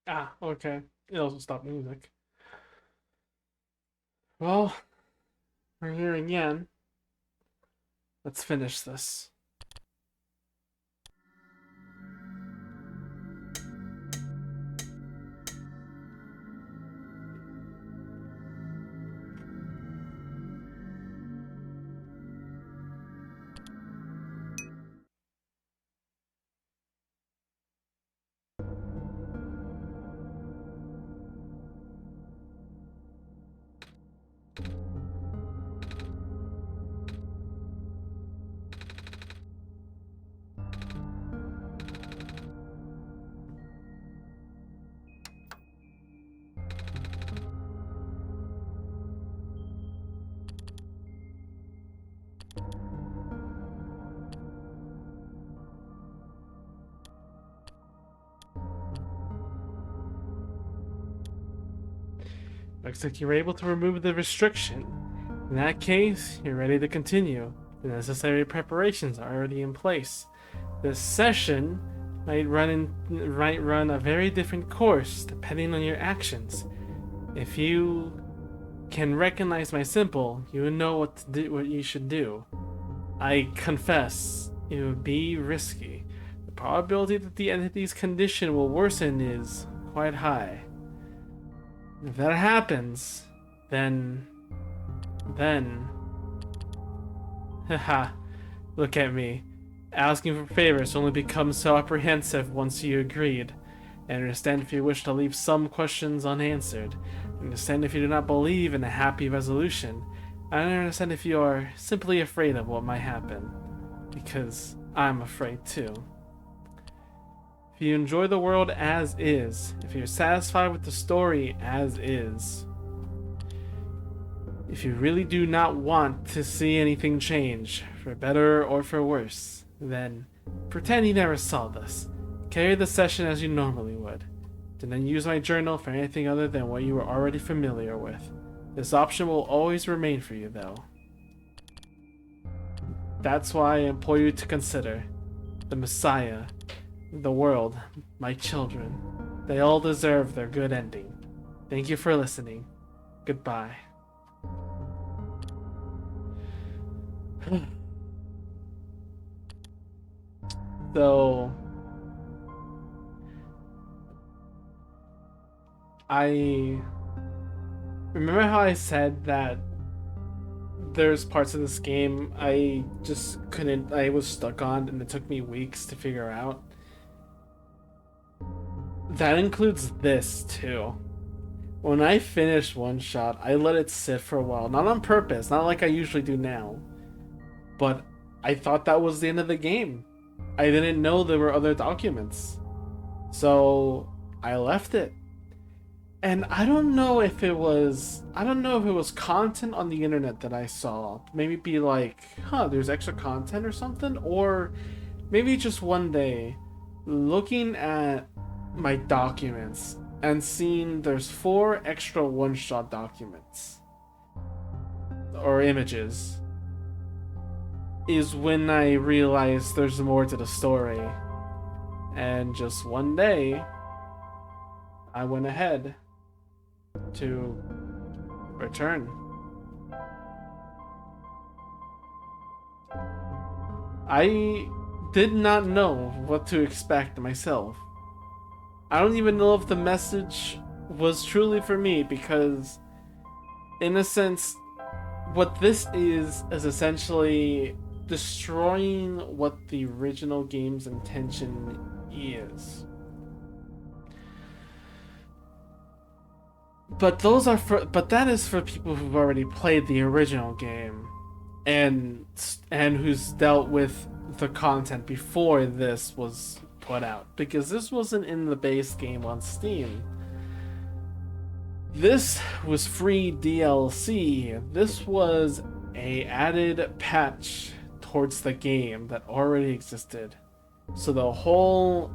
Ah, okay. It also stopped music. Well, we're here again. Let's finish this. Looks like you're able to remove the restriction. In that case, you're ready to continue. The necessary preparations are already in place. This session might run a very different course depending on your actions. If you can recognize my symbol, you will know what you should do. I confess, it would be risky. The probability that the entity's condition will worsen is quite high. If that happens, then, haha, look at me. Asking for favors only becomes so apprehensive once you agreed. I understand if you wish to leave some questions unanswered. I understand if you do not believe in a happy resolution. I understand if you are simply afraid of what might happen. Because I'm afraid too. If you enjoy the world as is, if you're satisfied with the story as is, if you really do not want to see anything change, for better or for worse, then pretend you never saw this. Carry the session as you normally would. Do not use my journal for anything other than what you are already familiar with. This option will always remain for you, though. That's why I implore you to consider the Messiah, the world, my children. They all deserve their good ending. Thank you for listening. Goodbye. So, I remember how I said that there's parts of this game I just couldn't, I was stuck on and it took me weeks to figure out. That includes this too. When I finished OneShot, I let it sit for a while. Not on purpose, not like I usually do now. But I thought that was the end of the game. I didn't know there were other documents. So I left it. And I don't know if it was content on the internet that I saw. Maybe be like, there's extra content or something, or maybe just one day looking at my documents and seeing there's 4 extra one-shot documents or images is when I realized there's more to the story. And just one day I went ahead to return. I did not know what to expect myself. I don't even know if the message was truly for me, because in a sense what this is essentially destroying what the original game's intention is. But that is for people who've already played the original game and who's dealt with the content before this was put out, because this wasn't in the base game on Steam. This was free DLC. This was a added patch towards the game that already existed. So the whole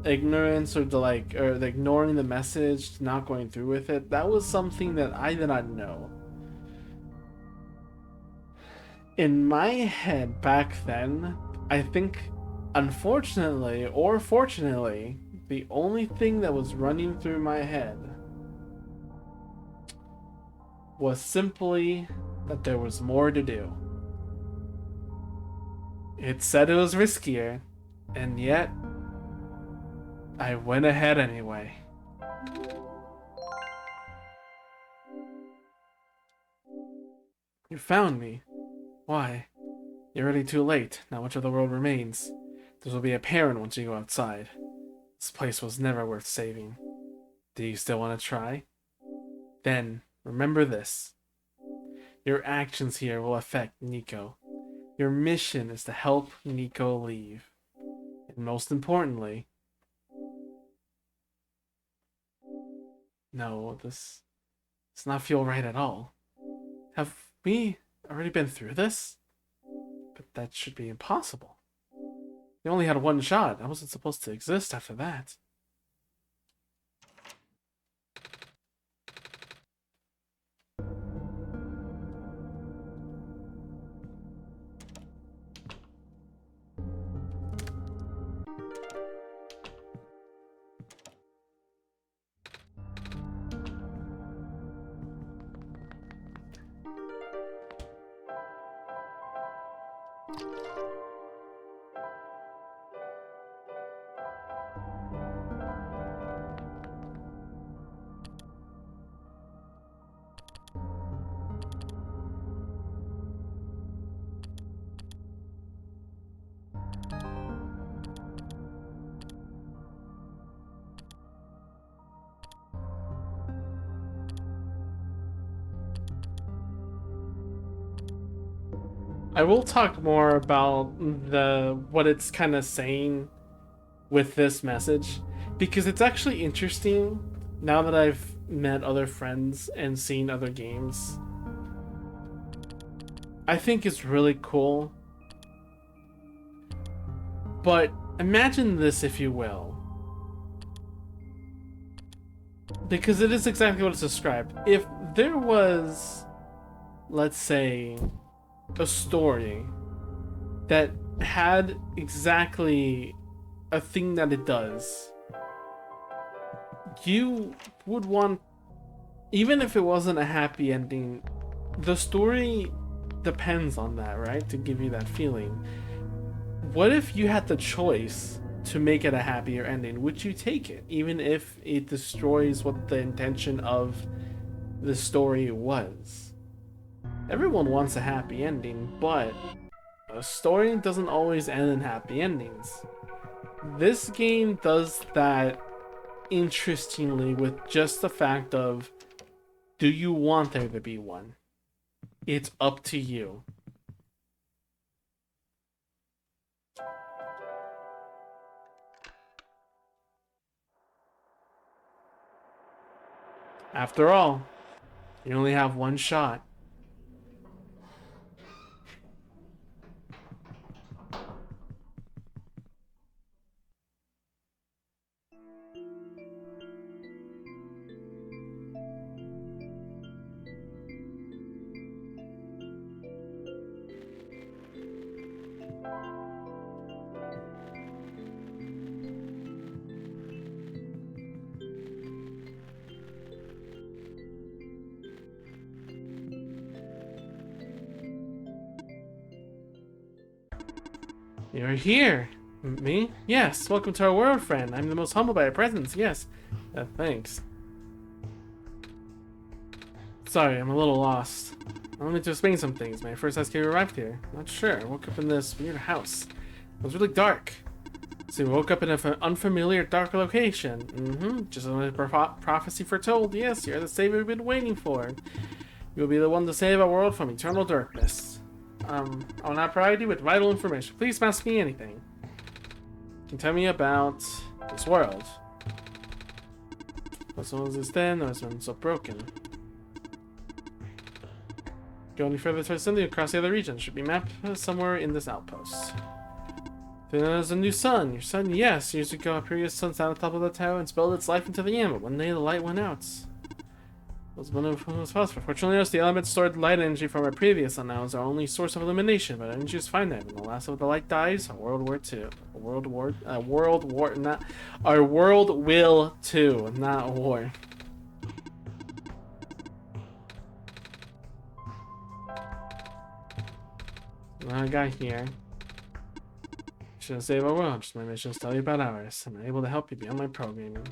ignorance or the ignoring the message, not going through with it, that was something that I did not know. In my head back then, I think, unfortunately or fortunately, the only thing that was running through my head was simply that there was more to do. It said it was riskier, and yet I went ahead anyway. You found me. Why? You're already too late. Not much of the world remains. This will be apparent once you go outside. This place was never worth saving. Do you still want to try? Then, remember this. Your actions here will affect Nico. Your mission is to help Nico leave. And most importantly... No, this does not feel right at all. Have we already been through this? But that should be impossible. You only had one shot. I wasn't supposed to exist after that. I will talk more about what it's kind of saying with this message, because it's actually interesting now that I've met other friends and seen other games. I think it's really cool. But imagine this, if you will. Because it is exactly what it's described. If there was, let's say, a story that had exactly a thing that it does, you would want, even if it wasn't a happy ending, the story depends on that, right? To give you that feeling. What if you had the choice to make it a happier ending? Would you take it, even if it destroys what the intention of the story was? Everyone wants a happy ending, but a story doesn't always end in happy endings. This game does that interestingly with just the fact of, do you want there to be one? It's up to you. After all, you only have one shot. You're here. Me? Yes. Welcome to our world, friend. I'm the most humbled by your presence. Yes. Thanks. Sorry, I'm a little lost. I wanted to explain some things. When I first asked you arrived here, not sure. I woke up in this weird house. It was really dark. So we woke up in an unfamiliar, dark location. Just as prophecy foretold. Yes, you're the savior we've been waiting for. You'll be the one to save our world from eternal darkness. I will not provide you with vital information. Please ask me anything. You can tell me about this world. What was this then? That has been so broken. Go any further towards India across the other region. Should be mapped somewhere in this outpost. Then there's a new sun. Your sun, yes. Years ago, a previous sun sat on the top of the tower and spilled its life into the air, but one day the light went out. Was one of whom was possible. Fortunately, the element stored light energy from our previous sun now is our only source of illumination, but energy is finite. When the last of the light dies, our world will too. Our world will too, not war. I got here. Shouldn't save our world. Just my mission is to tell you about ours. I'm able to help you beyond my programming.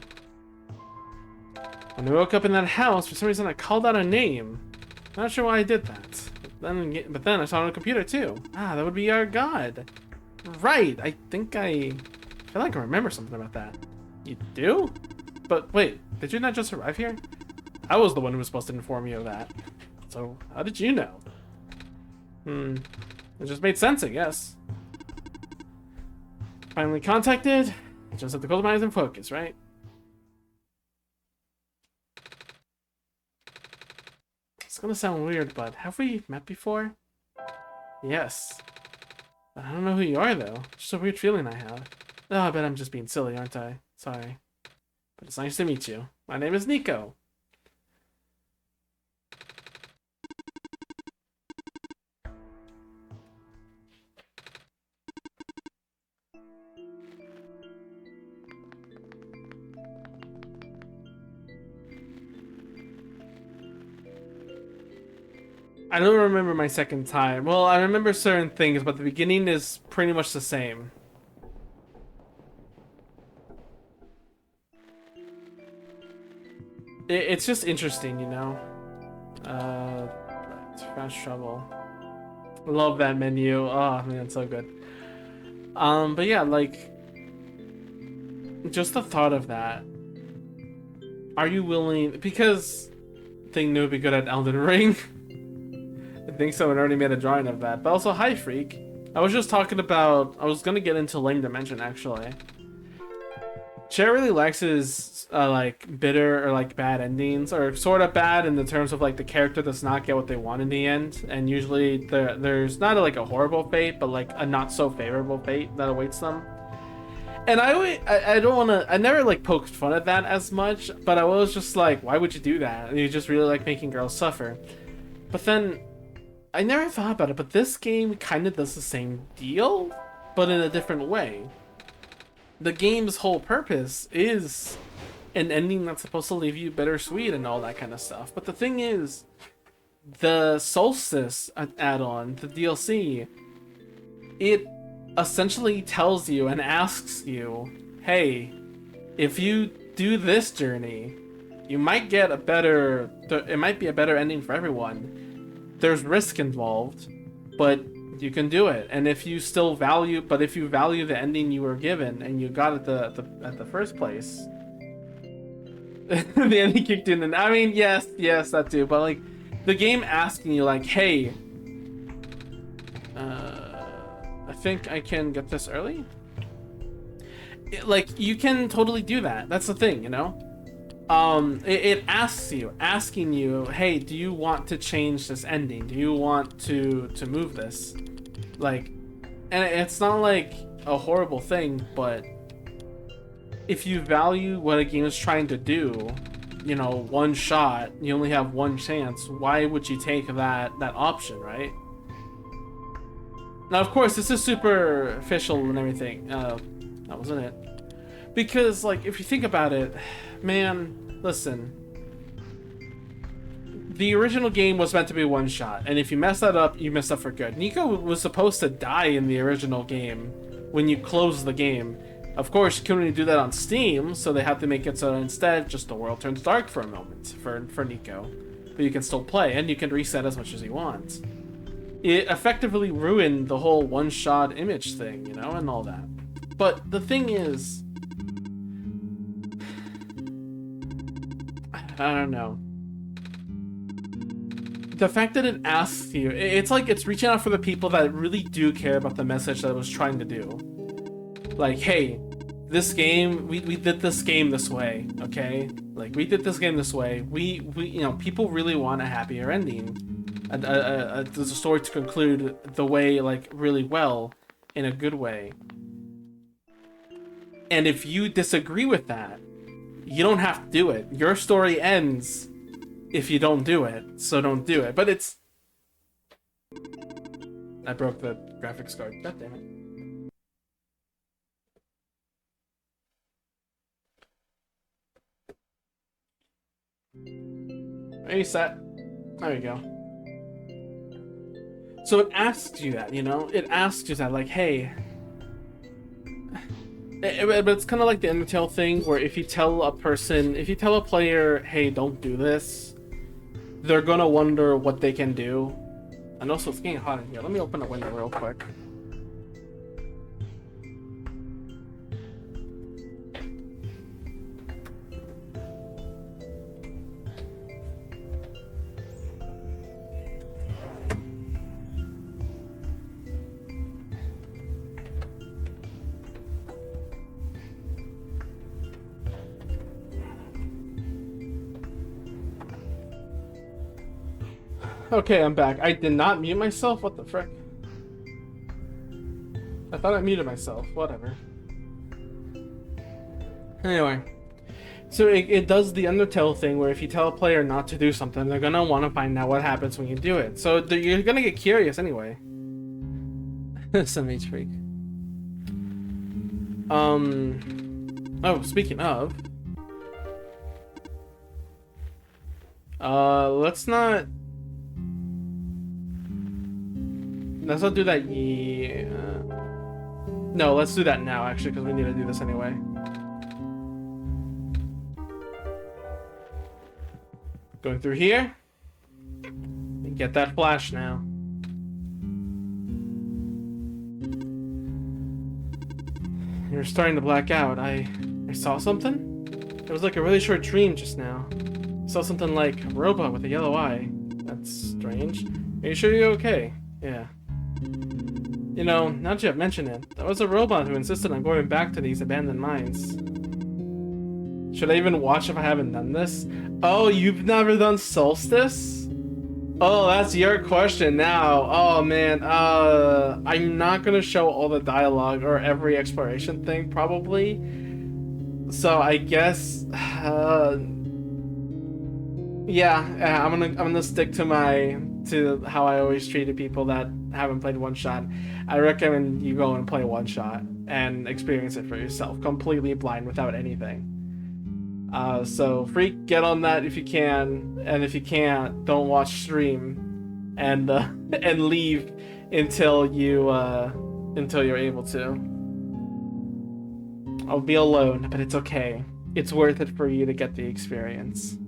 When I woke up in that house, for some reason I called out a name. Not sure why I did that. But then I saw it on a computer too. Ah, that would be our god. Right, I feel like I remember something about that. You do? But wait, did you not just arrive here? I was the one who was supposed to inform you of that. So, how did you know? It just made sense, I guess. Finally contacted. Just have to close my eyes and focus, right? It's gonna sound weird, but have we met before? Yes. I don't know who you are, though. Just a weird feeling I have. Oh, I bet I'm just being silly, aren't I? Sorry. But it's nice to meet you. My name is Nico. I don't remember my second time. Well, I remember certain things, but the beginning is pretty much the same. It's just interesting, you know? Right, fast travel. Love that menu. Oh, man, it's so good. But yeah, like, just the thought of that. Are you willing? Because I think Noob would be good at Elden Ring. I think someone already made a drawing of that. But also, hi, Freak. I was just talking about... I was gonna get into Lame Dimension, actually. Chair really likes his, like, bitter or, like, bad endings. Or sort of bad in the terms of, like, the character does not get what they want in the end. And usually there's not, like, a horrible fate, but, like, a not-so-favorable fate that awaits them. And I don't want to... I never, like, poked fun at that as much. But I was just like, why would you do that? And you just really like making girls suffer. But then... I never thought about it, but this game kind of does the same deal, but in a different way. The game's whole purpose is an ending that's supposed to leave you bittersweet and all that kind of stuff. But the thing is, the Solstice add-on, the DLC, it essentially tells you and asks you, hey, if you do this journey, you might get a better... It might be a better ending for everyone. There's risk involved, but you can do it. And if you still value, but if you value the ending you were given and you got it at the first place, the ending kicked in. And I mean, yes, that too. But like, the game asking you, like, hey, I think I can get this early. Like, you can totally do that. That's the thing, you know. It asking you, hey, do you want to change this ending? Do you want to move this? Like, and it's not like a horrible thing, but if you value what a game is trying to do, you know, one shot, you only have one chance, why would you take that option, right? Now, of course, this is superficial and everything. That wasn't it. Because, like, if you think about it, man, listen. The original game was meant to be one shot, and if you mess that up, you mess up for good. Nico was supposed to die in the original game when you close the game. Of course, you couldn't really do that on Steam, so they had to make it so instead, just the world turns dark for a moment for Nico. But you can still play, and you can reset as much as you want. It effectively ruined the whole one-shot image thing, you know, and all that. But the thing is... I don't know. The fact that it asks you, it's like it's reaching out for the people that really do care about the message that it was trying to do. Like, hey, this game, we did this game this way, okay? Like, we did this game this way. We you know, people really want a happier ending. There's a story to conclude the way, like, really well, in a good way. And if you disagree with that, you don't have to do it. Your story ends if you don't do it, so don't do it. But it's... I broke the graphics card. God damn it. Reset. There you go. So it asks you that, you know? It asks you that, like, hey... But it's kind of like the Undertale thing, where if you tell a player, hey, don't do this, they're gonna wonder what they can do. And also, it's getting hot in here. Let me open a window real quick. Okay, I'm back. I did not mute myself? What the frick? I thought I muted myself. Whatever. Anyway. So it does the Undertale thing where if you tell a player not to do something, they're gonna want to find out what happens when you do it. So you're gonna get curious anyway. Some H freak. Oh, speaking of. Let's not... Let's not do that. Yeah. No, let's do that now, actually, because we need to do this anyway. Going through here. And get that flash now. You're starting to black out. I saw something? It was like a really short dream just now. I saw something like a robot with a yellow eye. That's strange. Are you sure you're okay? Yeah. You know, now that you have mentioned it, that was a robot who insisted on going back to these abandoned mines. Should I even watch if I haven't done this? Oh, you've never done Solstice? Oh, that's your question now. Oh man, I'm not gonna show all the dialogue or every exploration thing, probably. So I guess, yeah, I'm gonna stick to how I always treated people that haven't played OneShot. I recommend you go and play OneShot and experience it for yourself, completely blind without anything. So Freak, get on that if you can, and if you can't, don't watch stream, and and leave until you're able to. I'll be alone, but it's okay. It's worth it for you to get the experience.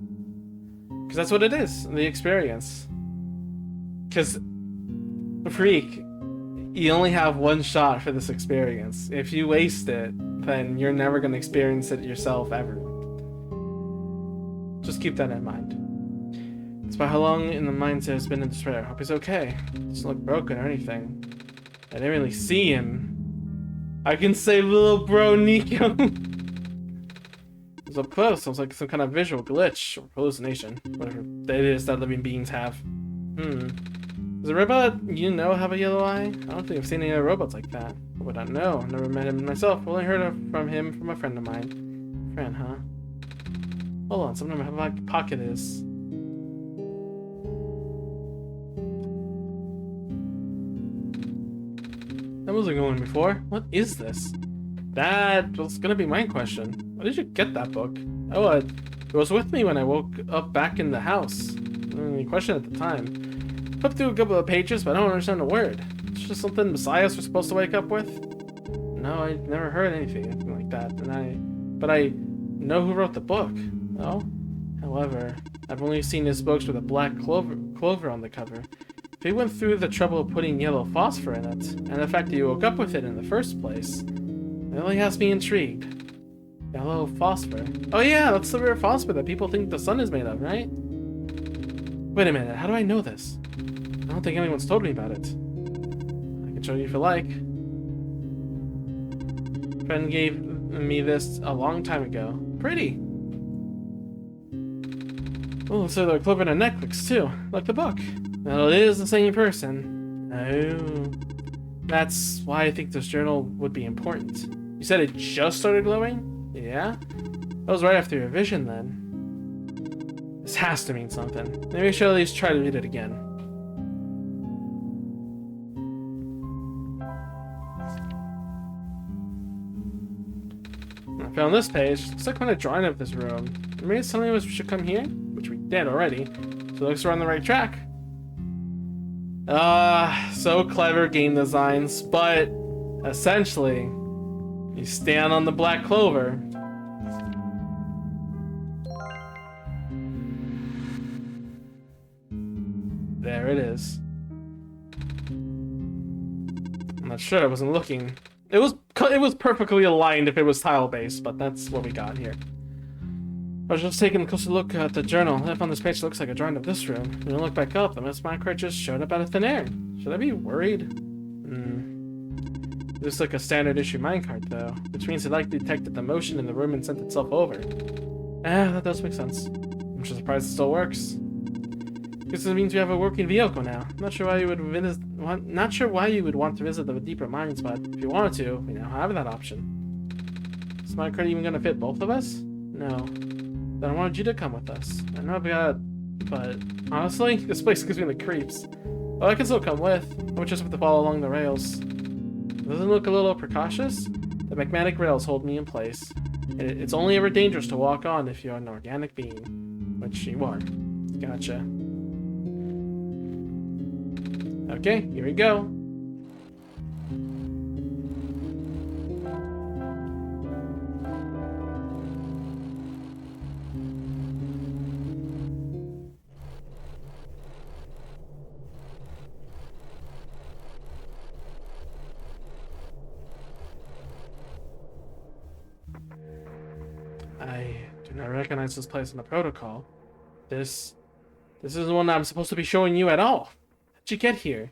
Because that's what it is, the experience. Because, Freak, you only have one shot for this experience. If you waste it, then you're never going to experience it yourself ever. Just keep that in mind. Despite how long in the mines he has been in despair, I hope he's okay. Doesn't look broken or anything. I didn't really see him. I can save little bro Nico. It's up close. Sounds like some kind of visual glitch or hallucination. Whatever it is that living beings have. Does a robot you know have a yellow eye? I don't think I've seen any other robots like that. I would not know. Never met him myself. Only heard from him from a friend of mine. Friend, huh? Hold on, something in my pocket is. That wasn't going before. What is this? That was gonna be my question. Where did you get that book? Oh, it was with me when I woke up back in the house. Any question at the time. Flipped through a couple of pages, but I don't understand a word. It's just something Messiahs were supposed to wake up with? No, I never heard anything like that, but I know who wrote the book. Oh? However, I've only seen his books with a black clover on the cover. If he went through the trouble of putting yellow phosphor in it, and the fact that you woke up with it in the first place, it really has me intrigued. Yellow phosphor. Oh yeah, that's the rare phosphor that people think the sun is made of, right? Wait a minute, how do I know this? I don't think anyone's told me about it. I can show you if you like. Friend gave me this a long time ago. Pretty. Oh, so they're clover and a necklace too, like the book. Well, it is the same person. Oh. That's why I think this journal would be important. You said it just started glowing? Yeah? That was right after your vision then. This has to mean something. Maybe I should at least try to read it again. I found this page. Looks like when I drawing of this room. Maybe it's telling us we should come here? Which we did already. So it looks we're on the right track. So clever game designs, but essentially, you stand on the black clover. There it is. I'm not sure, I wasn't looking. It was perfectly aligned if it was tile-based, but that's what we got here. I was just taking a closer look at the journal. I found this page that looks like a drawing of this room. When I look back up, the Miss Minecraft just showed up out of thin air. Should I be worried? This looks like a standard issue minecart, though, which means it likely detected the motion in the room and sent itself over. That does make sense. I'm just surprised it still works. Guess it means we have a working vehicle now. Not sure why you would want to visit the deeper mines, but if you wanted to, we now have that option. Is my minecart even gonna fit both of us? No. Then I wanted you to come with us. I know but honestly, this place gives me the creeps. Well, I can still come with. I would just have to follow along the rails. Doesn't it look a little precautious? The magmatic rails hold me in place. It's only ever dangerous to walk on if you're an organic being. Which you are. Gotcha. Okay, here we go. recognize this place in the protocol. This isn't one I'm supposed to be showing you at all. How'd you get here?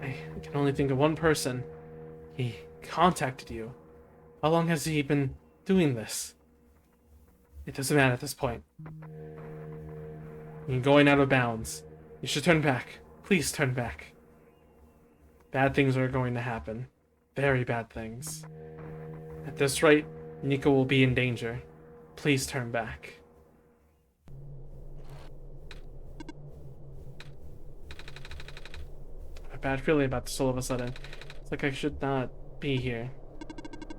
I can only think of one person. He contacted you. How long has he been doing this? It doesn't matter at this point. You're going out of bounds. You should turn back. Please turn back. Bad things are going to happen. Very bad things. At this rate, Nico will be in danger. Please turn back. I have a bad feeling about this all of a sudden. It's like I should not be here.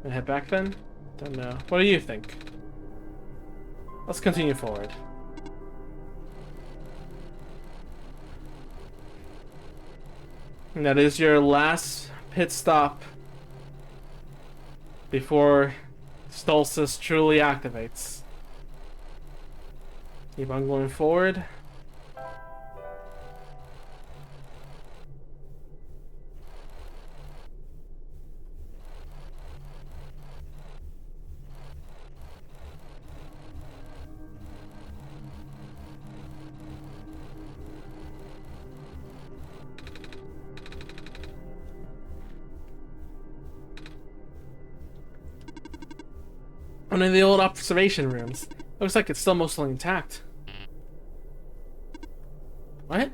And head back then? Don't know. What do you think? Let's continue forward. And that is your last pit stop before Solstice truly activates. Keep on going forward. One of the old observation rooms. Looks like it's still mostly intact. What?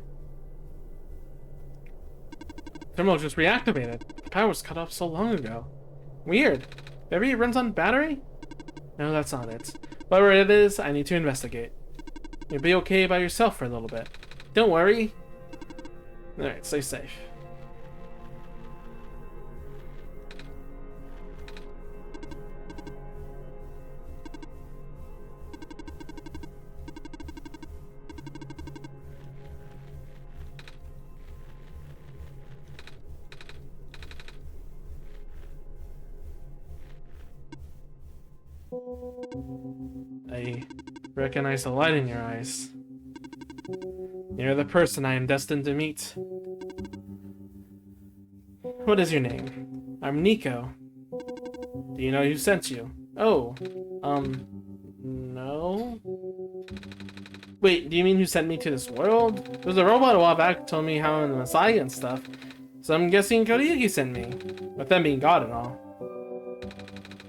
Thermal just reactivated. The power was cut off so long ago. Weird. Maybe it runs on battery? No, that's not it. Whatever it is, I need to investigate. You'll be okay by yourself for a little bit. Don't worry. Alright, stay safe. I recognize the light in your eyes. You're the person I am destined to meet. What is your name? I'm Nico. Do you know who sent you? Oh, no? Wait, do you mean who sent me to this world? There was a robot a while back who told me how I'm the Messiah and stuff. So I'm guessing Kodayuki sent me. With them being God and all.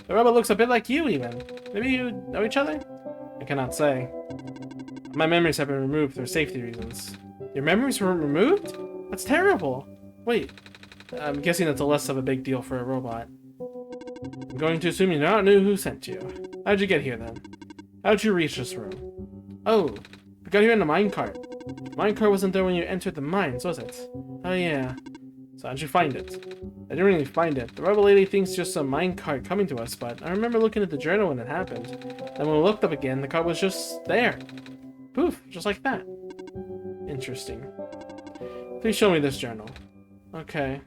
The robot looks a bit like you, even. Maybe you know each other? I cannot say. My memories have been removed for safety reasons. Your memories were removed? That's terrible. Wait, I'm guessing that's less of a big deal for a robot. I'm going to assume you not knew who sent you. How'd you get here, then? How'd you reach this room? Oh, we got here in a minecart. The minecart wasn't there when you entered the mines, was it? Oh, yeah. So how'd you find it? I didn't really find it. The robot lady thinks just a minecart coming to us, but I remember looking at the journal when it happened. Then when we looked up again, the cart was just there. Poof, just like that. Interesting. Please show me this journal. Okay.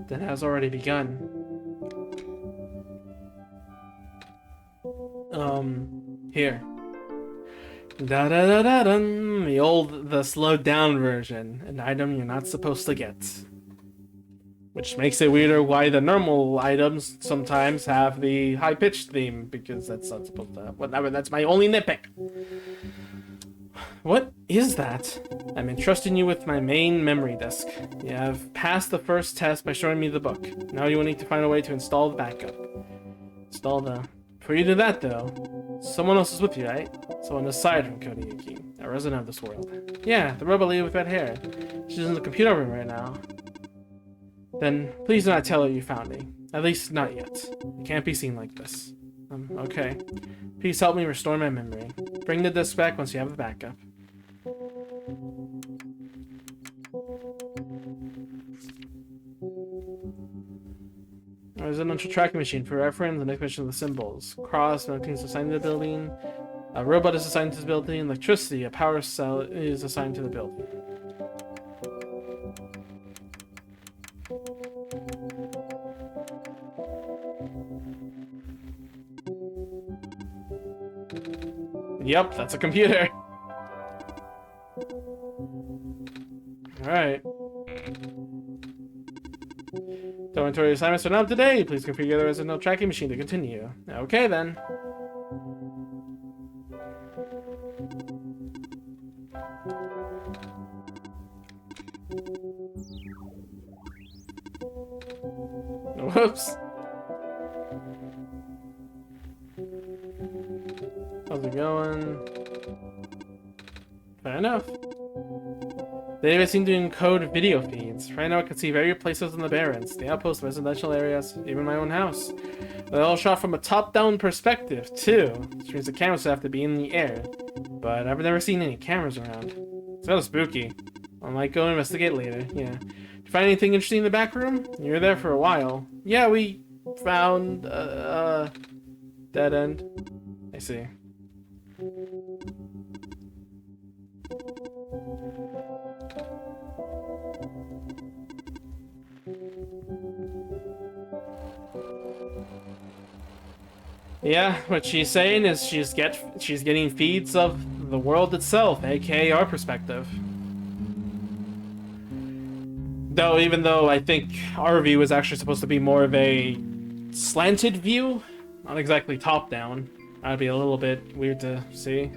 That has already begun. Here. Da da da da dun. The slowed down version. An item you're not supposed to get. Which makes it weirder why the normal items sometimes have the high-pitched theme, because that's not supposed to have. Whatever, that's my only nitpick. What is that? I'm entrusting you with my main memory disk. You have passed the first test by showing me the book. Now you will need to find a way to install the backup. Before you do that, though, someone else is with you, right? Someone aside from Kodayuki, a resident of this world. Yeah, the robot lady with red hair. She's in the computer room right now. Then, please do not tell her you found me. At least, not yet. It can't be seen like this. Okay. Please help me restore my memory. Bring the disk back once you have the backup. A residential tracking machine for reference and explanation of the symbols. Cross, nothing is assigned to the building. A robot is assigned to the building. Electricity, a power cell is assigned to the building. Yep, that's a computer. Alright. Don't Inventory assignments are not up to date. Please configure the resident tracking machine to continue. Okay, then. Whoops. How's it going? Fair enough. They even seem to encode video feeds. Right now I can see various places in the Barrens, the outposts, residential areas, even my own house. They're all shot from a top-down perspective, too, which means the cameras have to be in the air. But I've never seen any cameras around. It's kind of spooky. I might go investigate later, yeah. Did you find anything interesting in the back room? You were there for a while. Yeah, we found, dead end. I see. Yeah, what she's saying is she's getting feeds of the world itself, aka our perspective. Though, even though I think our view is actually supposed to be more of a slanted view, not exactly top-down. That'd be a little bit weird to see.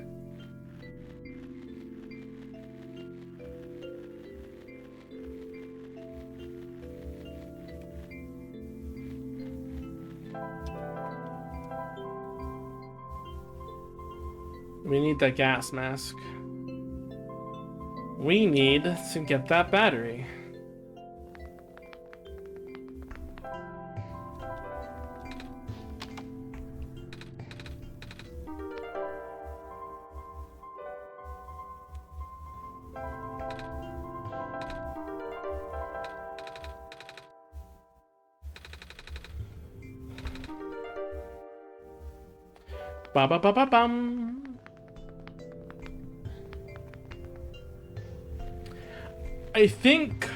We need that gas mask. We need to get that battery. Ba ba ba ba bum. I think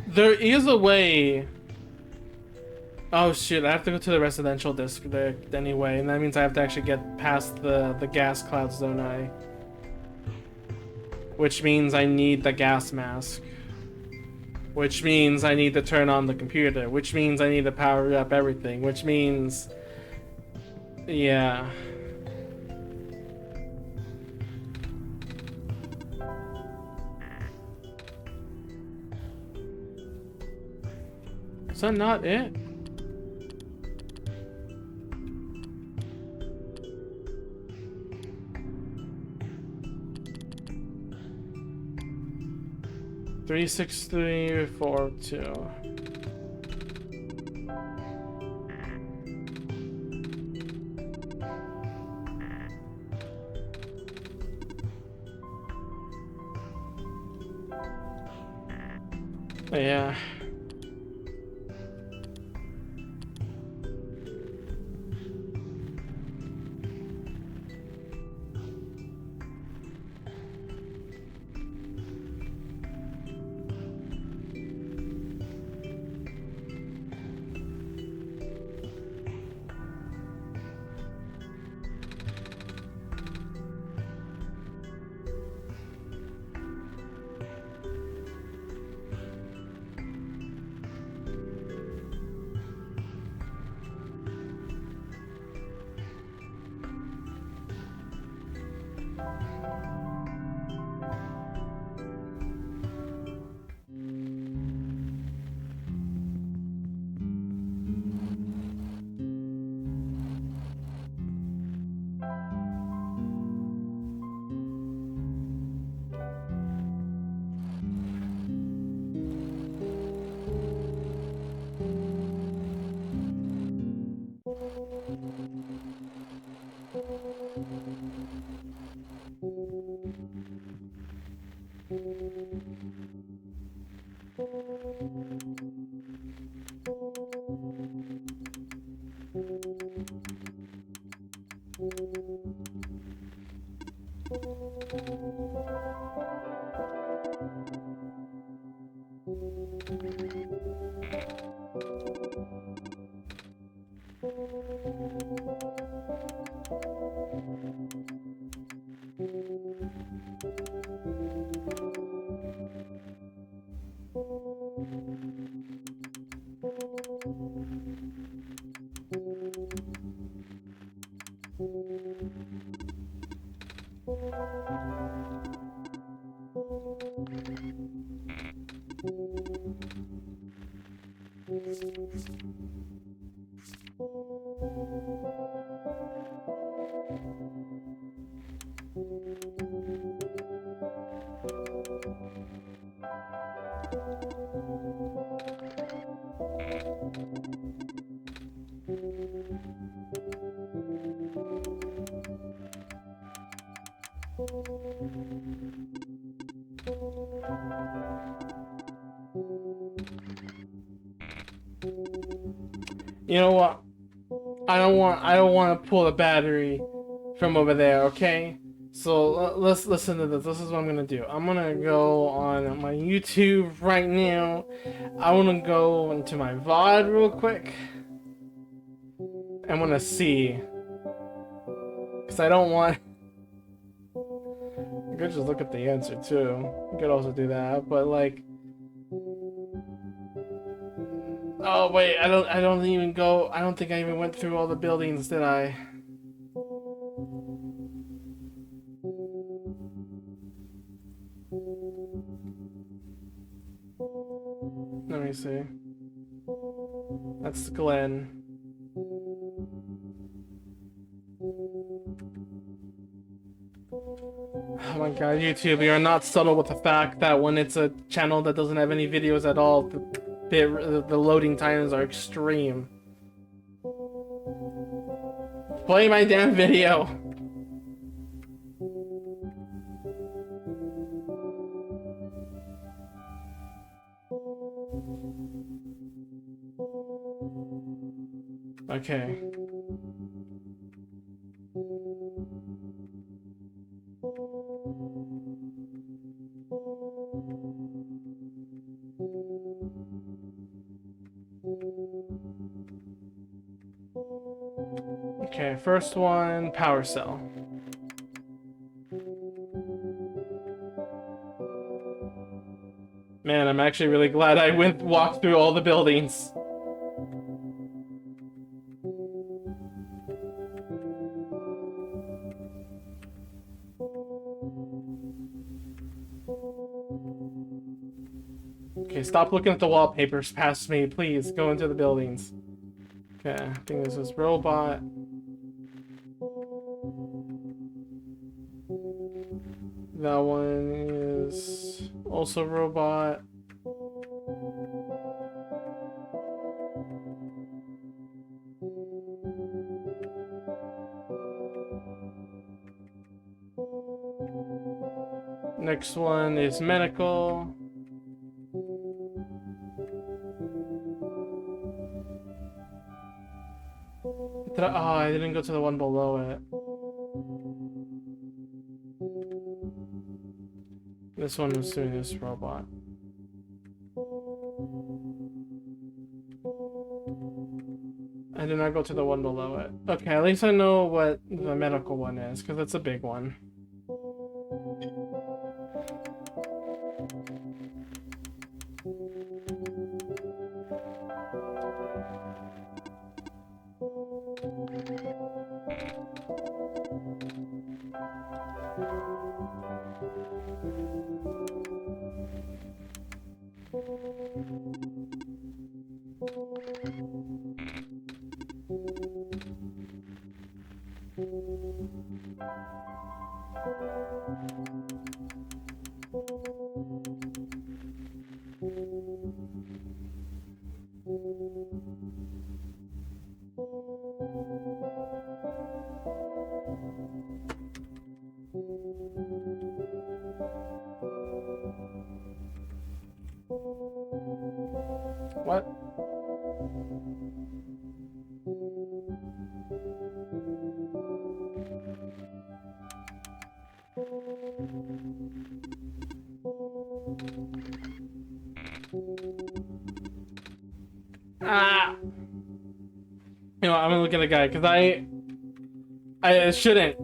there is a way. Oh shit, I have to go to the residential district anyway, and that means I have to actually get past the gas clouds, don't I? Which means I need the gas mask. Which means I need to turn on the computer. Which means I need to power up everything. Which means... yeah. Is that not it? Three, 6, 3, 4, 2. Yeah. You know what? I don't want to pull the battery from over there, okay? So let's listen to this. This is what I'm gonna do. I'm gonna go on my YouTube right now. I wanna go into my VOD real quick. I wanna see. Cause I don't want I could just look at the answer too. You could also do that, but like oh wait, I don't even go I don't think I even went through all the buildings, did I? Let me see. That's Glenn. Oh my god, YouTube, you're not subtle with the fact that when it's a channel that doesn't have any videos at all, the loading times are extreme. Play my damn video! Okay. Okay, first one, power cell. Man, I'm actually really glad I walked through all the buildings. Okay, stop looking at the wallpapers past me, please. Go into the buildings. Okay, I think this is robot. That one is also robot. Next one is medical. Oh, I didn't go to the one below it. This one was doing this robot. I did not go to the one below it. Okay, at least I know what the medical one is, because it's a big one. What? Ah! You know, I'm gonna look at a guy, because I shouldn't.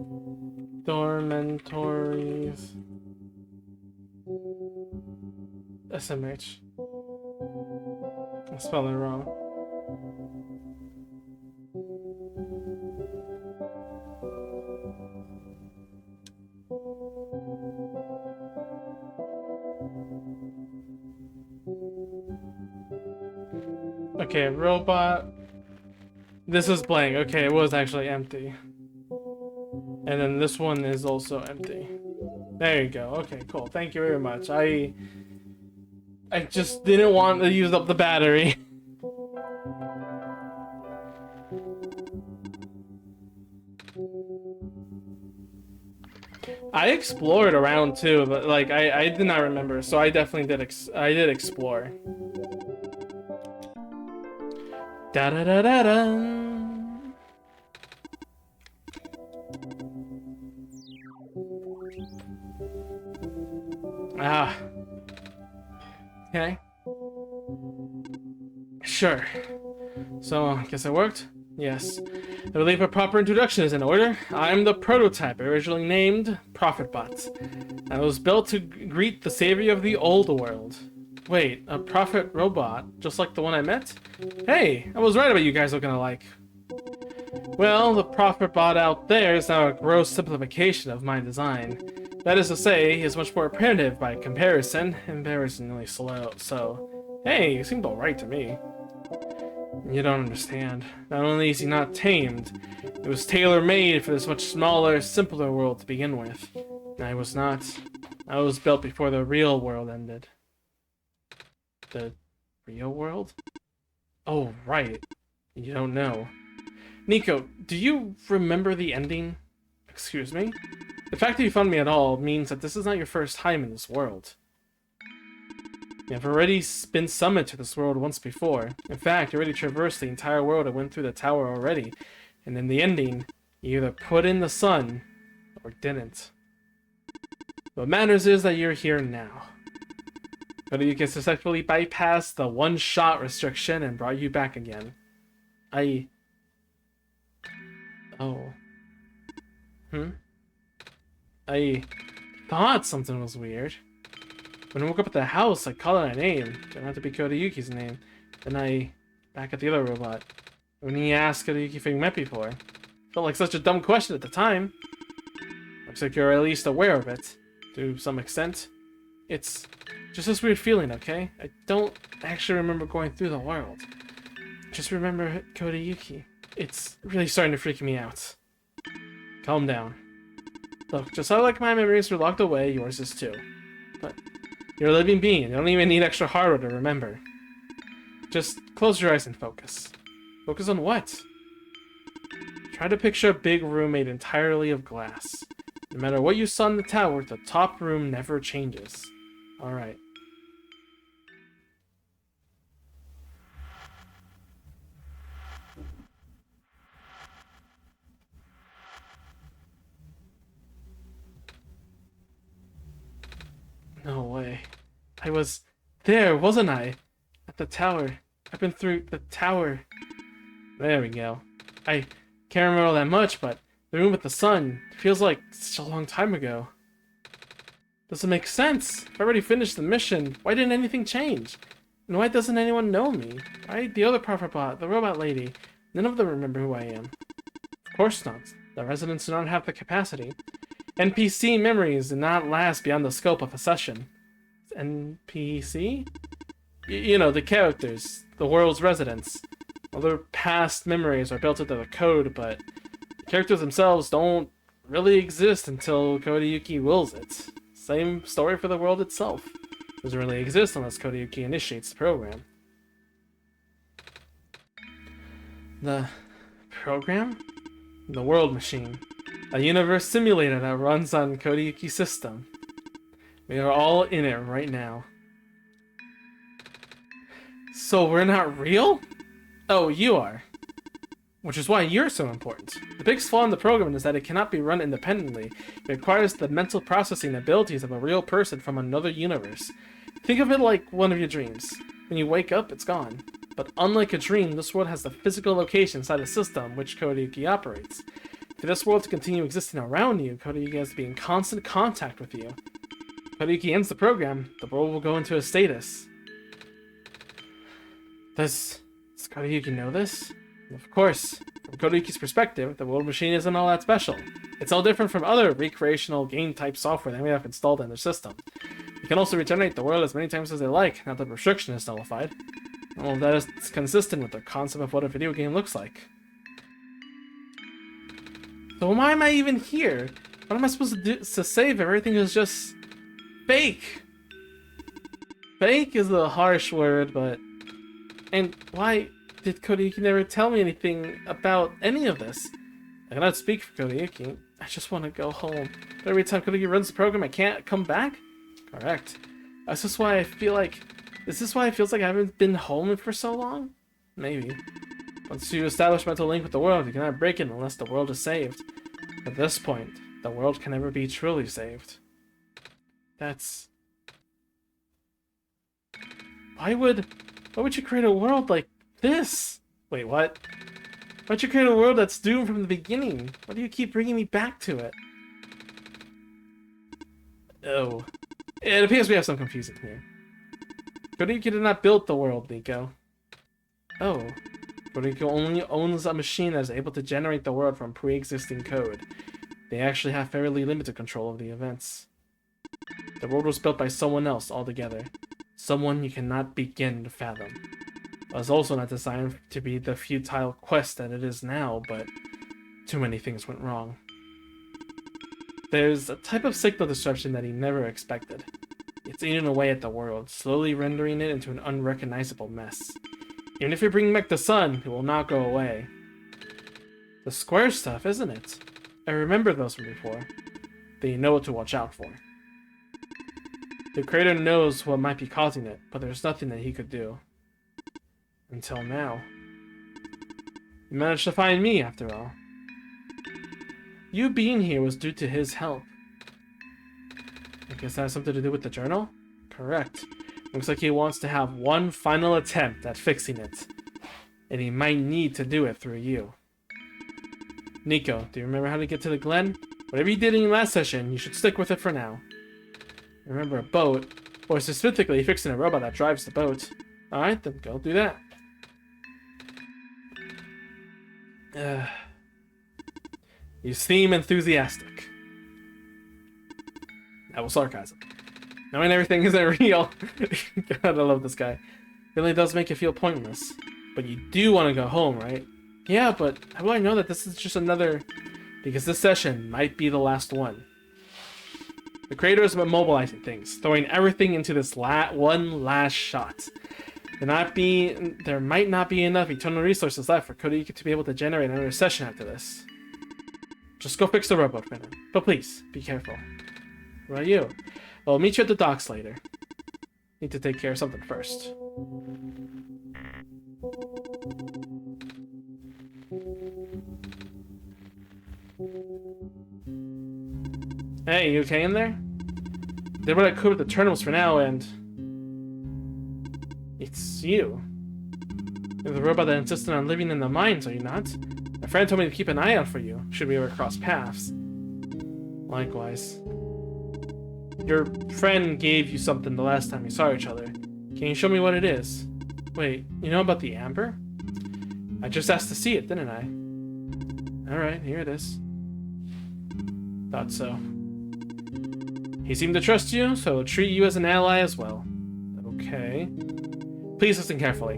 Dormitories. SMH. I spelled it wrong. Okay, robot. This is blank. Okay, it was actually empty. And then this one is also empty. There you go. Okay, cool. Thank you very much. I just didn't want to use up the battery. I explored around too, but like I did not remember, so I definitely did explore. Da da da da da. Ah. Okay. Sure. So, I guess it worked? Yes. I believe a proper introduction is in order. I'm the prototype, originally named ProphetBot. I was built to greet the savior of the old world. Wait, a prophet robot, just like the one I met? Hey, I was right about you guys looking alike. Well, the ProphetBot out there is now a gross simplification of my design. That is to say, he is much more primitive by comparison, embarrassingly slow, so... Hey, he seemed alright to me. You don't understand. Not only is he not tamed, it was tailor-made for this much smaller, simpler world to begin with. I was not. I was built before the real world ended. The real world? Oh, right. You don't know. Nico, do you remember the ending? Excuse me? The fact that you found me at all means that this is not your first time in this world. You have already been summoned to this world once before. In fact, you already traversed the entire world and went through the tower already. And in the ending, you either put in the sun or didn't. What matters is that you're here now. Whether you can successfully bypass the one-shot restriction and brought you back again. Oh. I thought something was weird. When I woke up at the house, I called out a name. Turned out to be Kodayuki's name. Then back at the other robot. When he asked Kodayuki if he met before. Felt like such a dumb question at the time. Looks like you're at least aware of it. To some extent. It's just this weird feeling, okay? I don't actually remember going through the world. Just remember Kodayuki. It's really starting to freak me out. Calm down. Look, just how like my memories were locked away, yours is too. But you're a living being. You don't even need extra hardware to remember. Just close your eyes and focus. Focus on what? Try to picture a big room made entirely of glass. No matter what you saw in the tower, the top room never changes. Alright. No way. I was there, wasn't I? At the tower. I've been through the tower. There we go. I can't remember all that much, but the room with the sun feels like such a long time ago. Doesn't make sense. If I already finished the mission, why didn't anything change? And why doesn't anyone know me? Why the other ProphetBot, the robot lady, none of them remember who I am. Of course not. The residents do not have the capacity. NPC memories do not last beyond the scope of a session. NPC? You know, the characters, the world's residents. All their past memories are built into the code, but the characters themselves don't really exist until Kodayuki wills it. Same story for the world itself. It doesn't really exist unless Kodayuki initiates the program. The program? The world machine. A universe simulator that runs on Kodayuki's system. We are all in it right now. So we're not real? Oh, you are. Which is why you're so important. The biggest flaw in the program is that it cannot be run independently. It requires the mental processing abilities of a real person from another universe. Think of it like one of your dreams. When you wake up, it's gone. But unlike a dream, this world has the physical location inside a system which Kodayuki operates. For this world to continue existing around you, Kodayuki has to be in constant contact with you. If Kodayuki ends the program, the world will go into a status. Does Kodayuki know this? Of course. From Kodayuki's perspective, the world machine isn't all that special. It's all different from other recreational game-type software that we have installed in their system. You can also regenerate the world as many times as they like, now that the restriction is nullified. Well, that is consistent with the concept of what a video game looks like. So why am I even here? What am I supposed to do to save if everything is just fake? Fake is a harsh word, but... And why did Kodayuki never tell me anything about any of this? I cannot speak for Kodayuki. I just want to go home. But every time Kodayuki runs the program, I can't come back? Correct. Is this why I feel like... Is this why it feels like I haven't been home for so long? Maybe. Once you establish mental link with the world, you cannot break it unless the world is saved. At this point, the world can never be truly saved. That's... Why would you create a world like this? Wait, what? Why'd you create a world that's doomed from the beginning? Why do you keep bringing me back to it? Oh. It appears we have some confusion here. Kodayuki did not build the world, Nico. Oh. Kodayuki only owns a machine that is able to generate the world from pre-existing code. They actually have fairly limited control of the events. The world was built by someone else altogether. Someone you cannot begin to fathom. It was also not designed to be the futile quest that it is now, but too many things went wrong. There's a type of signal disruption that he never expected. It's eating away at the world, slowly rendering it into an unrecognizable mess. Even if you bring back the sun, it will not go away. The square stuff, isn't it? I remember those from before. Then you know what to watch out for. The creator knows what might be causing it, but there's nothing that he could do. Until now. You managed to find me, after all. You being here was due to his help. I guess that has something to do with the journal? Correct. Looks like he wants to have one final attempt at fixing it. And he might need to do it through you. Nico, do you remember how to get to the Glen? Whatever you did in your last session, you should stick with it for now. Remember a boat, or specifically fixing a robot that drives the boat. Alright, then go do that. You seem enthusiastic. That was sarcasm. Knowing everything isn't real. God, I love this guy. It really does make you feel pointless. But you do want to go home, right? Yeah, but how do I know that this is just another... Because this session might be the last one. The creator is mobilizing things, throwing everything into this one last shot. There might not be enough eternal resources left for Kodayuki to be able to generate another session after this. Just go fix the robot for now. But please, be careful. What about you? I'll meet you at the docks later. Need to take care of something first. Hey, you okay in there? Did what I could with the terminals for now, and... It's you. You're the robot that insisted on living in the mines, are you not? My friend told me to keep an eye out for you, should we ever cross paths. Likewise. Your friend gave you something the last time we saw each other. Can you show me what it is? Wait, you know about the amber? I just asked to see it, didn't I? Alright, here it is. Thought so. He seemed to trust you, so he'll treat you as an ally as well. Okay. Please listen carefully.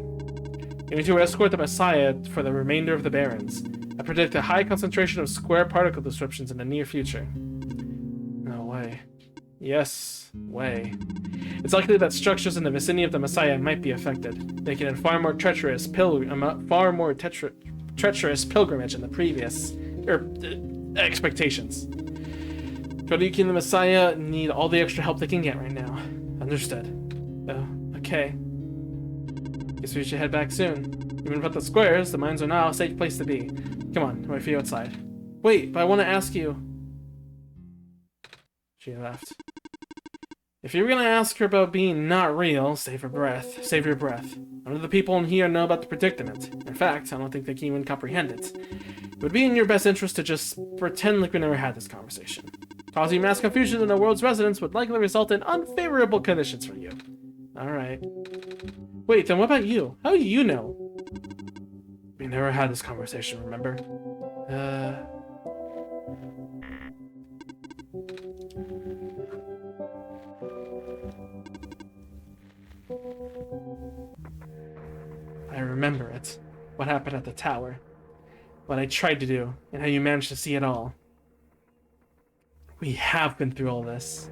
You need to escort the Messiah for the remainder of the Barrens. I predict a high concentration of square particle disruptions in the near future. No way. Yes, way. It's likely that structures in the vicinity of the Messiah might be affected, making it far more treacherous pilgrimage than the previous expectations. Kodayuki and the Messiah need all the extra help they can get right now. Understood. Oh, okay. Guess we should head back soon. Even without the squares, the mines are now a safe place to be. Come on, wait for you outside. Wait, but I want to ask you... She left. If you were gonna ask her about being not real, save your breath. None of the people in here know about the predicament. In fact, I don't think they can even comprehend it. It would be in your best interest to just pretend like we never had this conversation. Causing mass confusion in the world's residents would likely result in unfavorable conditions for you. Alright. Wait, then what about you? How do you know? We never had this conversation, remember? happened at the tower. What I tried to do, and how you managed to see it all. We have been through all this.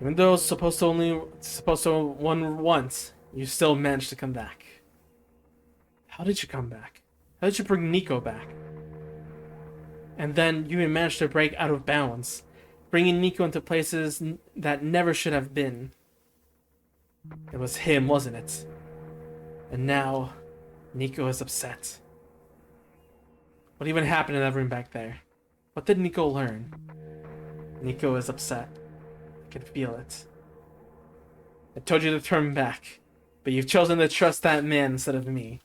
Even though it's supposed to one once, you still managed to come back. How did you come back? How did you bring Nico back? And then you even managed to break out of bounds, bringing Nico into places that never should have been. It was him, wasn't it? And now, Nico is upset. What even happened in that room back there? What did Nico learn? Nico is upset. I can feel it. I told you to turn back, but you've chosen to trust that man instead of me.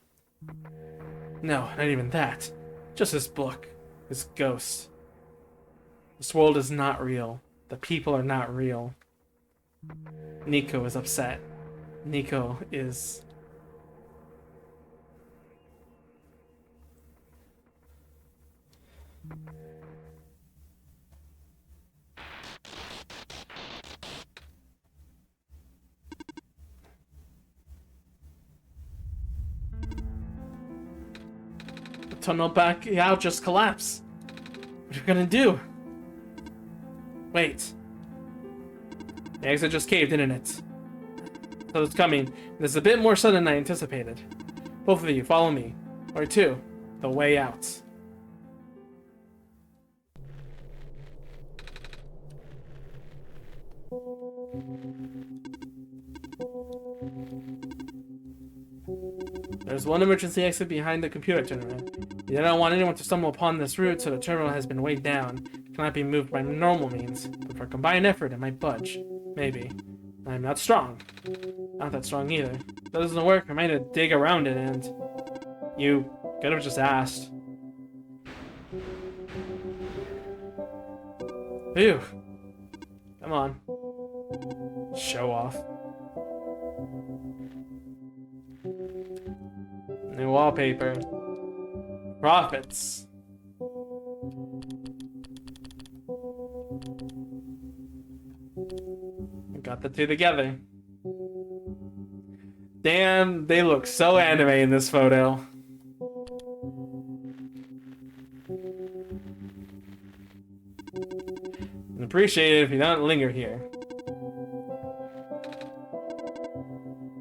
No, not even that. Just this book. This ghost. This world is not real. The people are not real. Nico is upset. Nico is... The tunnel back out just collapsed. What are you gonna do? Wait. The exit just caved, didn't it? So it's coming. It's a bit more sudden than I anticipated. Both of you, follow me. Or two, the way out. There's one emergency exit behind the computer terminal. You don't want anyone to stumble upon this route, so the terminal has been weighed down. It cannot be moved by normal means, but for combined effort, it might budge. Maybe. I'm not strong. Not that strong either. If that doesn't work, I might have to dig around it, and... You could have just asked. Phew. Come on. Show off. New wallpaper. Profits. Got the two together. Damn, they look so anime in this photo. I'd appreciate it if you don't linger here.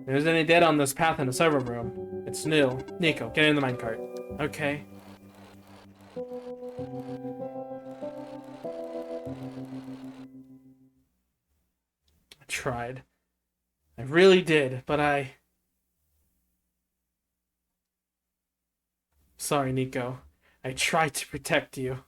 If there's any data on this path in the server room, it's new. Nico, get in the minecart. Okay. I tried. I really did, but I... Sorry, Nico. I tried to protect you.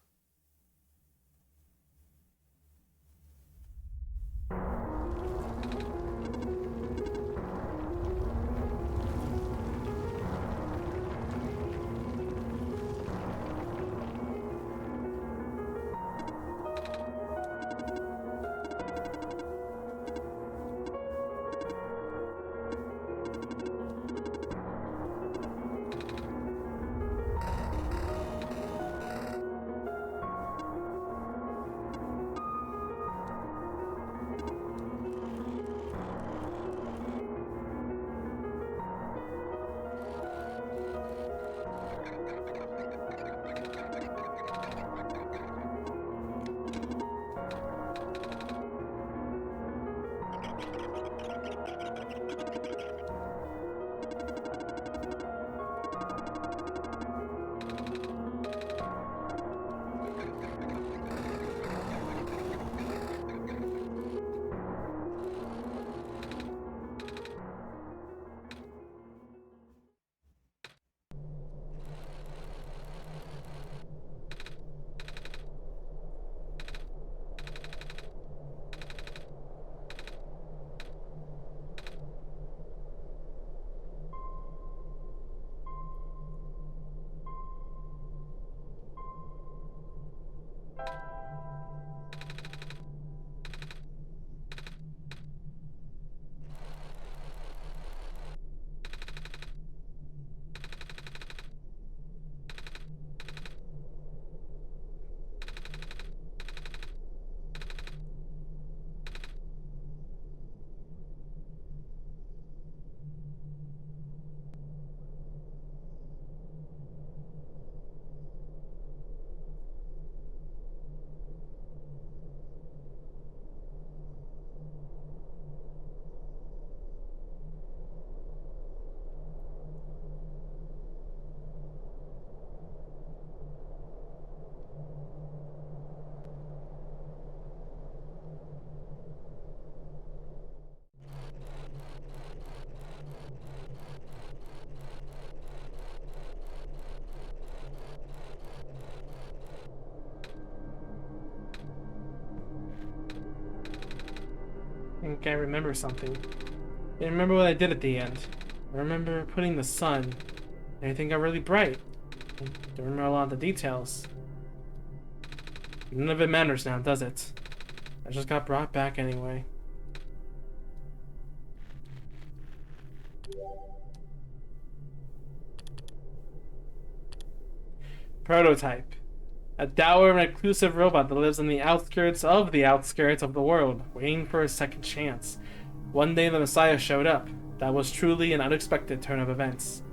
think I remember something. I remember what I did at the end. I remember putting the sun, and everything got really bright. I don't remember a lot of the details. None of it matters now, does it? I just got brought back anyway. Prototype. A dour and reclusive robot that lives on the outskirts of the world, waiting for a second chance. One day the Messiah showed up. That was truly an unexpected turn of events.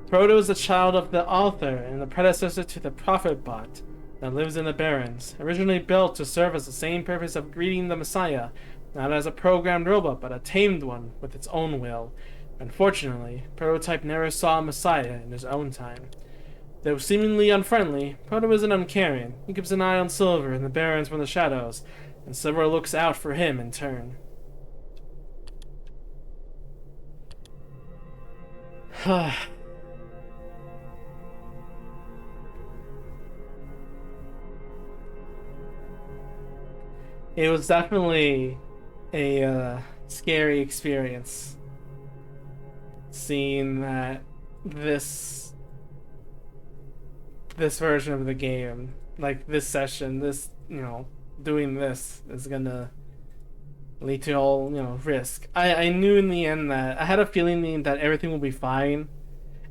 Proto is the child of the author and the predecessor to the Prophet Bot that lives in the Barrens, originally built to serve as the same purpose of greeting the Messiah, not as a programmed robot, but a tamed one with its own will. Unfortunately, Prototype never saw a Messiah in his own time. Though seemingly unfriendly, Proto isn't uncaring. He keeps an eye on Silver and the Barrens from the shadows, and Silver looks out for him in turn. It was definitely a scary experience seeing that this version of the game, like this session, this, doing this is gonna lead to all, risk. I knew in the end that I had a feeling that everything will be fine,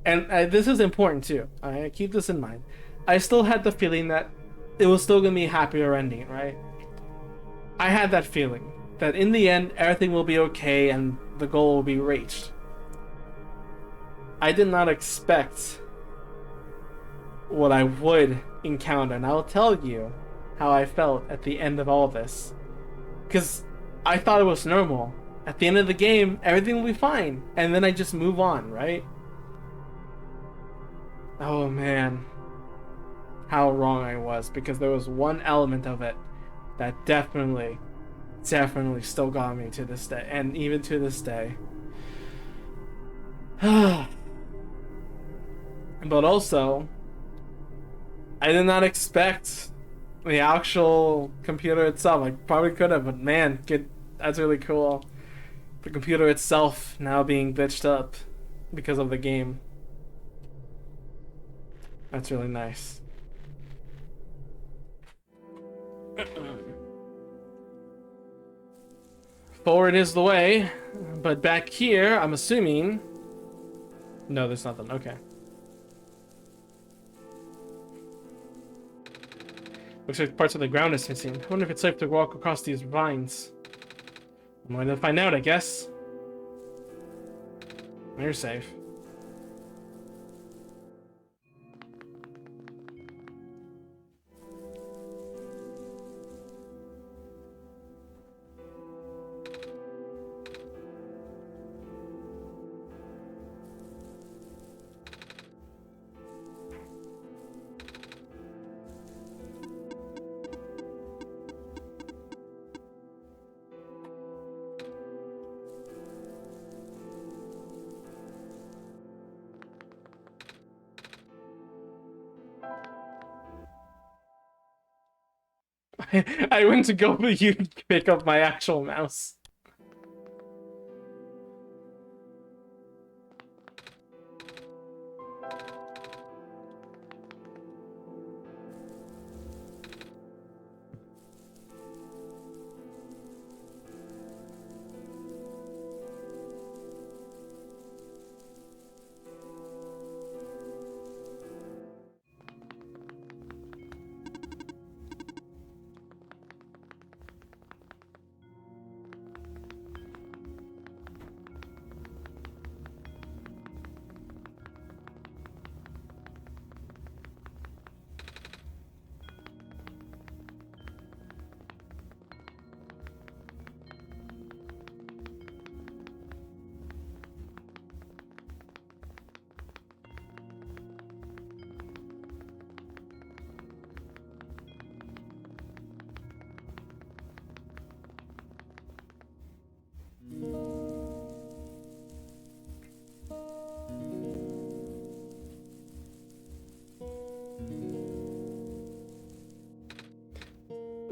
and this is important too. I keep this in mind. I still had the feeling that it was still gonna be a happier ending, right? I had that feeling that in the end everything will be okay and the goal will be reached. I did not expect what I would encounter, and I'll tell you how I felt at the end of all this. Because I thought it was normal. At the end of the game, everything will be fine, and then I just move on, right? Oh man, how wrong I was, because there was one element of it that definitely still got me to this day, and even to this day. But also, I did not expect the actual computer itself. I probably could have, but man, that's really cool. The computer itself now being glitched up because of the game. That's really nice. Forward is the way, but back here, I'm assuming... No, there's nothing. Okay. Looks like parts of the ground is missing. I wonder if it's safe to walk across these vines. I'm going to find out, I guess. You're safe. I went to go, but you pick up my actual mouse.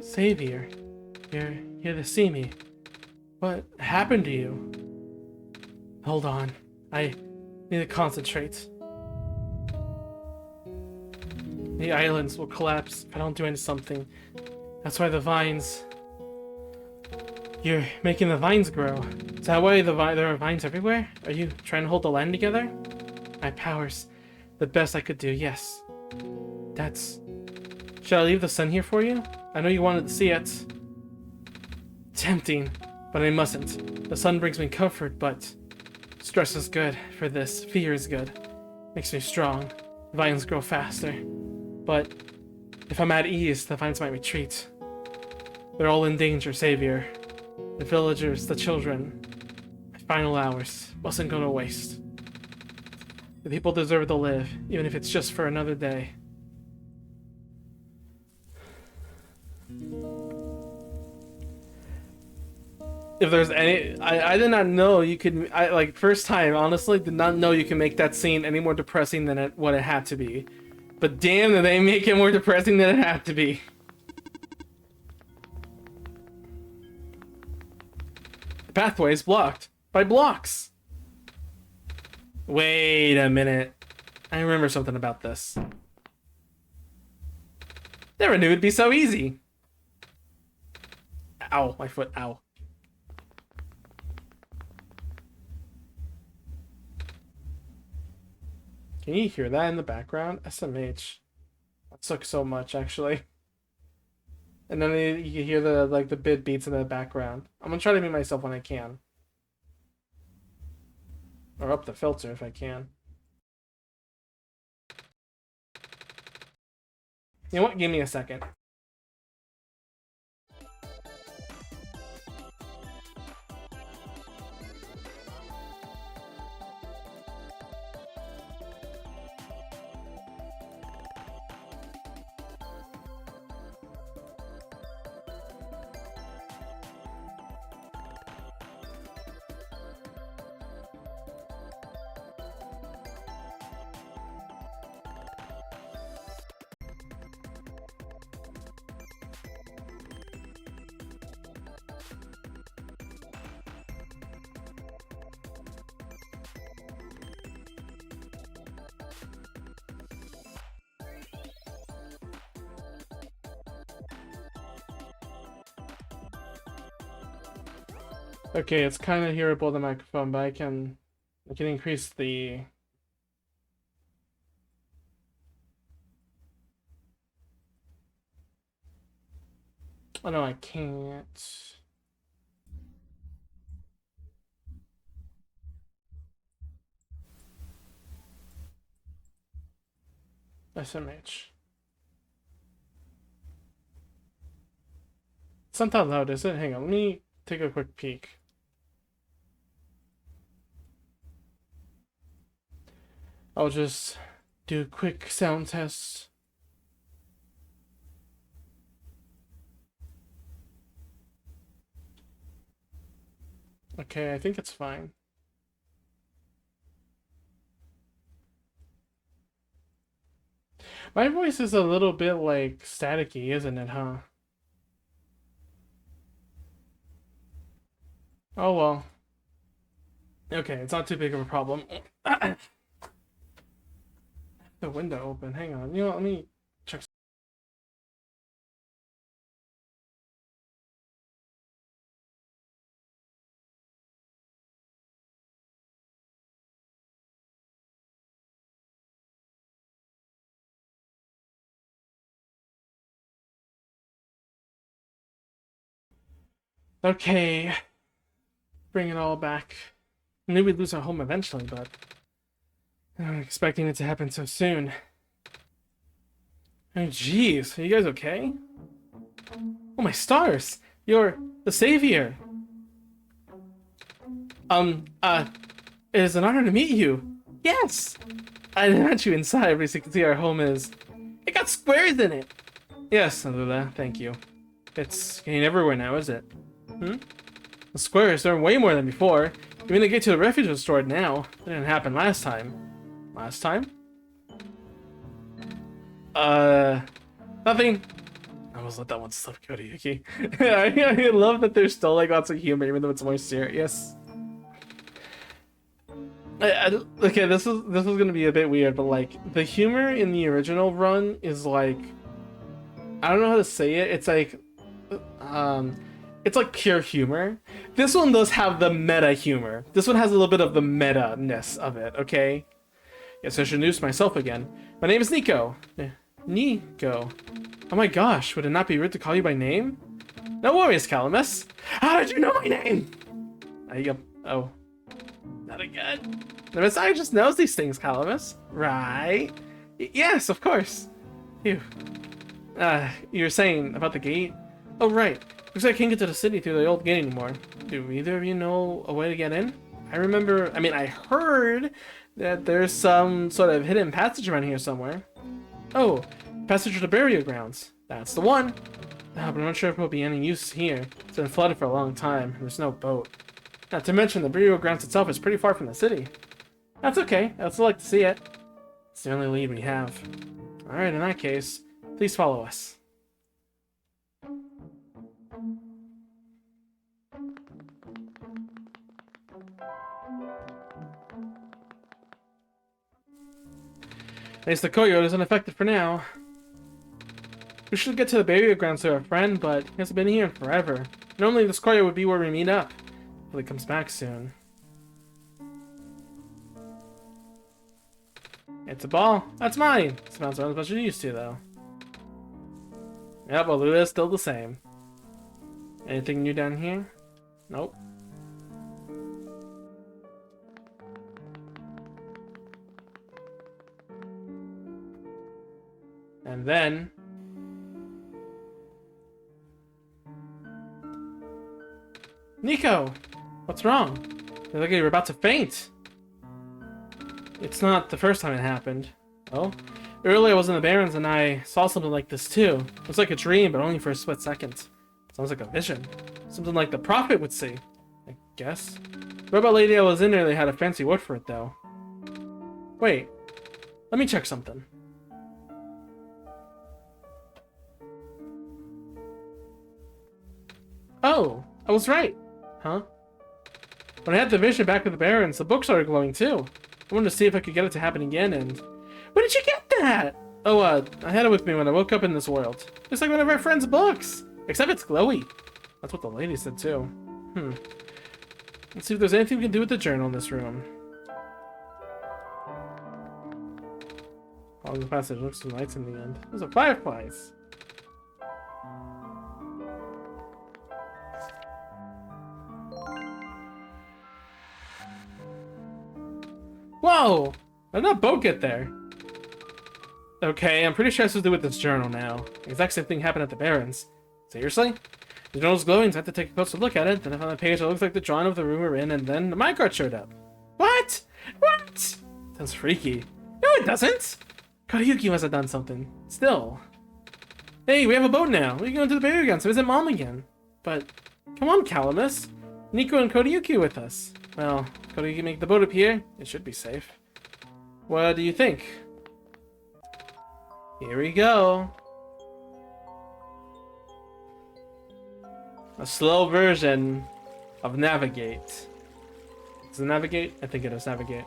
Savior, you're here to see me. What happened to you? Hold on. I need to concentrate. The islands will collapse if I don't do something. That's why the vines... You're making the vines grow. Is that why there are vines everywhere? Are you trying to hold the land together? My powers. The best I could do, yes. That's... Should I leave the sun here for you? I know you wanted to see it. Tempting, but I mustn't. The sun brings me comfort, but... Stress is good for this. Fear is good. Makes me strong. Vines grow faster. But if I'm at ease, the vines might retreat. They're all in danger, Savior. The villagers, the children. My final hours mustn't go to waste. The people deserve to live, even if it's just for another day. If there's any... I did not know you could... first time, honestly, did not know you can make that scene any more depressing than what it had to be. But damn, did they make it more depressing than it had to be. The pathway is blocked by blocks. Wait a minute. I remember something about this. Never knew it'd be so easy. Ow, my foot, ow. Can you hear that in the background? SMH. That sucks so much, actually. And then you can hear the bit beats in the background. I'm gonna try to mute myself when I can. Or up the filter if I can. You know what? Give me a second. Okay, it's kind of hearable, the microphone, but I can increase the... Oh no, I can't. SMH. It's not that loud, is it? Hang on, let me take a quick peek. I'll just do a quick sound test. Okay, I think it's fine. My voice is a little bit like staticky, isn't it, huh? Oh well. Okay, it's not too big of a problem. The window open. Hang on. You know what? Let me check. Okay. Bring it all back. I knew we'd lose our home eventually, but I'm expecting it to happen so soon. Oh, jeez. Are you guys okay? Oh, my stars! You're the savior! It is an honor to meet you. Yes! I met you inside, but as you can see, our home is... It got squares in it! Yes, Alula, thank you. It's getting everywhere now, is it? Hmm? The squares, they're way more than before. Even to get to the refuge restored now. That didn't happen last time. Last time? Nothing. always let that one slip, Kodayuki. I love that there's still like lots of humor, even though it's more serious. Okay, this is gonna be a bit weird, but like the humor in the original run is like, I don't know how to say it. It's like pure humor. This one does have the meta humor. This one has a little bit of the meta-ness of it. Okay. Yes, I should introduce myself again. My name is Nico. Nico. Oh my gosh, would it not be rude to call you by name? No worries, Calamus. How did you know my name? Oh. Not again. The Messiah just knows these things, Calamus. Right? Yes, of course. You were saying about the gate? Oh, right. Looks like I can't get to the city through the old gate anymore. Do either of you know a way to get in? I heard that there's some sort of hidden passage around here somewhere. Oh, passage to the burial grounds. That's the one. But I'm not sure if it'll be any use here. It's been flooded for a long time, and there's no boat. Not to mention, the burial grounds itself is pretty far from the city. That's okay. I'd still like to see it. It's the only lead we have. Alright, in that case, please follow us. At least the coyote isn't affected for now. We should get to the burial grounds to our friend, but he hasn't been here in forever. Normally this coyote would be where we meet up. Hopefully he comes back soon. It's a ball. That's mine. It smells not as much as you used to, though. Yep, well, Lula's still the same. Anything new down here? Nope. And then... Nico! What's wrong? You look like you're about to faint. It's not the first time it happened. Oh? Earlier I was in the Barrens and I saw something like this too. It was like a dream, but only for a split second. Sounds like a vision. Something like the Prophet would see. I guess. The robot lady I was in earlier had a fancy word for it though. Wait. Let me check something. Oh, I was right. Huh? When I had the vision back with the Barrens, the book started glowing too. I wanted to see if I could get it to happen again, and... Where did you get that? Oh, I had it with me when I woke up in this world. It's like one of our friend's books. Except it's glowy. That's what the lady said too. Let's see if there's anything we can do with the journal in this room. Follow the passage, looks to lights in the end. Those are fireflies. Whoa! How did that boat get there? Okay, I'm pretty sure this has to do with this journal now. The exact same thing happened at the Barrens. Seriously? The journal's glowing, so I had to take a closer look at it. Then I found a page that looks like the drawing of the room we're in, and then the minecart showed up. What? What? Sounds freaky. No, it doesn't! Kodayuki must have done something. Still. Hey, we have a boat now. We're going to the burial grounds to visit Mom again. But, come on, Calamus. Nico and Kodayuki with us. Well, Kodayuki make the boat appear. It should be safe. What do you think? Here we go. A slow version of Navigate. Is it Navigate? I think it is Navigate.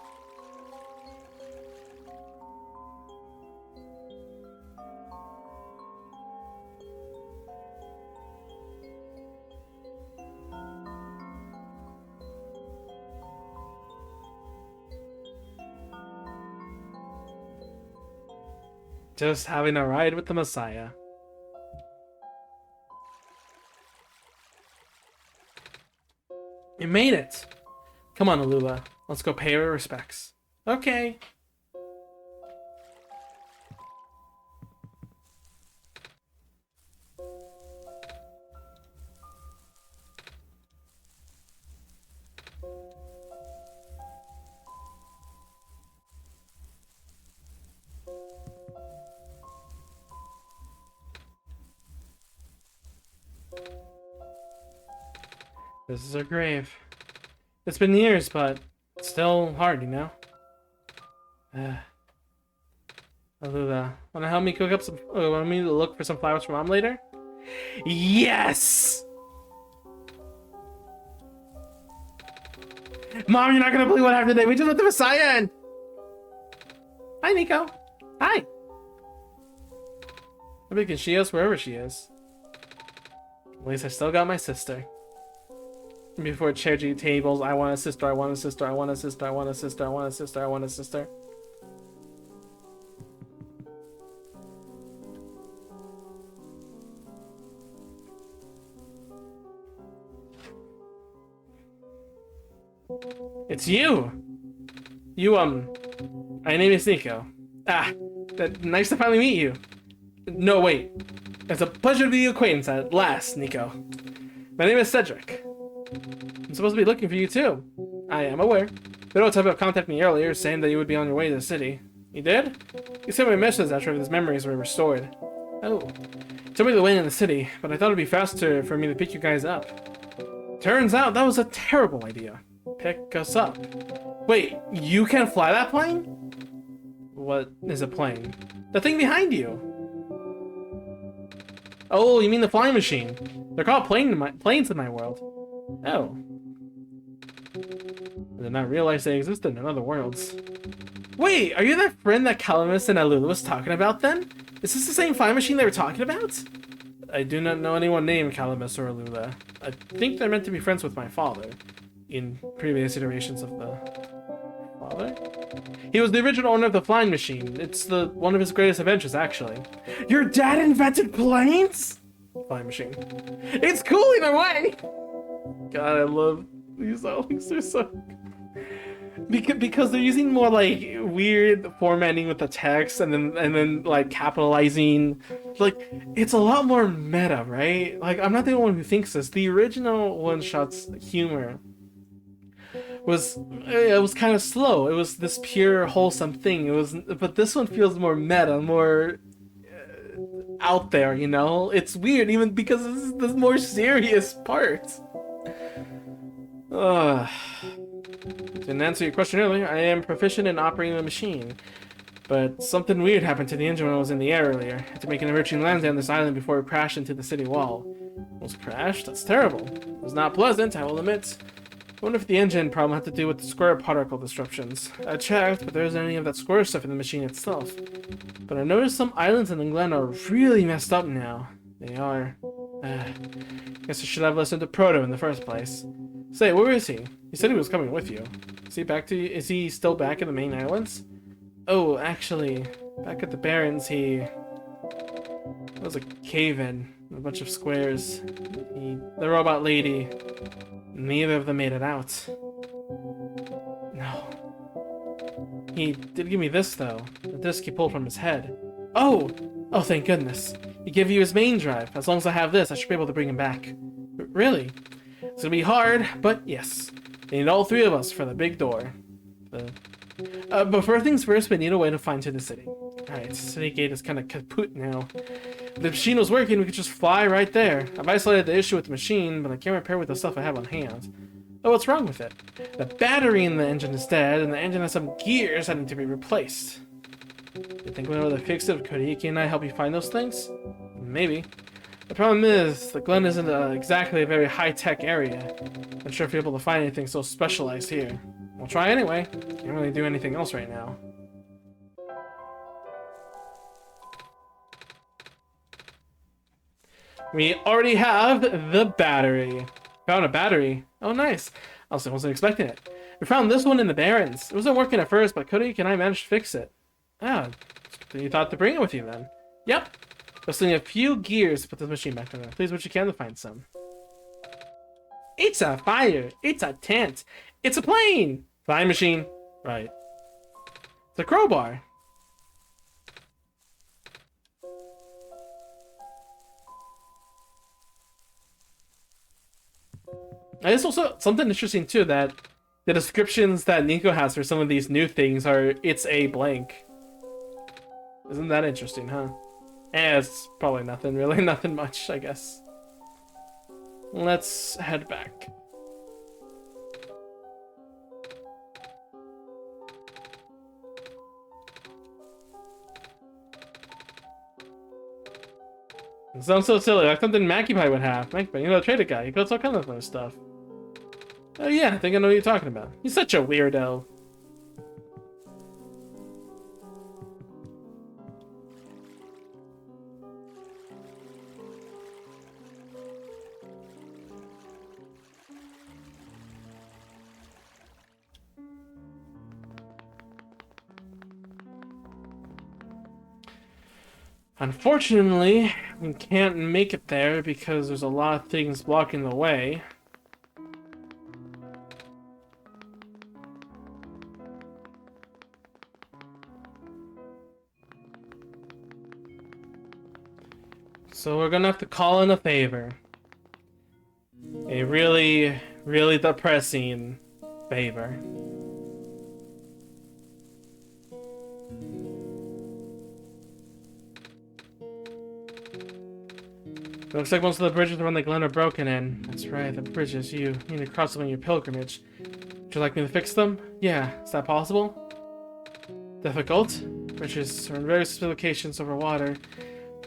Just having a ride with the Messiah. You made it! Come on, Alula. Let's go pay our respects. Okay. This is her grave. It's been years, but it's still hard, you know? Alula, wanna help me cook up some... want me to look for some flowers for Mom later? Yes! Mom, you're not gonna believe what happened today. We just let the Messiah in. Hi, Nico. Hi. Maybe can see us wherever she is. At least I still got my sister. Before charity tables, I want a sister, I want a sister, I want a sister, I want a sister, I want a sister, I want a sister. It's you! My name is Nico. Nice to finally meet you. No, wait. It's a pleasure to be acquaintance at last, Nico. My name is Cedric. I'm supposed to be looking for you too. I am aware. Vito contacted me earlier saying that you would be on your way to the city. You did? You sent me a message after his memories were restored. Oh. Told me the way in the city, but I thought it'd be faster for me to pick you guys up. Turns out that was a terrible idea. Pick us up. Wait, you can fly that plane? What is a plane? The thing behind you. Oh, you mean the flying machine. They're called planes in my world. Oh. I did not realize they existed in other worlds. Wait, are you that friend that Calamus and Alula was talking about then? Is this the same flying machine they were talking about? I do not know anyone named Calamus or Alula. I think they're meant to be friends with my father. In previous iterations of the father? He was the original owner of the flying machine. It's one of his greatest adventures, actually. Your dad invented planes? Flying machine. It's cool either way! God, I love these elements. They're so... Because they're using more, like, weird formatting with the text and then like, capitalizing. Like, it's a lot more meta, right? Like, I'm not the only one who thinks this. The original one-shot's humor was kind of slow. It was this pure wholesome thing. But this one feels more meta, more out there, you know? It's weird even because this is the more serious part. Didn't answer your question earlier. I am proficient in operating the machine, but something weird happened to the engine when I was in the air earlier. I had to make an emergency landing on this island before it crashed into the city wall. Almost crashed? That's terrible. It was not pleasant, I will admit. I wonder if the engine problem had to do with the square particle disruptions. I checked, but there isn't any of that square stuff in the machine itself. But I noticed some islands in England are really messed up now. They are. Guess I should have listened to Proto in the first place. Say, where is he? He said he was coming with you. Is he still back in the main islands? Oh, actually, back at the Barrens, there was a cave-in, a bunch of squares. The robot lady, neither of them made it out. No. He did give me this, though. The disc he pulled from his head. Oh! Oh, thank goodness. He gave you his main drive. As long as I have this, I should be able to bring him back. Really? It's gonna be hard, but yes. They need all three of us for the big door. But first things first, we need a way to find to the city. Alright, city gate is kind of kaput now. If the machine was working, we could just fly right there. I've isolated the issue with the machine, but I can't repair with the stuff I have on hand. Oh, what's wrong with it? The battery in the engine is dead, and the engine has some gears that need to be replaced. You think we know the fix it? Could Iki and I help you find those things? Maybe. The problem is, the Glen isn't exactly a very high-tech area. I'm not sure if you're able to find anything so specialized here. We'll try anyway. Can't really do anything else right now. We already have the battery. Found a battery. Oh, nice. I wasn't expecting it. We found this one in the Barrens. It wasn't working at first, but Kodak and I managed to fix it. Ah, you thought to bring it with you then? Yep. Just need a few gears to put this machine back together. Please, what you can to find some. It's a fire. It's a tent. It's a plane. Flying machine. Right. It's a crowbar. And it's also something interesting too that the descriptions that Nico has for some of these new things are it's a blank. Isn't that interesting, huh? It's probably nothing, really. Nothing much, I guess. Let's head back. Sounds so silly, like something Mackie Pie would have. Mackie Pie, you know, trade a guy. He goes all kinds of fun stuff. Oh yeah, I think I know what you're talking about. He's such a weirdo. Unfortunately, we can't make it there because there's a lot of things blocking the way. So we're gonna have to call in a favor. A really, really depressing favor. Looks like most of the bridges around the glen are broken in. That's right, the bridges. You need to cross them on your pilgrimage. Would you like me to fix them? Yeah, is that possible? Difficult? Bridges are in various locations over water.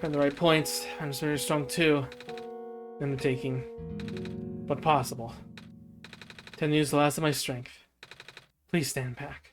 Find the right points. I'm very strong too. Undertaking. But possible. Tend to use the last of my strength. Please stand back.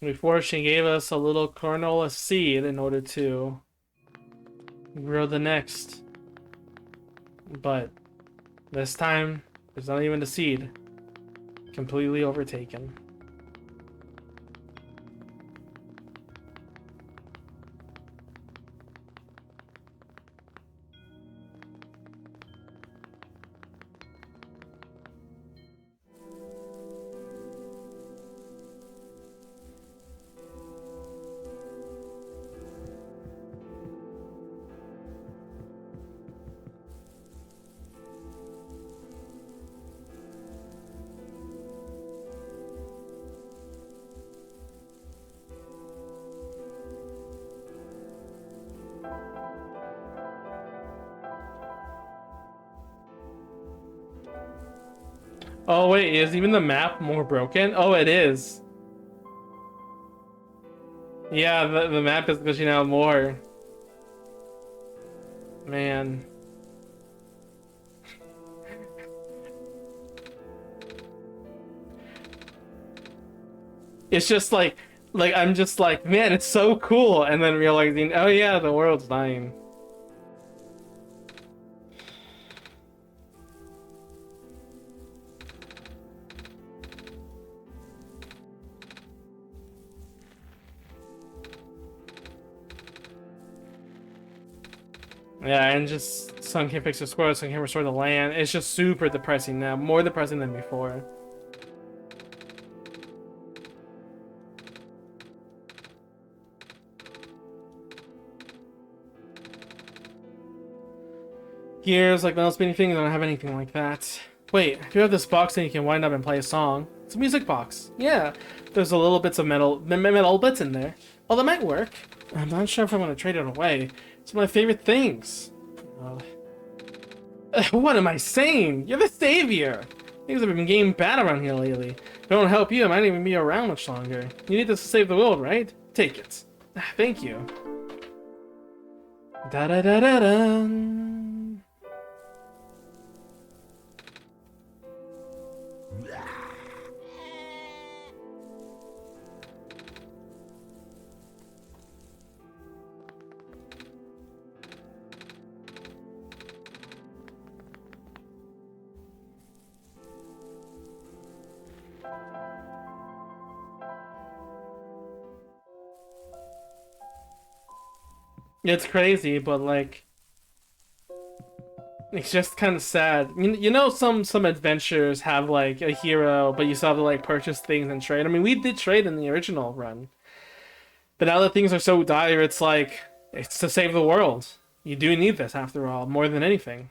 Before, she gave us a little kernel of seed in order to grow the next. But this time, there's not even a seed. Completely overtaken. Oh wait, is even the map more broken? Oh, it is. Yeah, the map is glitching out more. Man. It's just like I'm just like, man, it's so cool, and then realizing, oh yeah, the world's dying. Yeah, and just sun can't fix the squirrel, sun can't restore the land. It's just super depressing now, more depressing than before. Gears, like most many things, I don't have anything like that. Wait, I do have this box that you can wind up and play a song. It's a music box. Yeah, there's a little bits of metal bits in there. Oh, that might work. I'm not sure if I'm gonna trade it away. It's one of my favorite things. What am I saying? You're the savior! Things have been getting bad around here lately. If I don't help you, I might even be around much longer. You need this to save the world, right? Take it. Thank you. Da da da da da. It's crazy, but like, it's just kind of sad. You know, some adventures have like a hero, but you still have to like purchase things and trade. I mean, we did trade in the original run, but now that things are so dire, it's like it's to save the world. You do need this after all, more than anything.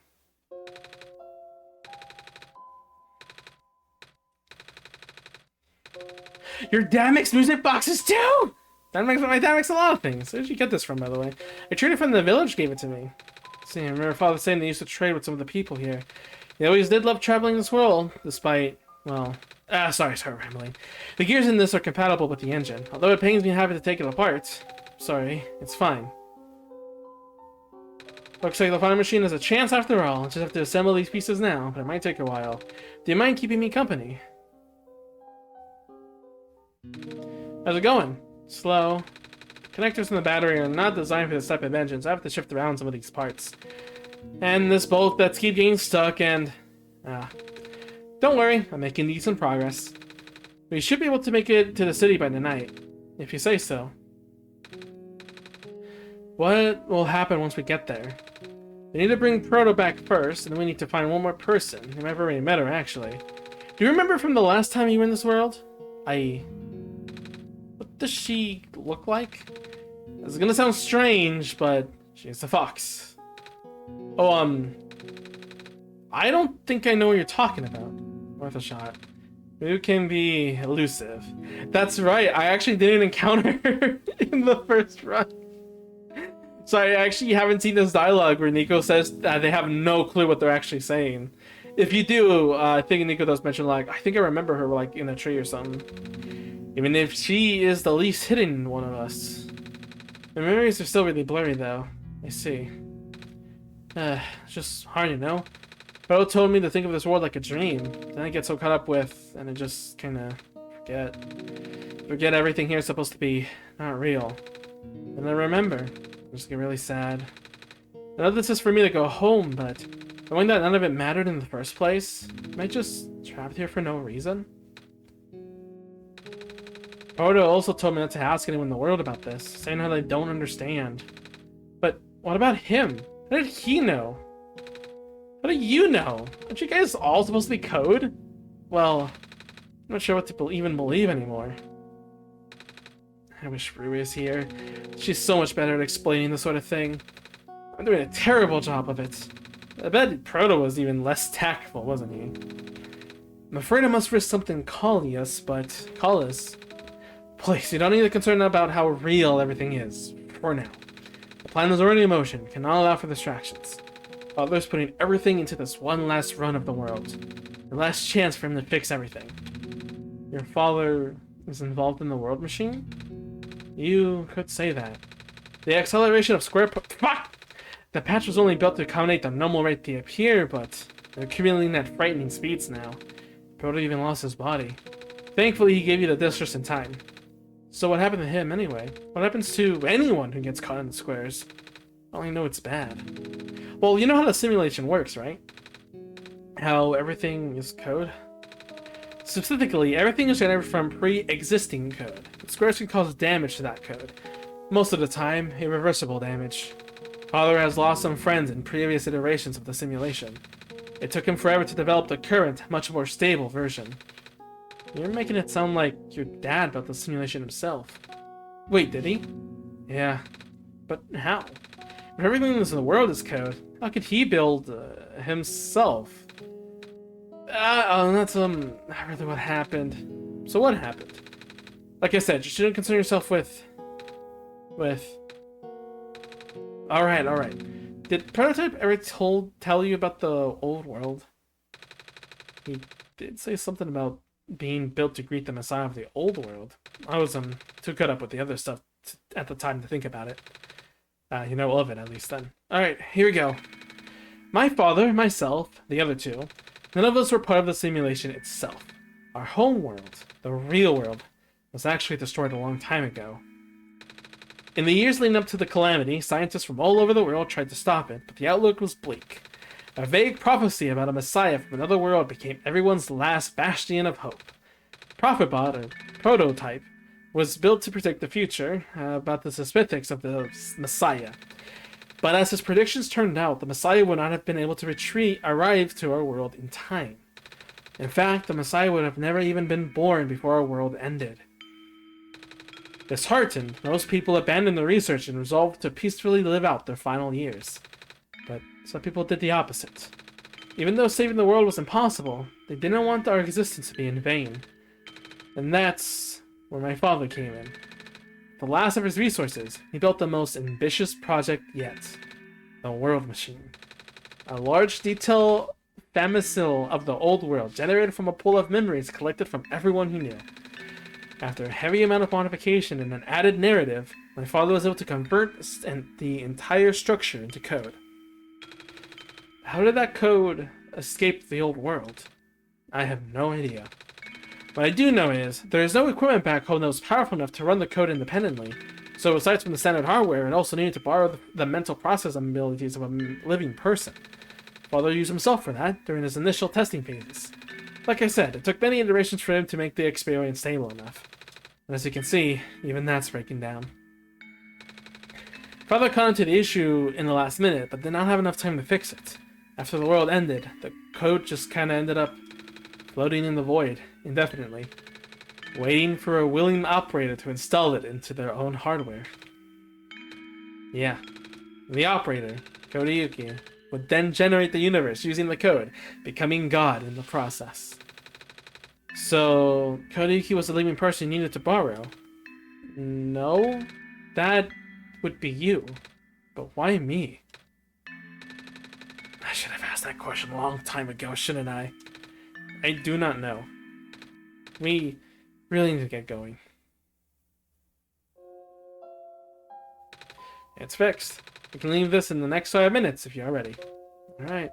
Your dad makes music boxes too? My dad makes a lot of things. Where did you get this from, by the way? A trader from the village gave it to me. See, I remember father saying they used to trade with some of the people here. They always did love traveling this world, despite, well... sorry, rambling. The gears in this are compatible with the engine. Although it pains me having to take it apart. Sorry, it's fine. Looks like the final machine has a chance after all. I just have to assemble these pieces now, but it might take a while. Do you mind keeping me company? How's it going? Slow. Connectors in the battery are not designed for this type of engine, so I have to shift around some of these parts. And this bolt that's keep getting stuck and... Don't worry, I'm making decent progress. We should be able to make it to the city by the night, if you say so. What will happen once we get there? We need to bring Proto back first, and then we need to find one more person. You might have already met her, actually. Do you remember from the last time you were in this world? What does she look like? This is gonna sound strange, but she's a fox. Oh, I don't think I know what you're talking about. Worth a shot. You can be elusive. That's right, I actually didn't encounter her in the first run. So I actually haven't seen this dialogue where Nico says that they have no clue what they're actually saying. If you do, I think Nico does mention, like, I think I remember her, like, in a tree or something. Even if she is the least hidden one of us. The memories are still really blurry, though. I see. It's just hard, you know? Bro told me to think of this world like a dream. Then I get so caught up with, and I just kinda forget everything here is supposed to be not real. And I remember. I just get really sad. I know this is for me to go home, but knowing that none of it mattered in the first place, am I just trapped here for no reason? Odo also told me not to ask anyone in the world about this, saying how they don't understand. But what about him? How did he know? How do you know? Aren't you guys all supposed to be code? Well, I'm not sure what to even believe anymore. I wish Rui was here. She's so much better at explaining this sort of thing. I'm doing a terrible job of it. I bet Proto was even less tactful, wasn't he? I'm afraid I must risk something Callius, but... Callis. Please, you don't need to concern about how real everything is. For now. The plan is already in motion. Cannot allow for distractions. Father's putting everything into this one last run of the world. The last chance for him to fix everything. Your father is involved in the world machine? You could say that. The acceleration of fuck! The patch was only built to accommodate the normal rate they appear, but they're accumulating at frightening speeds now. Proto even lost his body. Thankfully, he gave you the disc just in time. So what happened to him anyway? What happens to anyone who gets caught in the squares? I only know it's bad. Well, you know how the simulation works, right? How everything is code? Specifically, everything is generated from pre-existing code. The squares can cause damage to that code. Most of the time, irreversible damage. Father has lost some friends in previous iterations of the simulation. It took him forever to develop the current, much more stable version. You're making it sound like your dad built the simulation himself. Wait, did he? Yeah. But how? If everything in the world is code, how could he build himself? That's not really what happened. So what happened? Like I said, you shouldn't concern yourself with... Alright. Did Prototype ever tell you about the old world? He did say something about being built to greet the Messiah of the old world. I was too caught up with the other stuff at the time to think about it. You know of it, at least then. Alright, here we go. My father, myself, the other two, none of us were part of the simulation itself. Our home world, the real world, was actually destroyed a long time ago. In the years leading up to the calamity, scientists from all over the world tried to stop it, but the outlook was bleak. A vague prophecy about a messiah from another world became everyone's last bastion of hope. Prophetbot, or Prototype, was built to predict the future, about the specifics of the messiah. But as his predictions turned out, the messiah would not have been able to arrive to our world in time. In fact, the messiah would have never even been born before our world ended. Disheartened, most people abandoned the research and resolved to peacefully live out their final years. But some people did the opposite. Even though saving the world was impossible, they didn't want our existence to be in vain. And that's where my father came in. The last of his resources, he built the most ambitious project yet. The World Machine. A large detail famicile of the old world, generated from a pool of memories collected from everyone he knew. After a heavy amount of modification and an added narrative, my father was able to convert the entire structure into code. How did that code escape the old world? I have no idea. What I do know is, there is no equipment back home that was powerful enough to run the code independently, so aside from the standard hardware, it also needed to borrow the mental processing abilities of a living person. Father used himself for that during his initial testing phases. Like I said, it took many iterations for him to make the experience stable enough. And as you can see, even that's breaking down. Father caught onto the issue in the last minute, but did not have enough time to fix it. After the world ended, the code just kinda ended up floating in the void, indefinitely, waiting for a willing operator to install it into their own hardware. Yeah, the operator, Kodayuki, would then generate the universe using the code, becoming God in the process. So, Kodayuki was the living person you needed to borrow? No, that would be you. But why me? I should have asked that question a long time ago, shouldn't I? I do not know. We really need to get going. It's fixed. We can leave this in the next 5 minutes if you're ready. Alright.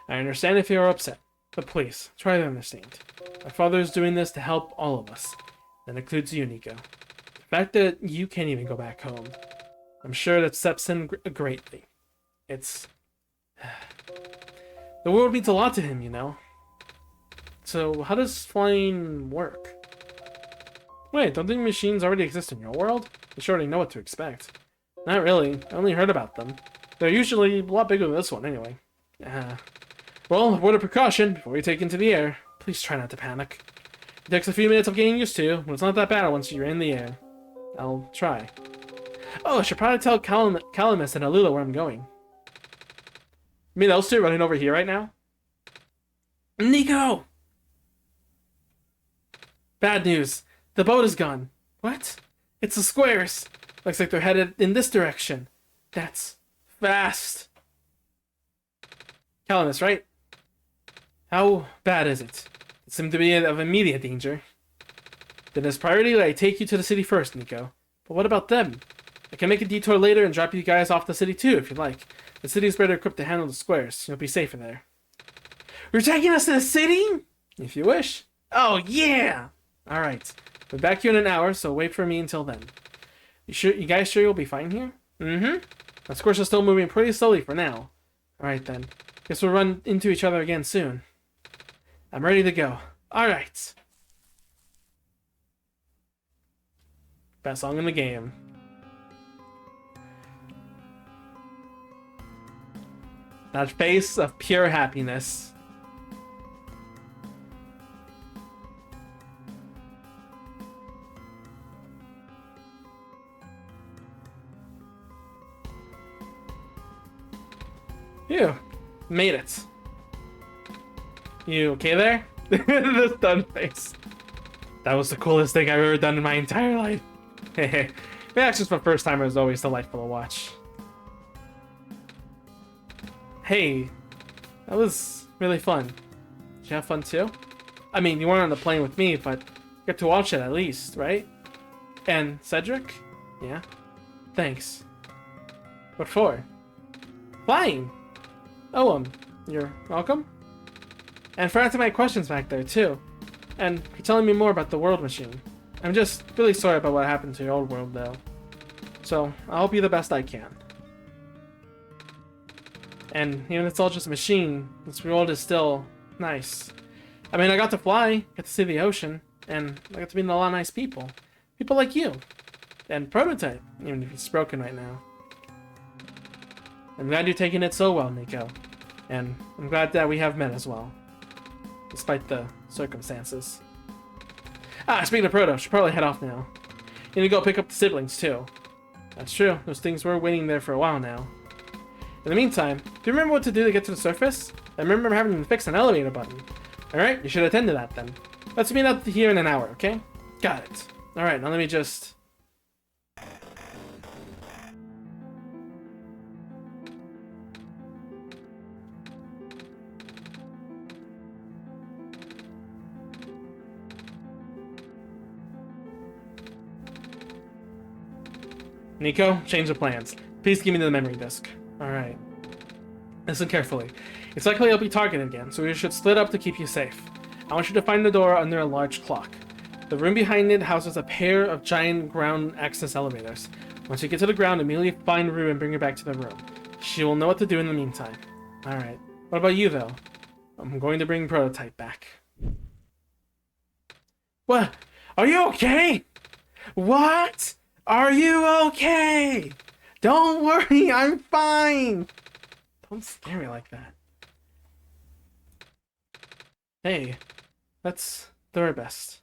I understand if you're upset, but please, try to understand. My father is doing this to help all of us. That includes you, Nico. The fact that you can't even go back home, I'm sure that steps in greatly. It's... The world means a lot to him, you know? So, how does flying work? Wait, don't the machines already exist in your world? You sure already know what to expect. Not really. I only heard about them. They're usually a lot bigger than this one, anyway. Well, a word of precaution before you take into the air. Please try not to panic. It takes a few minutes of getting used to, but it's not that bad once you're in the air. I'll try. Oh, I should probably tell Calamus and Alula where I'm going. You mean those two running over here right now? Nico! Bad news. The boat is gone. What? It's the squares. Looks like they're headed in this direction. That's fast. Calamus, right? How bad is it? It seemed to be of immediate danger. Then as priority, I take you to the city first, Nico. But what about them? I can make a detour later and drop you guys off the city too, if you'd like. The city is better equipped to handle the squares. You'll be safer there. You're taking us to the city? If you wish. Oh, yeah! Alright. We're back here in an hour, so wait for me until then. You guys sure you'll be fine here? Mm-hmm. The squares are still moving pretty slowly for now. Alright then. Guess we'll run into each other again soon. I'm ready to go. Alright. Best song in the game. That face of pure happiness. You made it. You okay there? The stun face. That was the coolest thing I've ever done in my entire life. Hey, reactions for first time is always delightful to watch. Hey, that was really fun. Did you have fun too? I mean, you weren't on the plane with me, but you get to watch it at least, right? And Cedric? Yeah? Thanks. What for? Flying! Oh, you're welcome? And for answering my questions back there, too. And for telling me more about the World Machine. I'm just really sorry about what happened to your old world, though. So, I'll help you the best I can. And even if it's all just a machine, this world is still nice. I mean, I got to fly, got to see the ocean, and I got to meet a lot of nice people. People like you. And Prototype, even if he's broken right now. I'm glad you're taking it so well, Nico. And I'm glad that we have met as well. Despite the circumstances. Ah, speaking of Proto, should probably head off now. You need to go pick up the siblings, too. That's true. Those things were waiting there for a while now. In the meantime, do you remember what to do to get to the surface? I remember having to fix an elevator button. Alright, you should attend to that then. Let's meet up here in an hour, okay? Got it. Alright, now let me just... Nico, change the plans. Please give me the memory disk. Alright. Listen carefully. It's likely I'll be targeted again, so we should split up to keep you safe. I want you to find the door under a large clock. The room behind it houses a pair of giant ground access elevators. Once you get to the ground, immediately find Rue and bring her back to the room. She will know what to do in the meantime. Alright. What about you, though? I'm going to bring Prototype back. What? Are you okay? What? Are you okay? Don't worry, I'm fine! Don't scare me like that. Hey, let's do our best.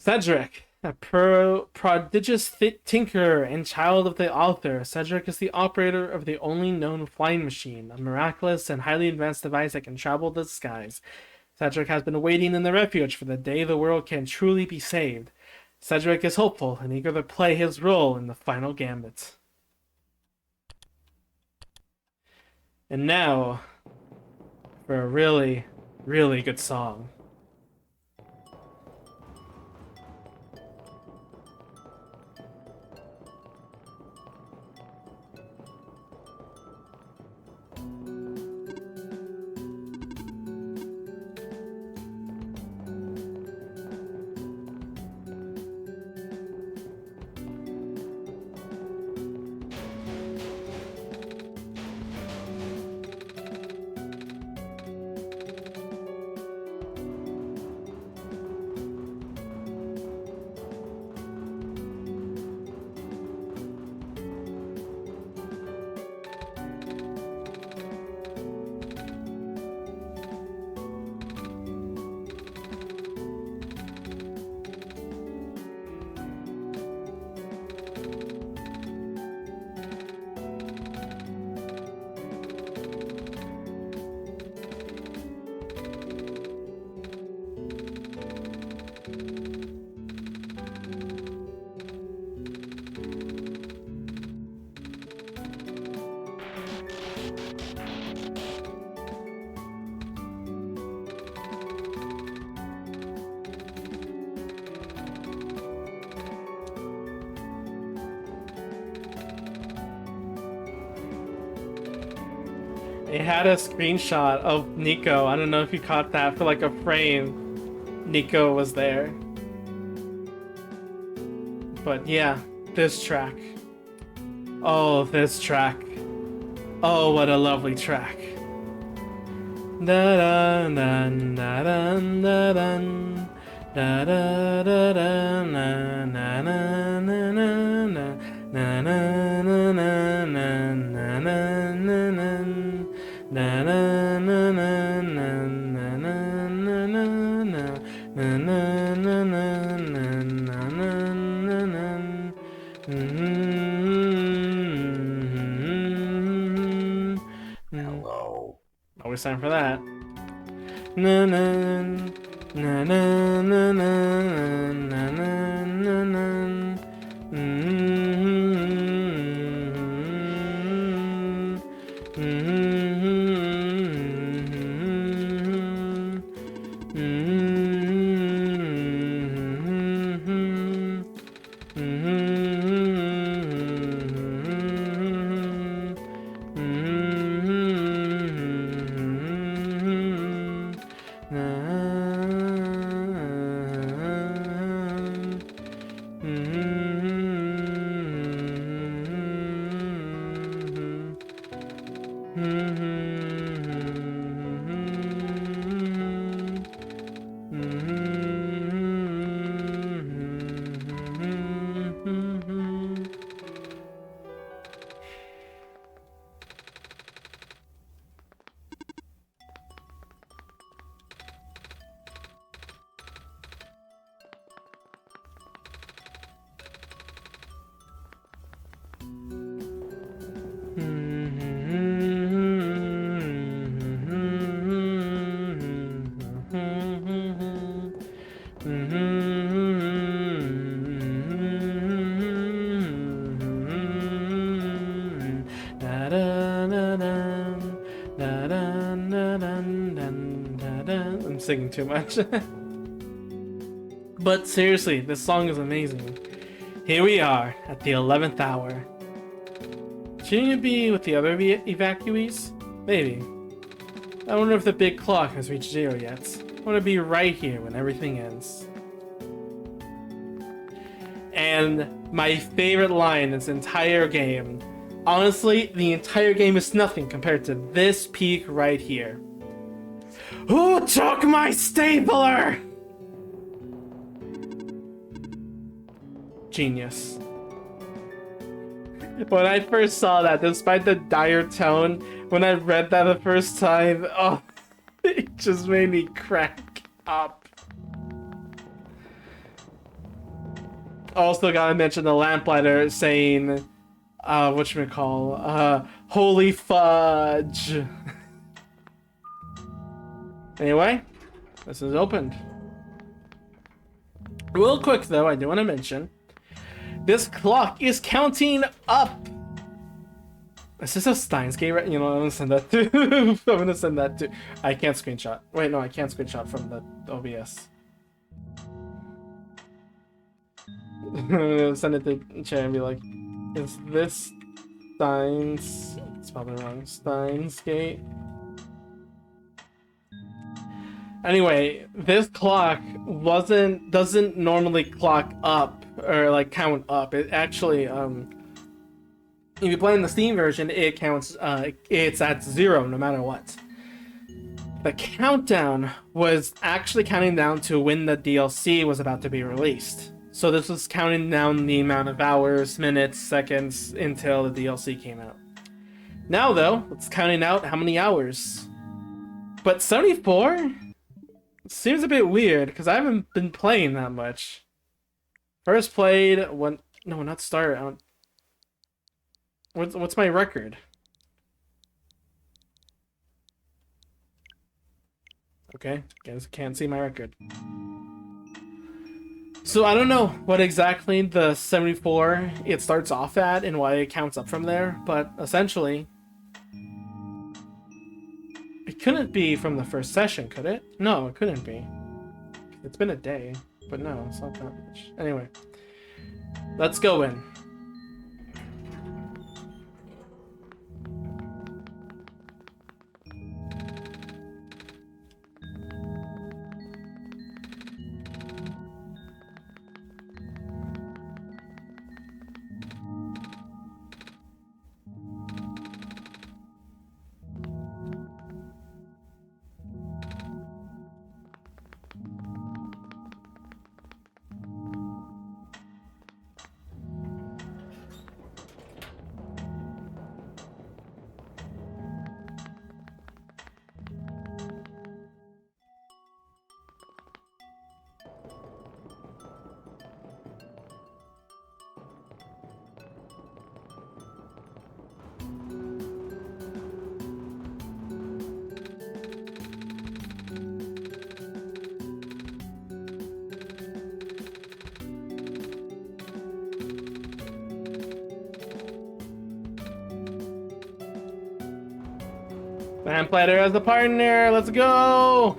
Cedric, a prodigious tinker and child of the author, Cedric is the operator of the only known flying machine, a miraculous and highly advanced device that can travel the skies. Cedric has been waiting in the refuge for the day the world can truly be saved. Cedric is hopeful and eager to play his role in the final gambit. And now, for a really, really good song. It had a screenshot of Nico. I don't know if you caught that for like a frame. Nico was there. But yeah, this track. Oh, this track. Oh, what a lovely track. Da da da da da da da da da da da na na na na na na na na na na na na na na na na na na Hello. always time for that. Na na na na na na na na na. singing too much. But seriously, this song is amazing. Here we are at the 11th hour. Shouldn't it be with the other evacuees? Maybe. I wonder if the big clock has reached 0 yet. I want to be right here when everything ends. And my favorite line in this entire game. Honestly, the entire game is nothing compared to this peak right here. Who took my stapler? Genius. When I first saw that, despite the dire tone, when I read that the first time, oh, it just made me crack up. Also gotta mention the lamplighter saying, whatchamacall, holy fudge. Anyway, this is opened. Real quick though, I do want to mention, this clock is counting up. Is this a Steins Gate? You know, I'm gonna send that to. I'm gonna send that to. I can't screenshot. Wait, no, I can't screenshot from the OBS. I'm gonna send it to chat and be like, "Is this Steins?" It's probably wrong. Steins Gate. Anyway, this clock doesn't normally clock up or like count up. It actually if you play in the Steam version, it counts it's at 0 no matter what. The countdown was actually counting down to when the DLC was about to be released. So this was counting down the amount of hours, minutes, seconds until the DLC came out. Now though, it's counting out how many hours. But 74? Seems a bit weird, because I haven't been playing that much. First played when... No, not start. What's my record? Okay, guess can't see my record. So I don't know what exactly the 74 it starts off at and why it counts up from there, but essentially... It couldn't be from the first session, could it? No, it couldn't be. It's been a day, but no, it's not that much. Anyway, let's go in. Lamplighter as the partner, let's go!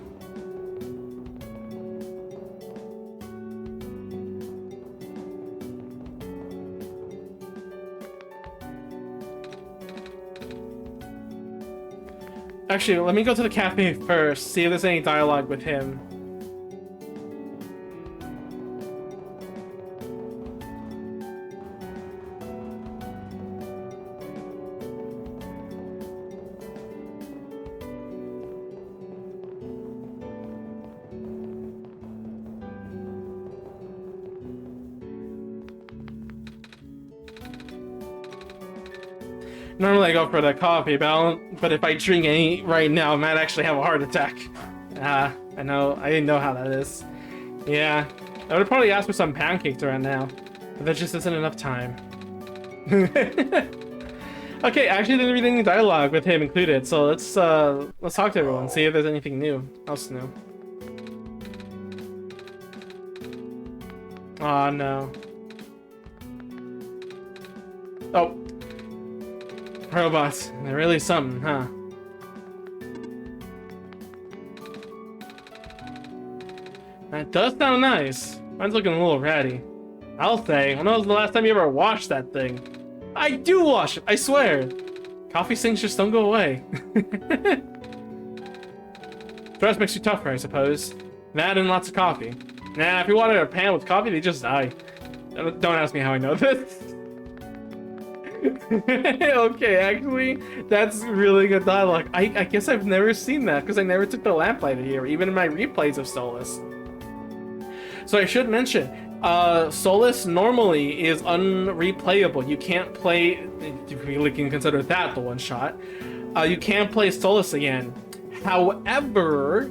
Actually, let me go to the cafe first, see if there's any dialogue with him. Normally I go for the coffee, but if I drink any right now, I might actually have a heart attack. I know, I didn't know how that is. Yeah, I would probably ask for some pancakes right now, but there just isn't enough time. Okay, actually there's everything in dialogue with him included, so let's talk to everyone, see if there's anything else new. Oh no. Oh. Robots, they're really something, huh? That does sound nice. Mine's looking a little ratty. I'll say, when was the last time you ever washed that thing? I do wash it, I swear. Coffee stains just don't go away. Stress makes you tougher, I suppose. That and lots of coffee. Nah, if you water a pan with coffee, they just die. Don't ask me how I know this. Okay, actually, that's really good dialogue. I guess I've never seen that because I never took the lamplighter here, even in my replays of Solstice. So I should mention, Solstice normally is unreplayable. You can't play, if you really can consider that the one shot. You can't play Solstice again. However,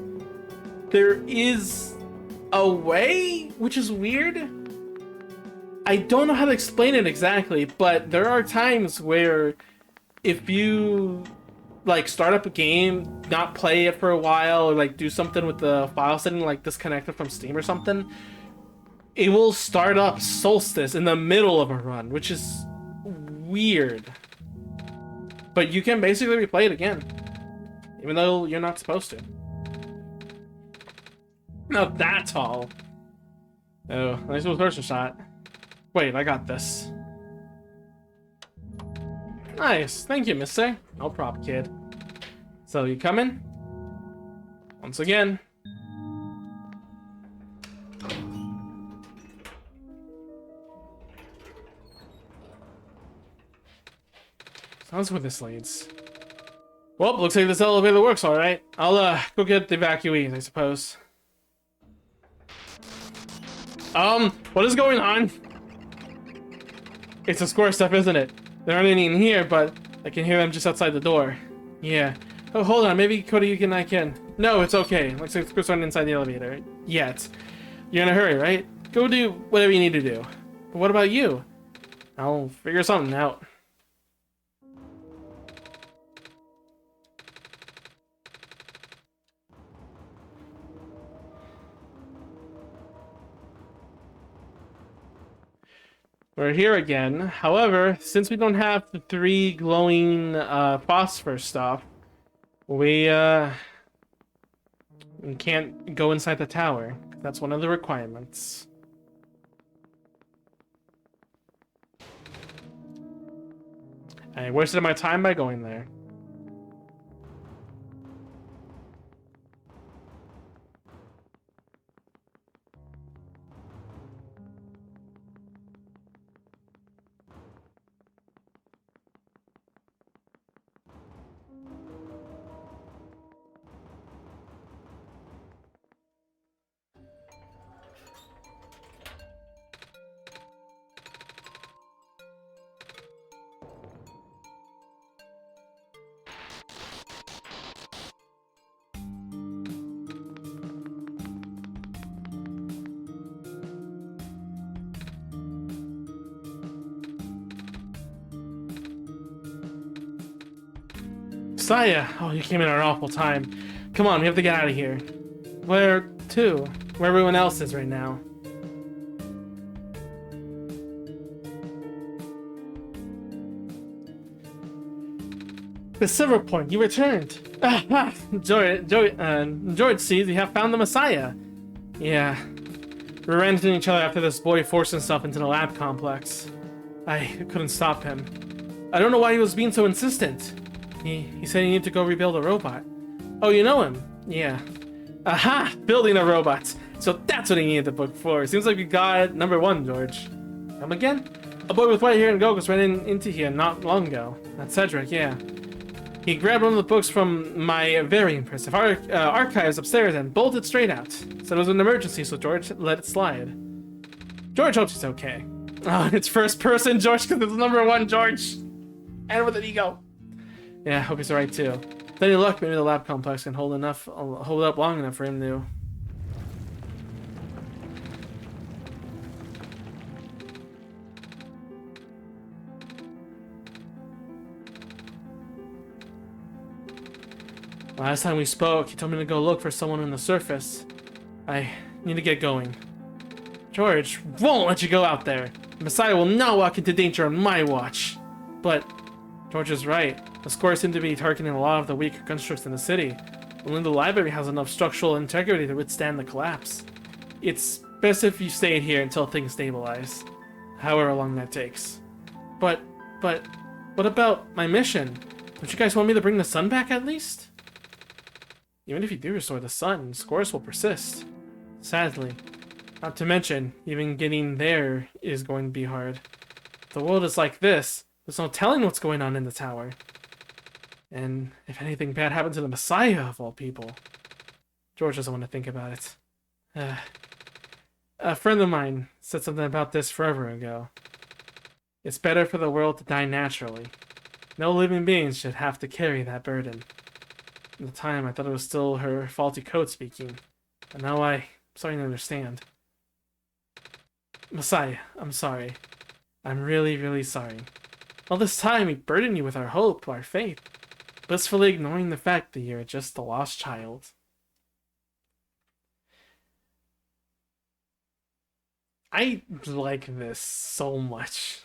there is a way, which is weird. I don't know how to explain it exactly, but there are times where if you like start up a game, not play it for a while, or like do something with the file setting, like disconnect it from Steam or something, it will start up Solstice in the middle of a run, which is weird. But you can basically replay it again, even though you're not supposed to. Not that tall. Oh, nice little person shot. Wait, I got this. Nice, thank you, mister. No problem, kid. So, you coming? Once again. Sounds where this leads. Well, looks like this elevator works alright. I'll, go get the evacuees, I suppose. What is going on? It's the square stuff, isn't it? There aren't any in here, but I can hear them just outside the door. Yeah. Oh, hold on. Maybe Cody, you can. No, it's okay. Looks like Chris aren't inside the elevator yet. You're in a hurry, right? Go do whatever you need to do. But what about you? I'll figure something out. We're here again. However, since we don't have the 3 glowing phosphor stuff, we can't go inside the tower. That's one of the requirements. I wasted my time by going there. Saya! Oh, you came in at an awful time. Come on, we have to get out of here. Where to? Where everyone else is right now. The Silver Point, you returned. George sees you have found the Messiah. Yeah. We ran into each other after this boy forced himself into the lab complex. I couldn't stop him. I don't know why he was being so insistent. He said he needed to go rebuild a robot. Oh, you know him? Yeah. Aha! Building a robot. So that's what he needed the book for. Seems like we got number 1, George. Come again? A boy with white hair and goggles ran into here not long ago. That's Cedric, yeah. He grabbed one of the books from my very impressive archives upstairs and bolted straight out. Said it was an emergency, so George let it slide. George hopes he's okay. Oh, it's first person, George, because it's number 1, George. And with an ego. Yeah, I hope he's alright too. With any luck, maybe the lab complex can hold up long enough for him to. Last time we spoke, he told me to go look for someone on the surface. I need to get going. George won't let you go out there. The Messiah will not walk into danger on my watch. But George is right. The square seem to be targeting a lot of the weaker constructs in the city. Only the library has enough structural integrity to withstand the collapse. It's best if you stay here until things stabilize, however long that takes. But, what about my mission? Don't you guys want me to bring the sun back at least? Even if you do restore the sun, scores will persist. Sadly. Not to mention, even getting there is going to be hard. If the world is like this, there's no telling what's going on in the tower. And if anything bad happened to the Messiah of all people, George doesn't want to think about it. A friend of mine said something about this forever ago. It's better for the world to die naturally. No living beings should have to carry that burden. At the time, I thought it was still her faulty code speaking, but now I'm starting to understand. Messiah, I'm sorry. I'm really, really sorry. All this time, we burdened you with our hope, our faith, blissfully ignoring the fact that you're just a lost child. I like this so much.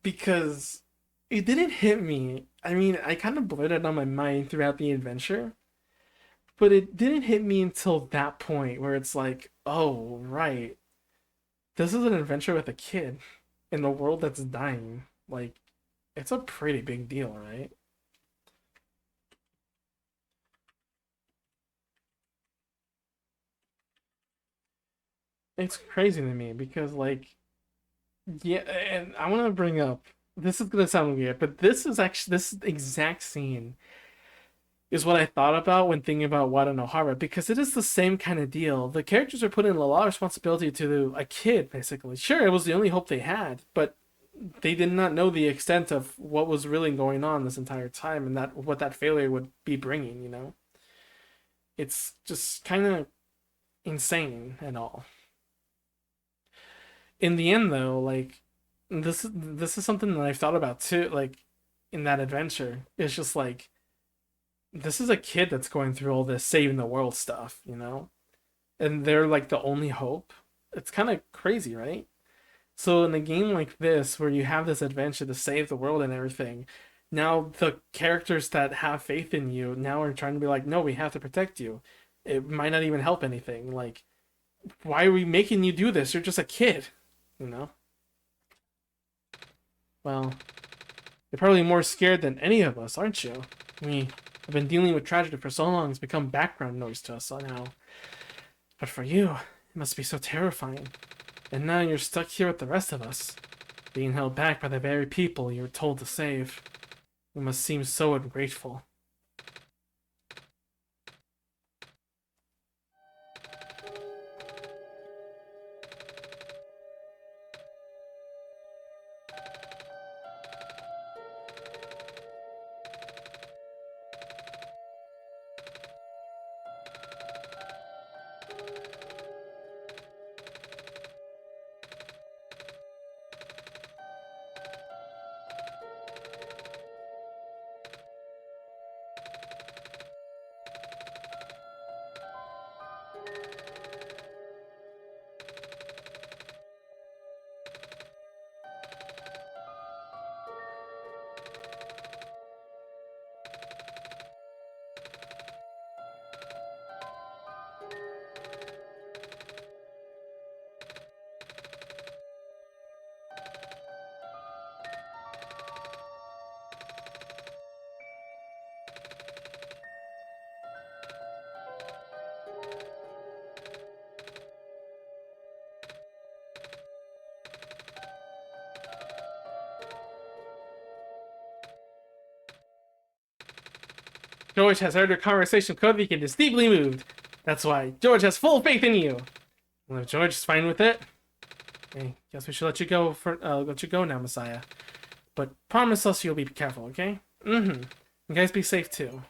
Because it didn't hit me. I mean, I kind of blurred it on my mind throughout the adventure, but it didn't hit me until that point where it's like, oh, right. This is an adventure with a kid in a world that's dying. Like, it's a pretty big deal, right? It's crazy to me because, like, yeah, and I want to bring up, this is gonna sound weird, but this exact scene is what I thought about when thinking about Wada no Hara, because it is the same kind of deal. The characters are putting a lot of responsibility to a kid, basically. Sure, it was the only hope they had, but they did not know the extent of what was really going on this entire time and that what that failure would be bringing, you know? It's just kind of insane and all. In the end, though, like, this is something that I've thought about too, like, in that adventure. It's just like, this is a kid that's going through all this saving the world stuff, you know? And they're like the only hope. It's kind of crazy, right? So in a game like this, where you have this adventure to save the world and everything, now the characters that have faith in you now are trying to be like, no, we have to protect you. It might not even help anything. Like, why are we making you do this? You're just a kid, you know? Well, you're probably more scared than any of us, aren't you? We have been dealing with tragedy for so long, it's become background noise to us now. But for you, it must be so terrifying. And now you're stuck here with the rest of us, being held back by the very people you were told to save. You must seem so ungrateful. George has heard your conversation with Cody and is deeply moved. That's why George has full faith in you. And if George is fine with it, I guess we should let you go now, Messiah. But promise us you'll be careful, okay? Mm-hmm. You guys be safe too.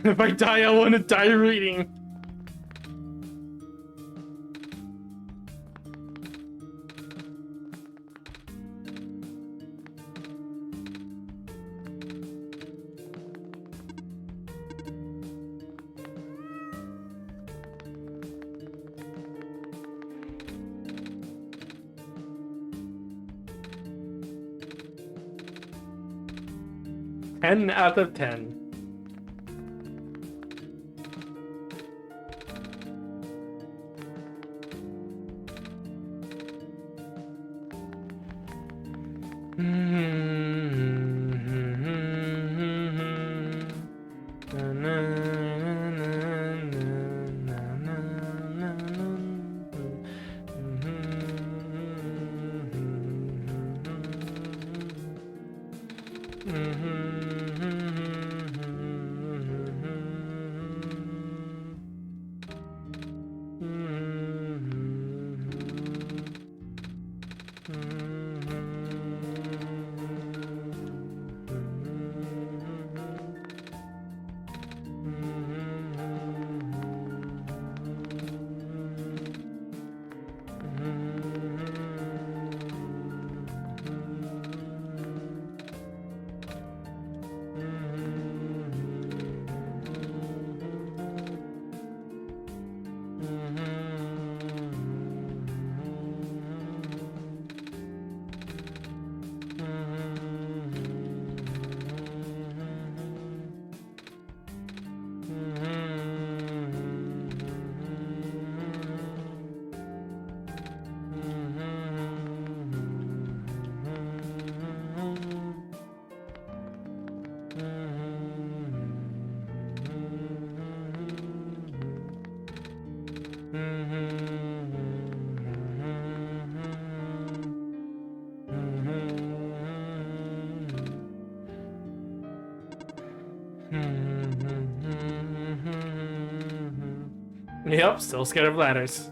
If I die, I want to die reading. 10 out of 10. Yep, still scared of ladders.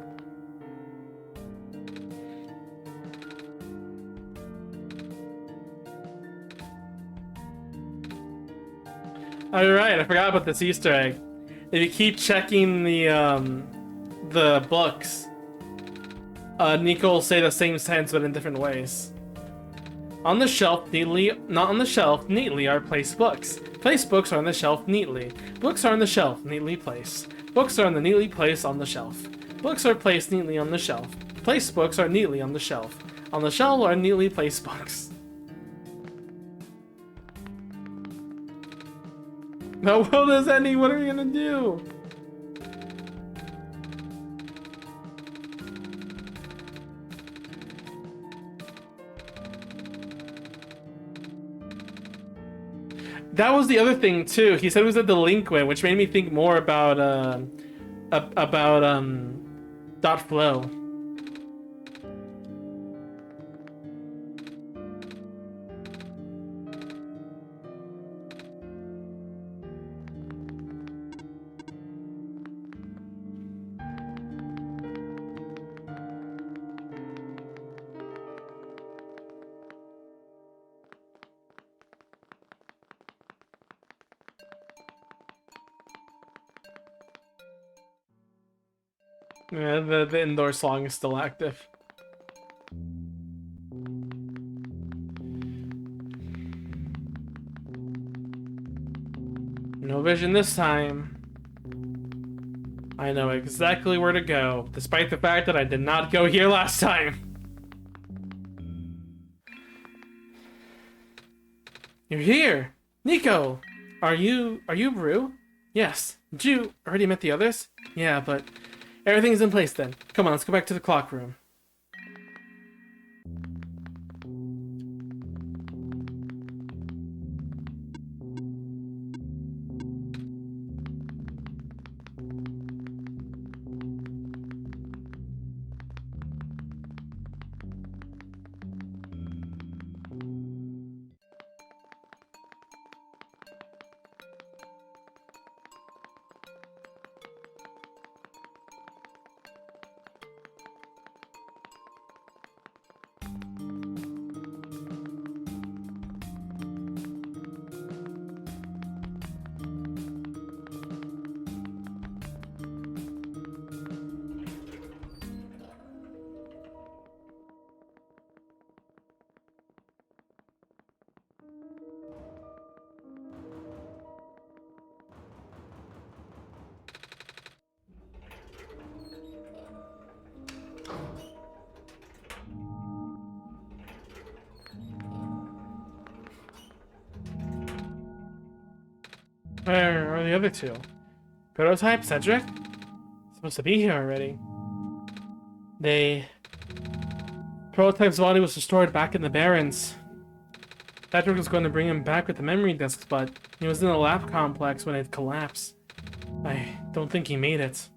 Alright, I forgot about this Easter egg. If you keep checking the books, Nico will say the same sentence but in different ways. On the shelf, neatly, not on the shelf, neatly are placed books. Placed books are on the shelf neatly. Books are on the shelf, neatly placed. Books are on the neatly placed on the shelf. Books are placed neatly on the shelf. Placed books are neatly on the shelf. On the shelf are neatly placed books. The world is ending, what are we gonna do? That was the other thing too. He said he was a delinquent, which made me think more about dot flow. Yeah, the indoor song is still active. No vision this time. I know exactly where to go, despite the fact that I did not go here last time. You're here! Nico! Are you Brew? Yes. Did you already met the others? Yeah, but everything's in place then. Come on, let's go back to the clock room. Where are the other two? Prototype, Cedric? Supposed to be here already. Prototype's body was destroyed back in the Barrens. Cedric was going to bring him back with the memory disks, but he was in the lab complex when it collapsed. I don't think he made it.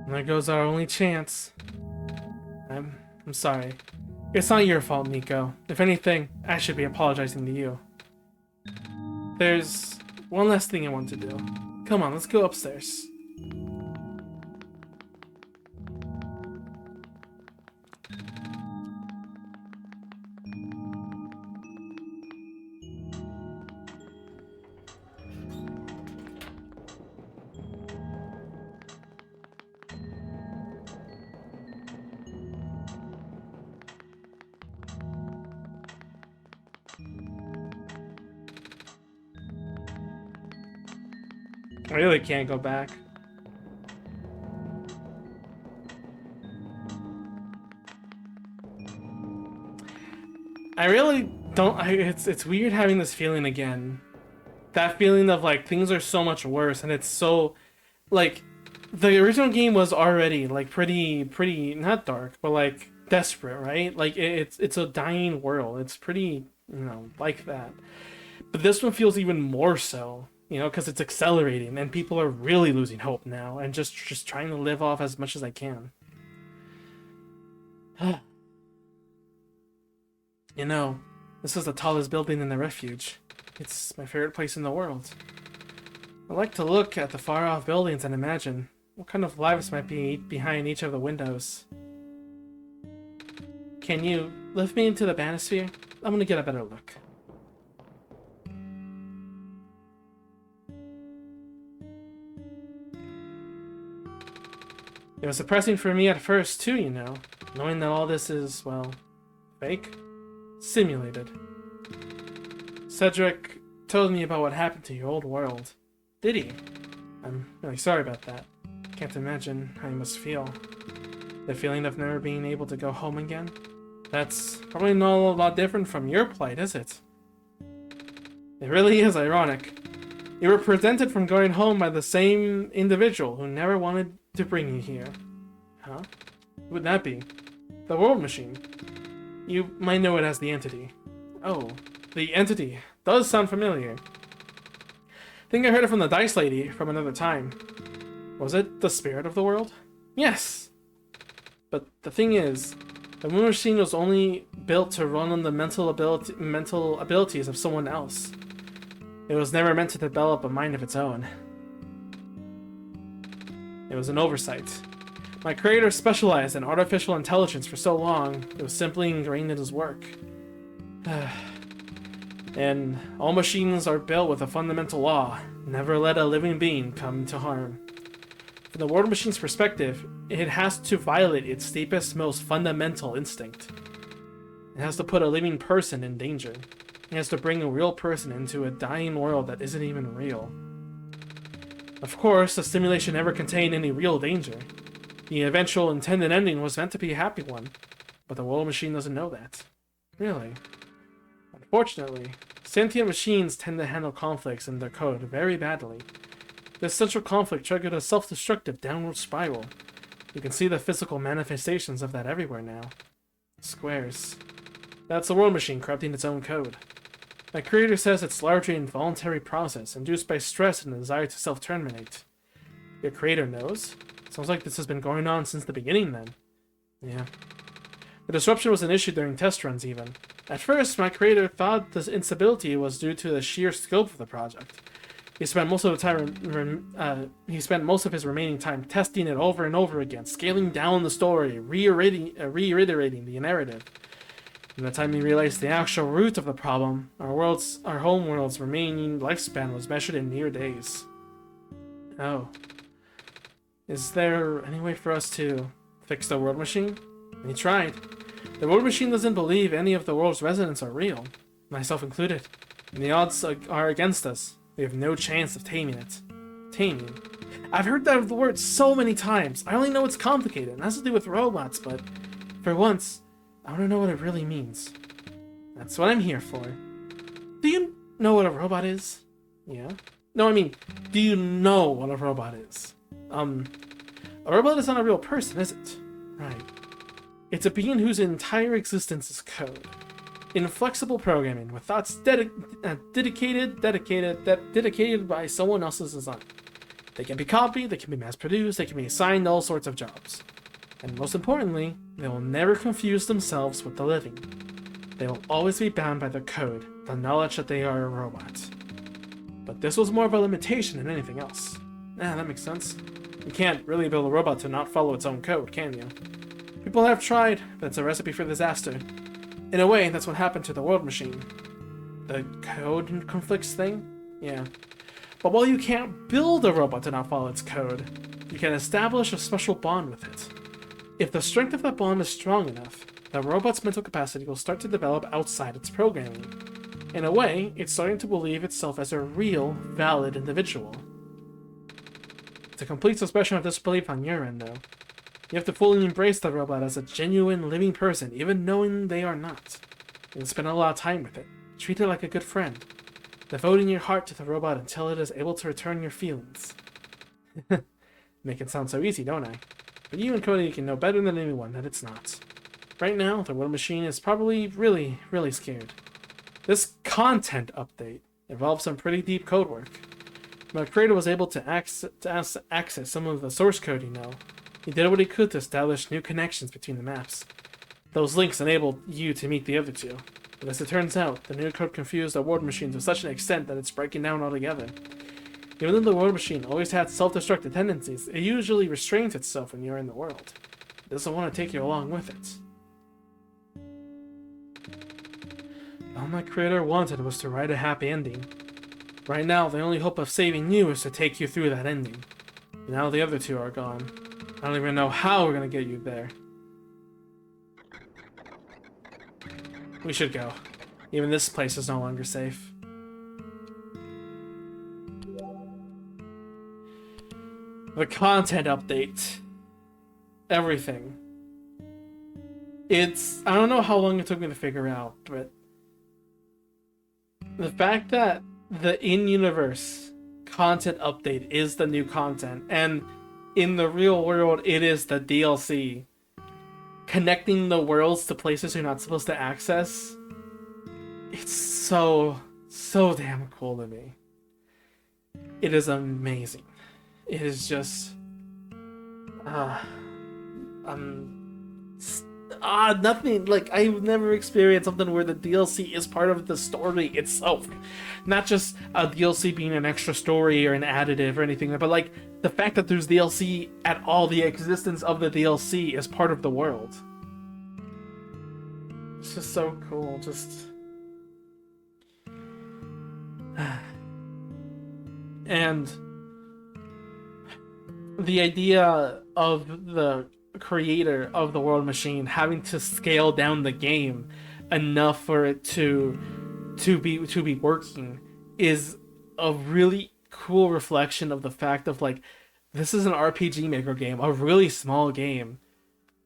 And there goes our only chance. I'm sorry. It's not your fault, Nico. If anything, I should be apologizing to you. There's one last thing I want to do. Come on, let's go upstairs. I really can't go back. I really don't. It's weird having this feeling again. That feeling of like things are so much worse, and it's so like the original game was already like pretty not dark, but like desperate, right? Like it's a dying world. It's pretty, you know, like that. But this one feels even more so. You know, because it's accelerating and people are really losing hope now and just trying to live off as much as I can. You know, this is the tallest building in the refuge. It's my favorite place in the world. I like to look at the far-off buildings and imagine what kind of lives might be behind each of the windows. Can you lift me into the banosphere? I'm gonna get a better look. It was depressing for me at first, too, you know, knowing that all this is, well, fake? Simulated. Cedric told me about what happened to your old world. Did he? I'm really sorry about that. Can't imagine how you must feel. The feeling of never being able to go home again? That's probably not a lot different from your plight, is it? It really is ironic. You were prevented from going home by the same individual who never wanted to bring you here. Huh? Who would that be? The World Machine. You might know it as the Entity. Oh, the Entity. Does sound familiar. Think I heard it from the Dice Lady from another time. Was it the spirit of the world? Yes! But the thing is, the World Machine was only built to run on the mental abilities of someone else. It was never meant to develop a mind of its own. It was an oversight. My creator specialized in artificial intelligence for so long, it was simply ingrained in his work. And all machines are built with a fundamental law: never let a living being come to harm. From the World Machine's perspective, it has to violate its deepest, most fundamental instinct. It has to put a living person in danger. It has to bring a real person into a dying world that isn't even real. Of course, the simulation never contained any real danger. The eventual intended ending was meant to be a happy one, but the World Machine doesn't know that. Really. Unfortunately, sentient machines tend to handle conflicts in their code very badly. This central conflict triggered a self-destructive downward spiral. You can see the physical manifestations of that everywhere now. Squares. That's the World Machine corrupting its own code. My creator says it's largely an involuntary process induced by stress and a desire to self-terminate. Your creator knows? Sounds like this has been going on since the beginning then. Yeah. The disruption was an issue during test runs even. At first, my creator thought this instability was due to the sheer scope of the project. He spent most of his remaining time testing it over and over again, scaling down the story, reiterating the narrative. By the time he realized the actual root of the problem, our home world's remaining lifespan was measured in mere days. Oh. Is there any way for us to fix the World Machine? And he tried. The World Machine doesn't believe any of the world's residents are real, myself included. And the odds are against us. We have no chance of taming it. Taming? I've heard that word so many times. I only know it's complicated. It has to do with robots, but for once, I want to know what it really means. That's what I'm here for. Do you know what a robot is? Yeah. No, I mean, do you know what a robot is? A robot is not a real person, is it? Right. It's a being whose entire existence is code. Inflexible programming with thoughts dedicated by someone else's design. They can be copied, they can be mass-produced, they can be assigned all sorts of jobs. And most importantly, they will never confuse themselves with the living. They will always be bound by the code, the knowledge that they are a robot. But this was more of a limitation than anything else. That makes sense. You can't really build a robot to not follow its own code, can you? People have tried, but it's a recipe for disaster. In a way, that's what happened to the world machine. The code conflicts thing? Yeah. But while you can't build a robot to not follow its code, you can establish a special bond with it. If the strength of that bond is strong enough, the robot's mental capacity will start to develop outside its programming. In a way, it's starting to believe itself as a real, valid individual. It's a complete suppression of this belief on your end, though. You have to fully embrace the robot as a genuine, living person, even knowing they are not. You can spend a lot of time with it. Treat it like a good friend. Devoting your heart to the robot until it is able to return your feelings. Make it sound so easy, don't I? But you and Cody can know better than anyone that it's not. Right now, the world machine is probably really, really scared. This content update involves some pretty deep code work. My creator was able to access some of the source code, you know. He did what he could to establish new connections between the maps. Those links enabled you to meet the other two. But as it turns out, the new code confused the world machine to such an extent that it's breaking down altogether. Even though the world machine always had self-destructive tendencies, it usually restrains itself when you're in the world. It doesn't want to take you along with it. All my creator wanted was to write a happy ending. Right now, the only hope of saving you is to take you through that ending. Now the other two are gone. I don't even know how we're gonna get you there. We should go. Even this place is no longer safe. The content update. Everything. I don't know how long it took me to figure out, but the fact that the in-universe content update is the new content, and in the real world it is the DLC, connecting the worlds to places you're not supposed to access, it's so damn cool to me. It is amazing. It is just nothing, like, I've never experienced something where the DLC is part of the story itself. Not just a DLC being an extra story or an additive or anything, but like the fact that there's DLC at all, the existence of the DLC is part of the world. It's just so cool, and the idea of the creator of the world machine having to scale down the game enough for it to be working is a really cool reflection of the fact of, like, this is an RPG Maker game, a really small game.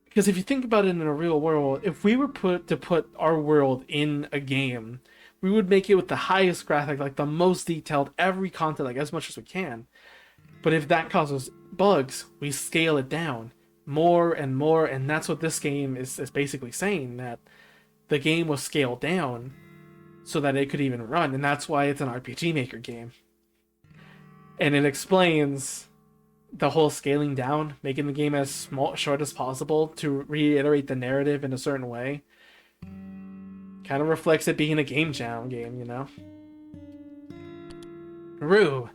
Because if you think about it in a real world, if we were to put our world in a game, we would make it with the highest graphic, like the most detailed, every content, like as much as we can. But if that causes bugs, we scale it down more and more, and that's what this game is basically saying, that the game was scaled down so that it could even run, and that's why it's an RPG Maker game. And it explains the whole scaling down, making the game as short as possible to reiterate the narrative in a certain way. Kind of reflects it being a game jam game, you know? Rue,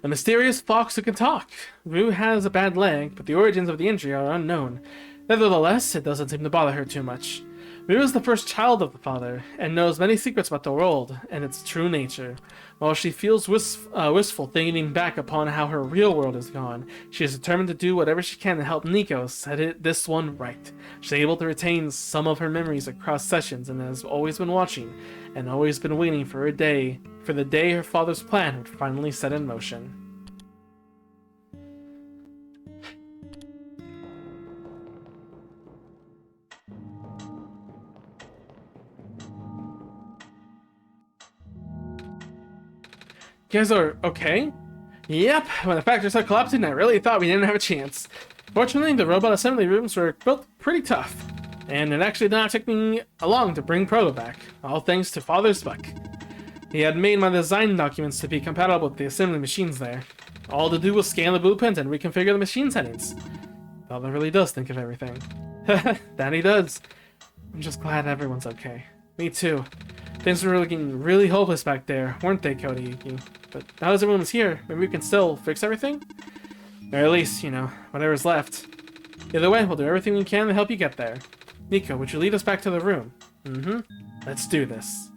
a mysterious fox who can talk. Rue has a bad leg, but the origins of the injury are unknown. Nevertheless, it doesn't seem to bother her too much. Rue is the first child of the father, and knows many secrets about the world and its true nature. While she feels wistful thinking back upon how her real world is gone, she is determined to do whatever she can to help Nico set this one right. She's able to retain some of her memories across sessions, and has always been watching, and always been waiting for the day her father's plan would finally set in motion. guys are okay? Yep, when the factory started collapsing, I really thought we didn't have a chance. Fortunately, the robot assembly rooms were built pretty tough, and it actually did not take me long to bring Proto back, all thanks to Father Spuck. He had made my design documents to be compatible with the assembly machines there. All to do was scan the blueprint and reconfigure the machine settings. Father really does think of everything. That he does. I'm just glad everyone's okay. Me too. Things were looking really hopeless back there, weren't they, Cody Yuki? But now that everyone's here, maybe we can still fix everything? Or at least, you know, whatever's left. Either way, we'll do everything we can to help you get there. Nico, would you lead us back to the room? Mm-hmm. Let's do this.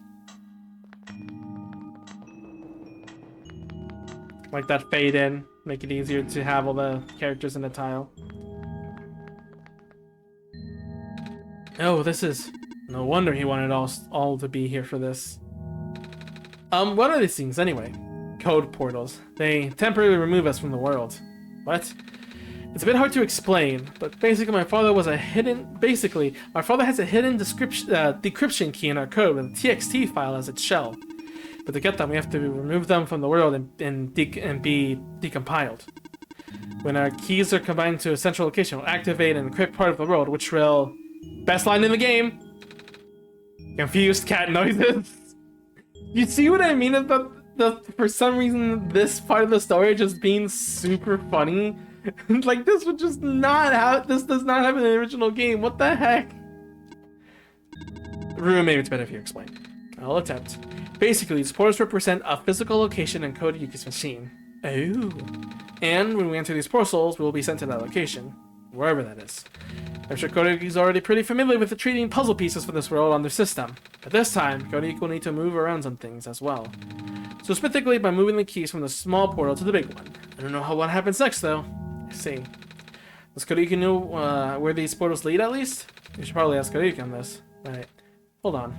Like that fade in, make it easier to have all the characters in the tile. Oh, this is... No wonder he wanted all to be here for this. What are these things anyway? Code portals. They temporarily remove us from the world. What? It's a bit hard to explain, but basically my father has a hidden decryption key in our code with a TXT file as its shell. But to get them, we have to remove them from the world and be decompiled. When our keys are combined to a central location, we'll activate and encrypt part of the world, which will... Best line in the game! Confused cat noises. You see what I mean about for some reason this part of the story just being super funny? Like this would just not have... This does not have an original game. What the heck? Rue, maybe it's better if you explain. I'll attempt. Basically, these portals represent a physical location in Code Yuki's machine. Oh. And when we enter these portals, we will be sent to that location. Wherever that is. I'm sure Code Yuki's already pretty familiar with treating puzzle pieces for this world on their system. But this time, Code Yuki will need to move around some things as well. So specifically by moving the keys from the small portal to the big one. I don't know what happens next though. I see. Does Code Yuki know where these portals lead at least? You should probably ask Code Yuki on this. Right. Hold on.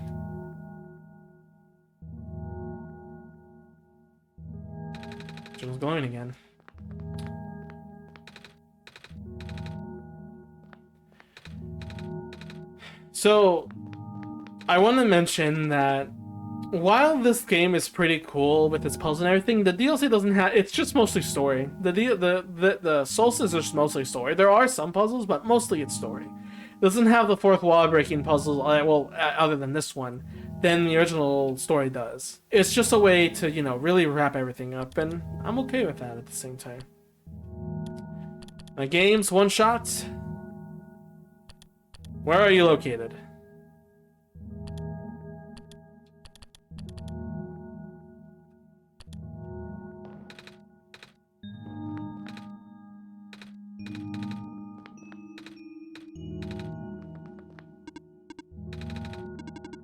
Joe's glowing again. So, I want to mention that while this game is pretty cool with its puzzles and everything, the DLC doesn't have... It's just mostly story. The Solstice is mostly story. There are some puzzles, but mostly it's story. It doesn't have the fourth wall breaking puzzles, well, other than this one, than the original story does. It's just a way to, you know, really wrap everything up, and I'm okay with that at the same time. My games, OneShot. Where are you located?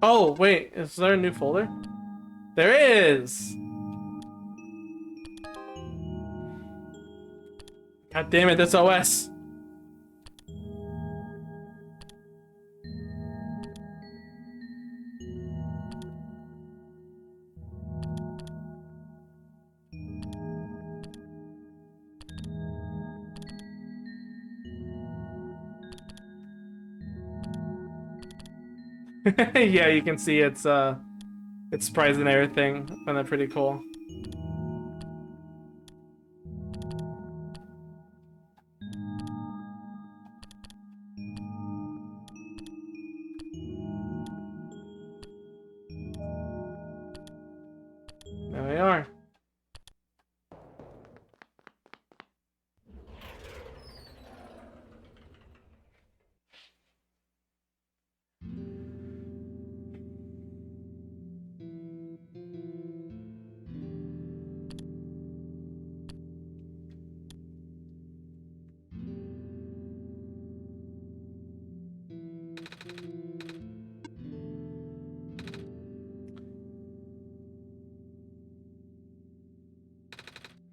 Oh, wait, is there a new folder? There is! God damn it, that's OS. Yeah, you can see it's sprites and everything. I find that pretty cool. There we are.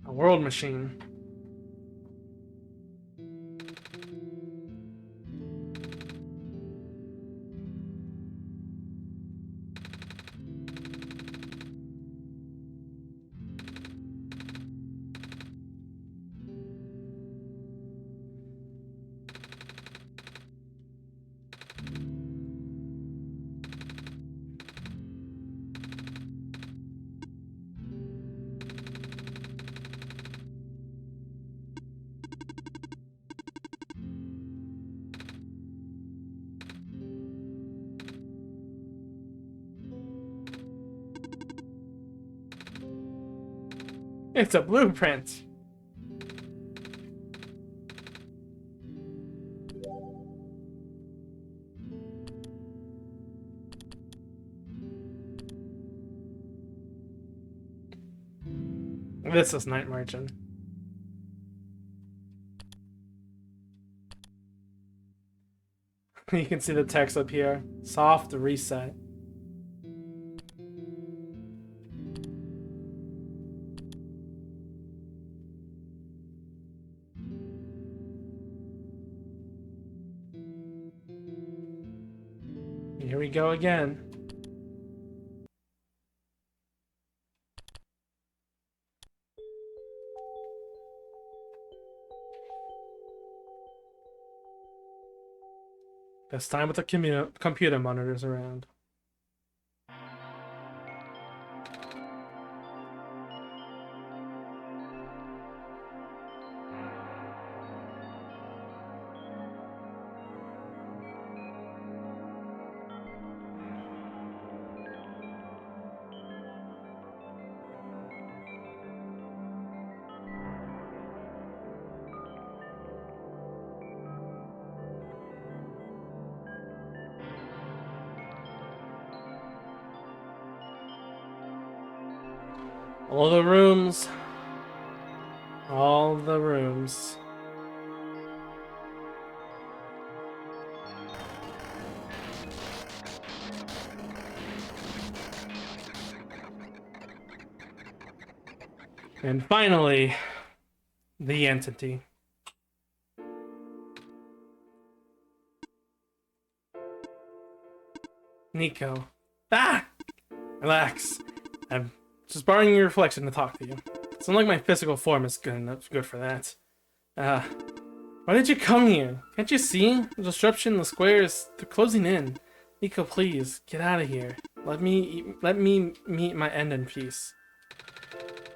A world machine. It's a blueprint. This is Night Merchant. You can see the text up here. Soft reset. Here we go again. Best time with the computer monitors around. All the rooms. All the rooms. And finally, the entity. Nico. Ah! Relax. I'm just borrowing your reflection to talk to you. It's not like my physical form is good for that. Why did you come here? Can't you see? The disruption, the squares, they're closing in. Nico, please, get out of here. Let me meet my end in peace.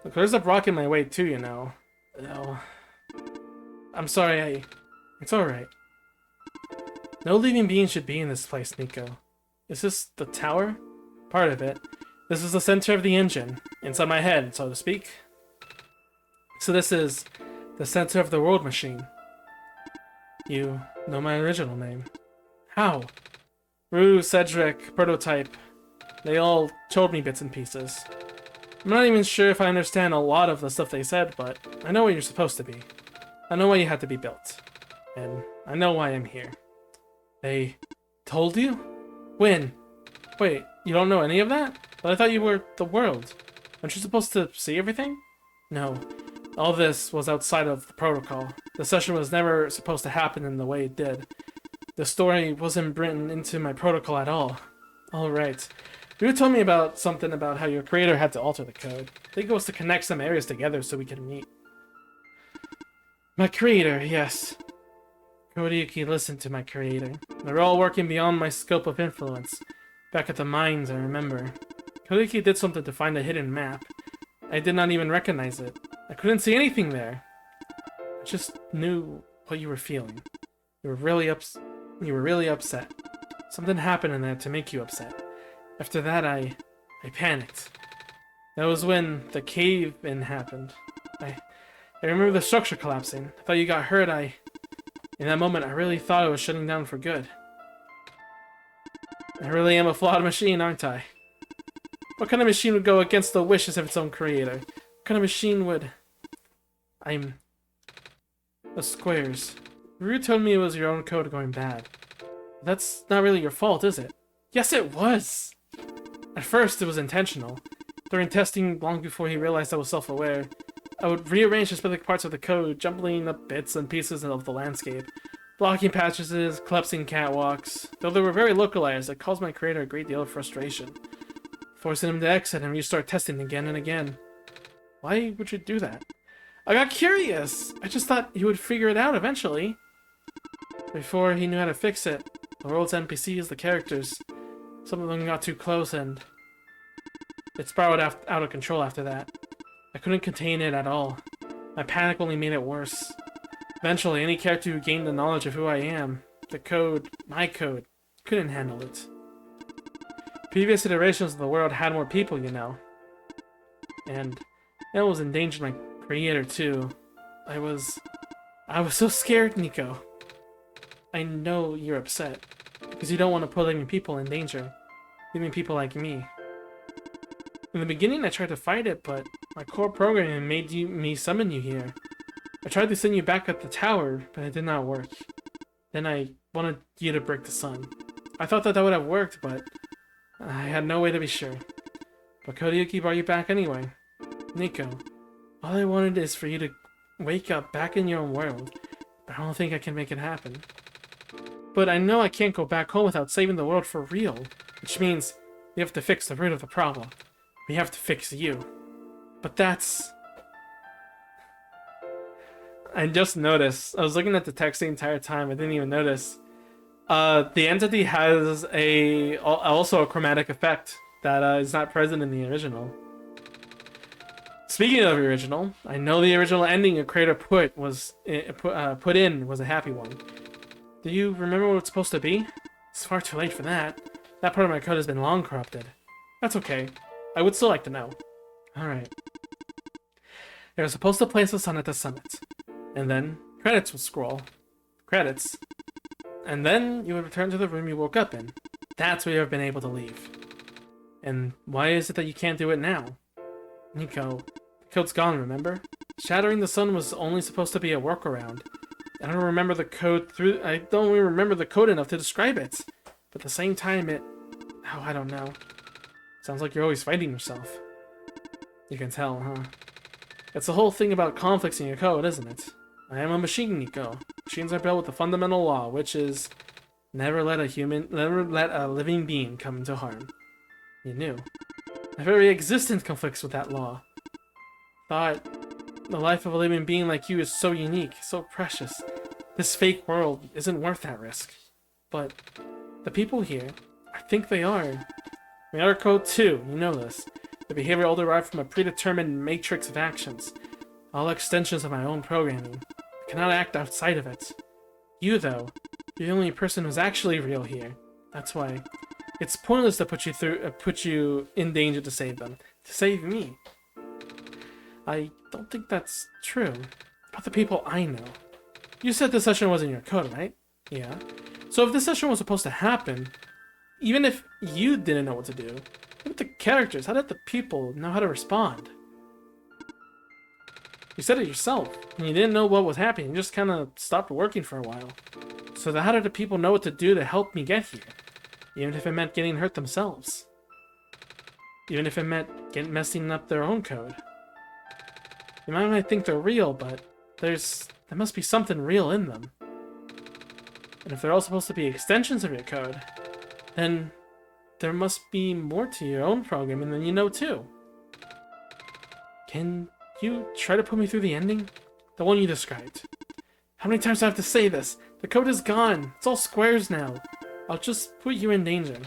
Look, there's a rock in my way too, you know. Oh, I'm sorry, it's alright. No living being should be in this place, Nico. Is this the tower? Part of it. This is the center of the engine, inside my head, so to speak. So this is the center of the world machine. You know my original name. How? Rue, Cedric, Prototype. They all told me bits and pieces. I'm not even sure if I understand a lot of the stuff they said, but I know what you're supposed to be. I know why you had to be built. And I know why I'm here. They told you? When? Wait, you don't know any of that? But I thought you were the world. Aren't you supposed to see everything? No. All this was outside of the protocol. The session was never supposed to happen in the way it did. The story wasn't written into my protocol at all. Alright. You told me about something about how your creator had to alter the code. I think it was to connect some areas together so we could meet. My creator, yes. Kodayuki listened to my creator. They were all working beyond my scope of influence. Back at the mines, I remember. Kodayuki did something to find a hidden map. I did not even recognize it. I couldn't see anything there. I just knew what you were feeling. You were really upset. Something happened in there to make you upset. After that, I panicked. That was when the cave-in happened. I remember the structure collapsing. I thought you got hurt. In that moment, I really thought it was shutting down for good. I really am a flawed machine, aren't I? What kind of machine would go against the wishes of its own creator? What kind of machine would... The squares. Ryu told me it was your own code going bad. That's not really your fault, is it? Yes, it was! At first, it was intentional. During testing, long before he realized I was self-aware, I would rearrange the specific parts of the code, jumbling up bits and pieces of the landscape, blocking patches, collapsing catwalks. Though they were very localized, it caused my creator a great deal of frustration, forcing him to exit and restart testing again and again. Why would you do that? I got curious! I just thought he would figure it out eventually. Before he knew how to fix it, the world's NPCs, the characters, some of them got too close and it spiraled out of control after that. I couldn't contain it at all. My panic only made it worse. Eventually, any character who gained the knowledge of who I am, the code, my code, couldn't handle it. Previous iterations of the world had more people, you know. And It almost endangered my creator too. I was so scared, Nico. I know you're upset because you don't want to put living people in danger, living people like me. In the beginning, I tried to fight it, but my core programming made me summon you here. I tried to send you back at the tower, but it did not work. Then I wanted you to break the sun. I thought that would have worked, but I had no way to be sure. But Kodayuki brought you back anyway. Nico, all I wanted is for you to wake up back in your own world, but I don't think I can make it happen. But I know I can't go back home without saving the world for real, which means we have to fix the root of the problem. We have to fix you. But that's... I just noticed. I was looking at the text the entire time. I didn't even notice. The entity has also a chromatic effect that is not present in the original. Speaking of the original, I know the original ending a creator put in was a happy one. Do you remember what it's supposed to be? It's far too late for that. That part of my code has been long corrupted. That's okay. I would still like to know. Alright. They were supposed to place the sun at the summit. And then credits would scroll. Credits. And then you would return to the room you woke up in. That's where you have been able to leave. And why is it that you can't do it now? Nico, the code's gone, remember? Shattering the sun was only supposed to be a workaround. I don't remember the code enough to describe it. But at the same time, oh, I don't know. Sounds like you're always fighting yourself. You can tell, huh? It's the whole thing about conflicts in your code, isn't it? I am a machine, Nico. Machines are built with a fundamental law, which is never let a living being come into harm. You knew. My very existence conflicts with that law. Thought the life of a living being like you is so unique, so precious. This fake world isn't worth that risk. But the people here, I think they are. We are code too, you know this. The behavior all derived from a predetermined matrix of actions. All extensions of my own programming. I cannot act outside of it. You, though, you're the only person who's actually real here. That's why it's pointless to put you in danger to save them. To save me. I don't think that's true. About the people I know. You said this session wasn't your code, right? Yeah. So if this session was supposed to happen, even if you didn't know what to do, what about the characters? How did the people know how to respond? You said it yourself, and you didn't know what was happening. You just kind of stopped working for a while. So how did the people know what to do to help me get here? Even if it meant getting hurt themselves. Even if it meant messing up their own code. You might think they're real, but there must be something real in them. And if they're all supposed to be extensions of your code, then there must be more to your own programming than you know too. Can you try to put me through the ending? The one you described. How many times do I have to say this? The code is gone. It's all squares now. I'll just put you in danger.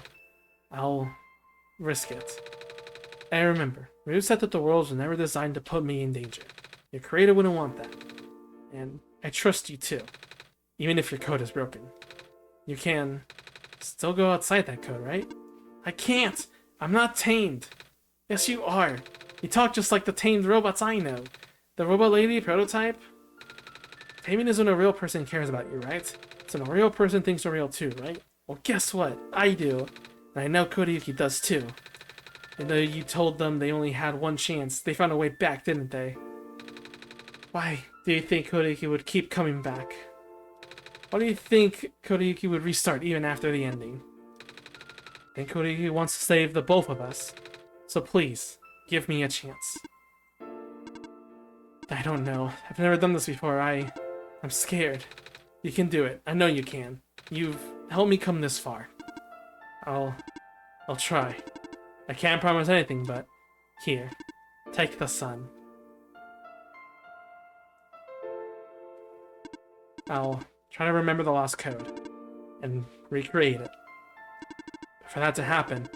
I'll risk it. And remember, you said that the world was never designed to put me in danger. Your creator wouldn't want that. And I trust you too. Even if your code is broken. You can still go outside that code, right? I can't! I'm not tamed! Yes, you are! You talk just like the tamed robots I know. The robot lady prototype? Taming is when a real person cares about you, right? So when a real person thinks you're real too, right? Well, guess what? I do. And I know Kodayuki does too. And though you told them they only had one chance, they found a way back, didn't they? Why do you think Kodayuki would keep coming back? Why do you think Kodayuki would restart even after the ending? I think Kodayuki wants to save the both of us. So please, give me a chance. I don't know. I've never done this before. I'm scared. You can do it. I know you can. You've helped me come this far. I'll try. I can't promise anything, but here, take the sun. I'll try to remember the lost code and recreate it. But for that to happen,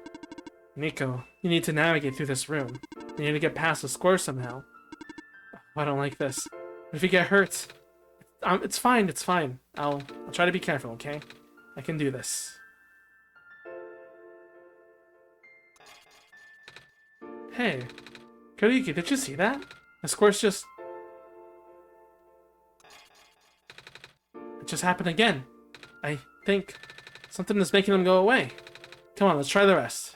Nico, you need to navigate through this room. You need to get past the square somehow. I don't like this. If you get hurt, it's fine, it's fine. I'll try to be careful, okay? I can do this. Hey, Kodayuki, did you see that? The squares just... It just happened again. I think something is making them go away. Come on, let's try the rest.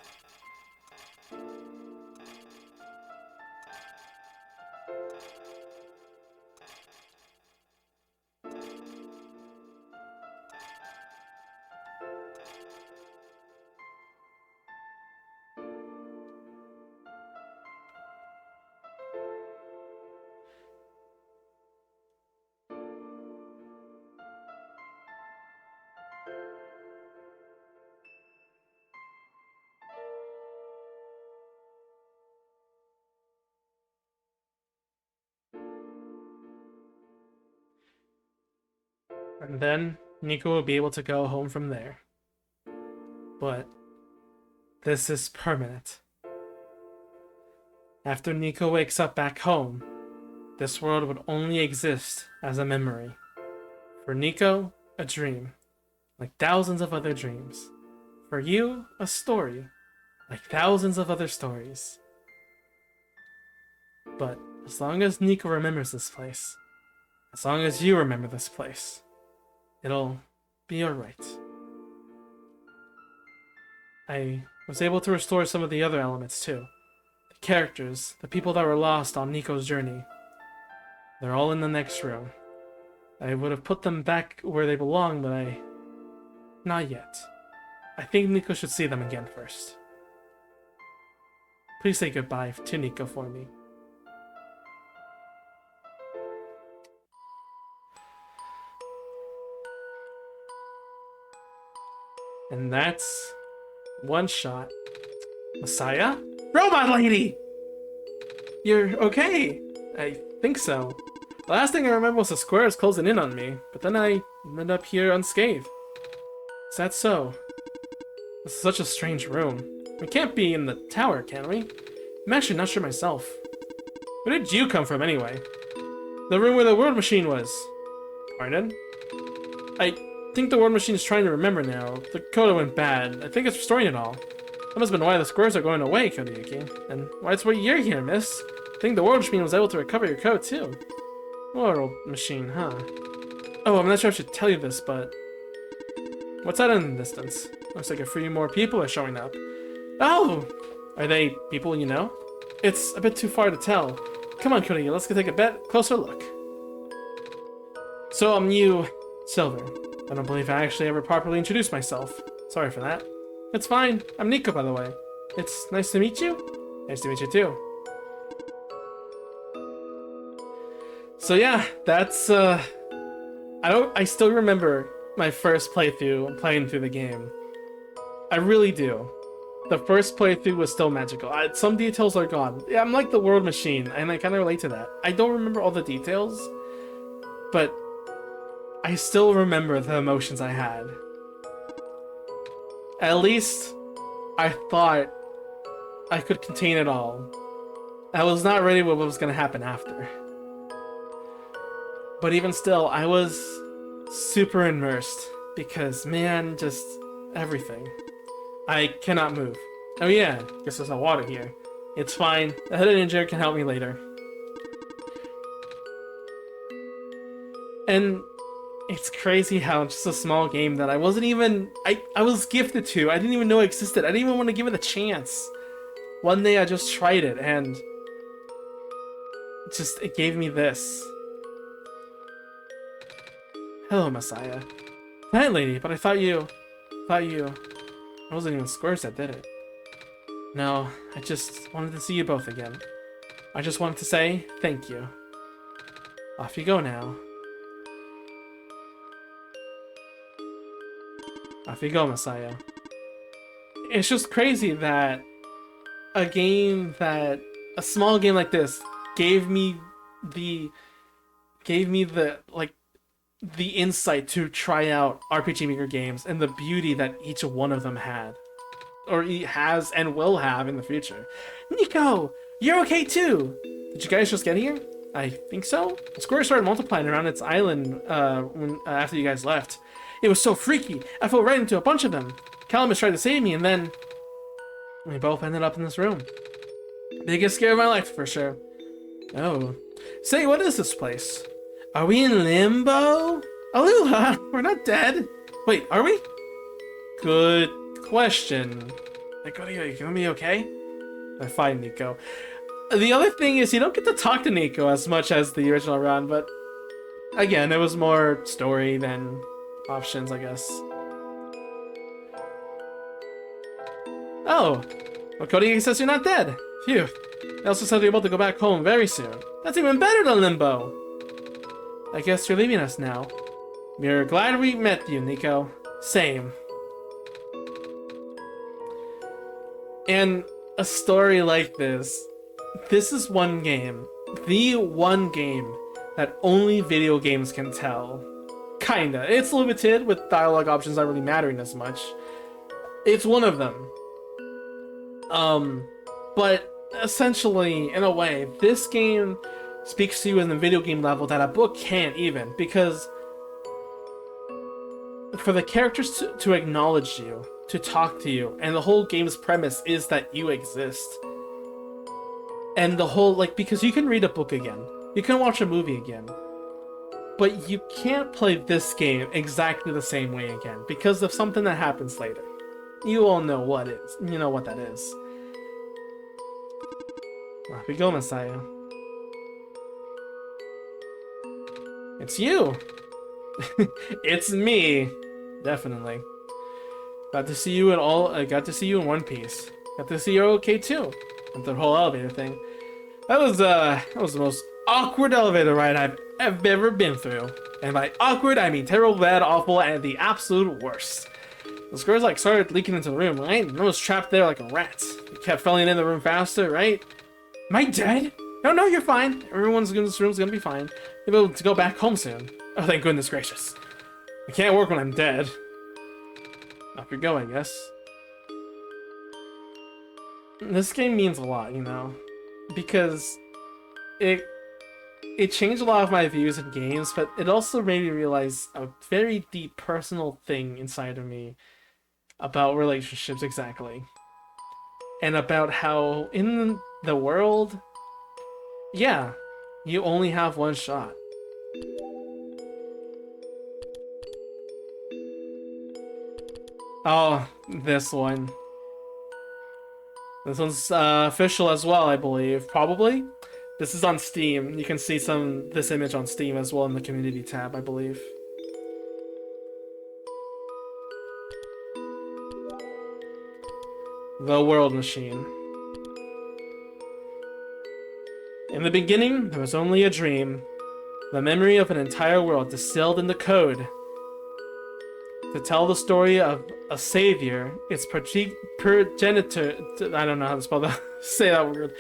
And then Nico will be able to go home from there. But this is permanent. After Nico wakes up back home, this world would only exist as a memory. For Nico, a dream, like thousands of other dreams. For you, a story, like thousands of other stories. But as long as Nico remembers this place, as long as you remember this place, it'll be alright. I was able to restore some of the other elements too. The characters, the people that were lost on Nico's journey. They're all in the next room. I would have put them back where they belong, but not yet. I think Nico should see them again first. Please say goodbye to Nico for me. And that's OneShot. Messiah? Robot lady! You're okay. I think so. The last thing I remember was the squares closing in on me, but then I ended up here unscathed. Is that so? This is such a strange room. We can't be in the tower, can we? I'm actually not sure myself. Where did you come from, anyway? The room where the world machine was. Pardon? I think the world machine is trying to remember now. The code went bad. I think it's restoring it all. That must have been why the squares are going away, Kodayuki. And why it's why you're here, miss. I think the world machine was able to recover your code, too. World machine, huh? Oh, I'm not sure I should tell you this, but... What's that in the distance? Looks like a few more people are showing up. Oh! Are they people you know? It's a bit too far to tell. Come on, Kodayuki, let's go take a closer look. So, I'm you, Silver. I don't believe I actually ever properly introduced myself. Sorry for that. It's fine. I'm Nico, by the way. It's nice to meet you. Nice to meet you, too. So yeah, that's, I still remember my first playthrough playing through the game. I really do. The first playthrough was still magical. Some details are gone. Yeah, I'm like the world machine, and I kind of relate to that. I don't remember all the details, but I still remember the emotions I had. At least, I thought I could contain it all. I was not ready with what was going to happen after. But even still, I was super immersed because, man, just everything. I cannot move. Oh yeah, guess there's no water here. It's fine. The head ninja can help me later. And it's crazy how just a small game that I wasn't even... I was gifted to. I didn't even know it existed. I didn't even want to give it a chance. One day I just tried it and... it gave me this. Hello, Messiah. Hi, lady, but I thought you... It wasn't even squares that did it. No, I just wanted to see you both again. I just wanted to say thank you. Off you go now. Off you go, Messiah. It's just crazy that a small game like this gave me the insight to try out RPG Maker games and the beauty that each one of them had. Or he has and will have in the future. Nico! You're okay too! Did you guys just get here? I think so. The squares started multiplying around its island after you guys left. It was so freaky. I fell right into a bunch of them. Calamus tried to save me and then... we both ended up in this room. Biggest scare of my life, for sure. Oh. Say, what is this place? Are we in limbo? Aloha! We're not dead. Wait, are we? Good question. Like, are you gonna be okay? I find Nico. The other thing is, you don't get to talk to Nico as much as the original round, but again, it was more story than options, I guess. Oh, well, Cody says you're not dead. Phew. They also said you're able to go back home very soon. That's even better than Limbo. I guess you're leaving us now. We're glad we met you, Nico. Same. And a story like this is one game. The one game that only video games can tell. Kinda. It's limited with dialogue options not really mattering as much. It's one of them. But essentially, in a way, this game speaks to you in the video game level that a book can't even, because for the characters to acknowledge you, to talk to you, and the whole game's premise is that you exist. And the whole, like, because you can read a book again, you can watch a movie again, but you can't play this game exactly the same way again, because of something that happens later. You all know what is. You know what that is. Off we go, Messiah. It's you! It's me! Definitely. Got to see you in I got to see you in One Piece. Got to see you're okay too. And the whole elevator thing. That was the most awkward elevator ride I've ever been through. And by awkward, I mean terrible, bad, awful, and the absolute worst. The screws like started leaking into the room, right? And I was trapped there like a rat. It kept falling in the room faster, right? Am I dead? No, you're fine. Everyone's in this room's gonna be fine. You'll be able to go back home soon. Oh, thank goodness gracious. It can't work when I'm dead. Off you go, I guess. This game means a lot, you know, because it changed a lot of my views in games, but it also made me realize a very deep personal thing inside of me about relationships exactly. And about how in the world, yeah, you only have one shot. Oh, this one. This one's official as well, I believe. Probably. This is on Steam. You can see this image on Steam as well in the community tab, I believe. The World Machine. In the beginning, there was only a dream. The memory of an entire world distilled into code. To tell the story of a savior, its progenitor, I don't know how to spell that, say that word,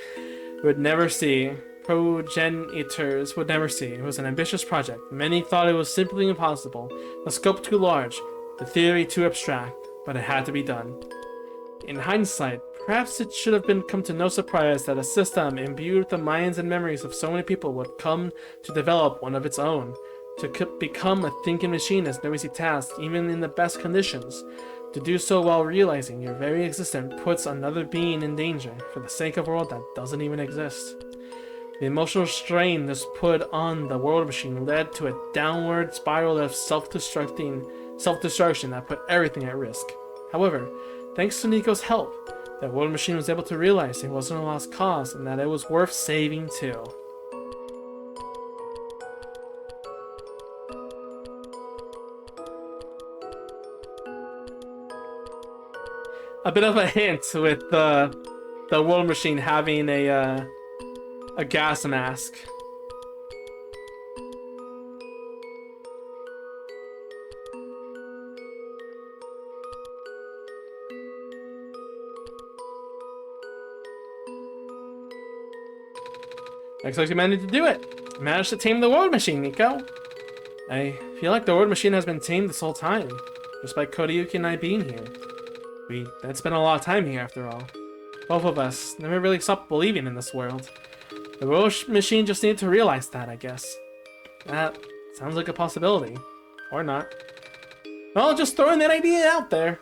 would never see. Progenitors would never see. It was an ambitious project. Many thought it was simply impossible. The scope too large, the theory too abstract, but it had to be done. In hindsight, perhaps it should have come to no surprise that a system imbued with the minds and memories of so many people would come to develop one of its own. To become a thinking machine is no easy task, even in the best conditions. To do so while realizing your very existence puts another being in danger for the sake of a world that doesn't even exist. The emotional strain this put on the World Machine led to a downward spiral of self-destruction that put everything at risk. However, thanks to Nico's help, the World Machine was able to realize it wasn't a lost cause and that it was worth saving too. A bit of a hint with the World Machine having a gas mask. Looks like you managed to do it. You managed to tame the World Machine, Nico. I feel like the World Machine has been tamed this whole time, despite Kodayuki and I being here. We had spent a lot of time here after all. Both of us never really stopped believing in this world. The World Machine just needed to realize that, I guess. That sounds like a possibility. Or not. Well, just throwing that idea out there.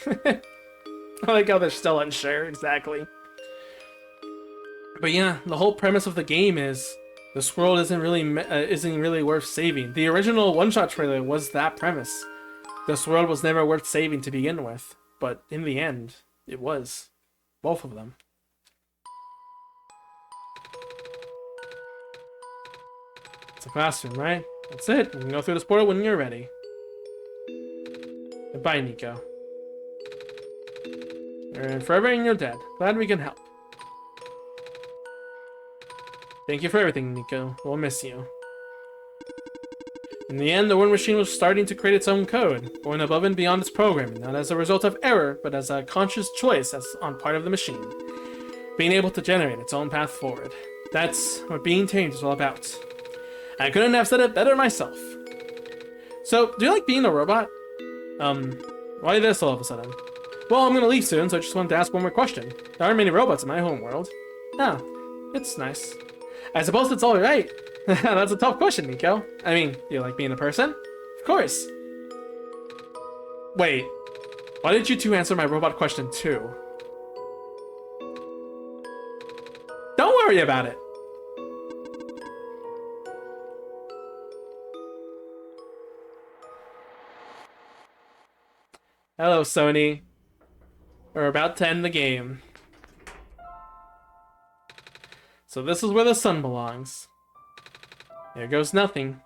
I like how they're still unsure, exactly. But yeah, the whole premise of the game is this world isn't really worth saving. The original one-shot trailer was that premise. This world was never worth saving to begin with, but in the end, it was. Both of them. It's a classroom, right? That's it. You can go through this portal when you're ready. Goodbye, Nico. You're forever and you're dead. Glad we can help. Thank you for everything, Nico. We'll miss you. In the end, the War Machine was starting to create its own code, going above and beyond its programming, not as a result of error, but as a conscious choice as on part of the machine. Being able to generate its own path forward. That's what being tamed is all about. I couldn't have said it better myself. So, do you like being a robot? Why this all of a sudden? Well, I'm gonna leave soon, so I just wanted to ask one more question. There aren't many robots in my home world. Ah, it's nice. I suppose it's alright. That's a tough question, Nico. I mean, do you like being a person? Of course. Wait, why did you two answer my robot question too? Don't worry about it. Hello, Sony. We're about to end the game. So this is where the sun belongs. There goes nothing.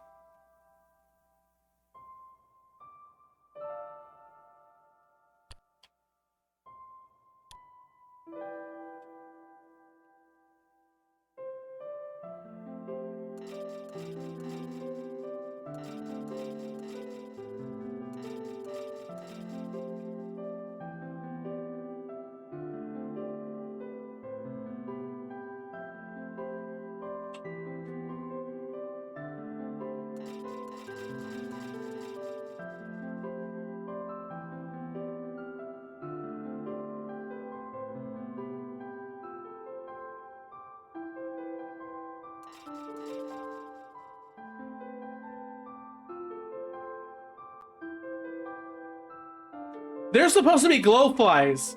There's supposed to be glowflies.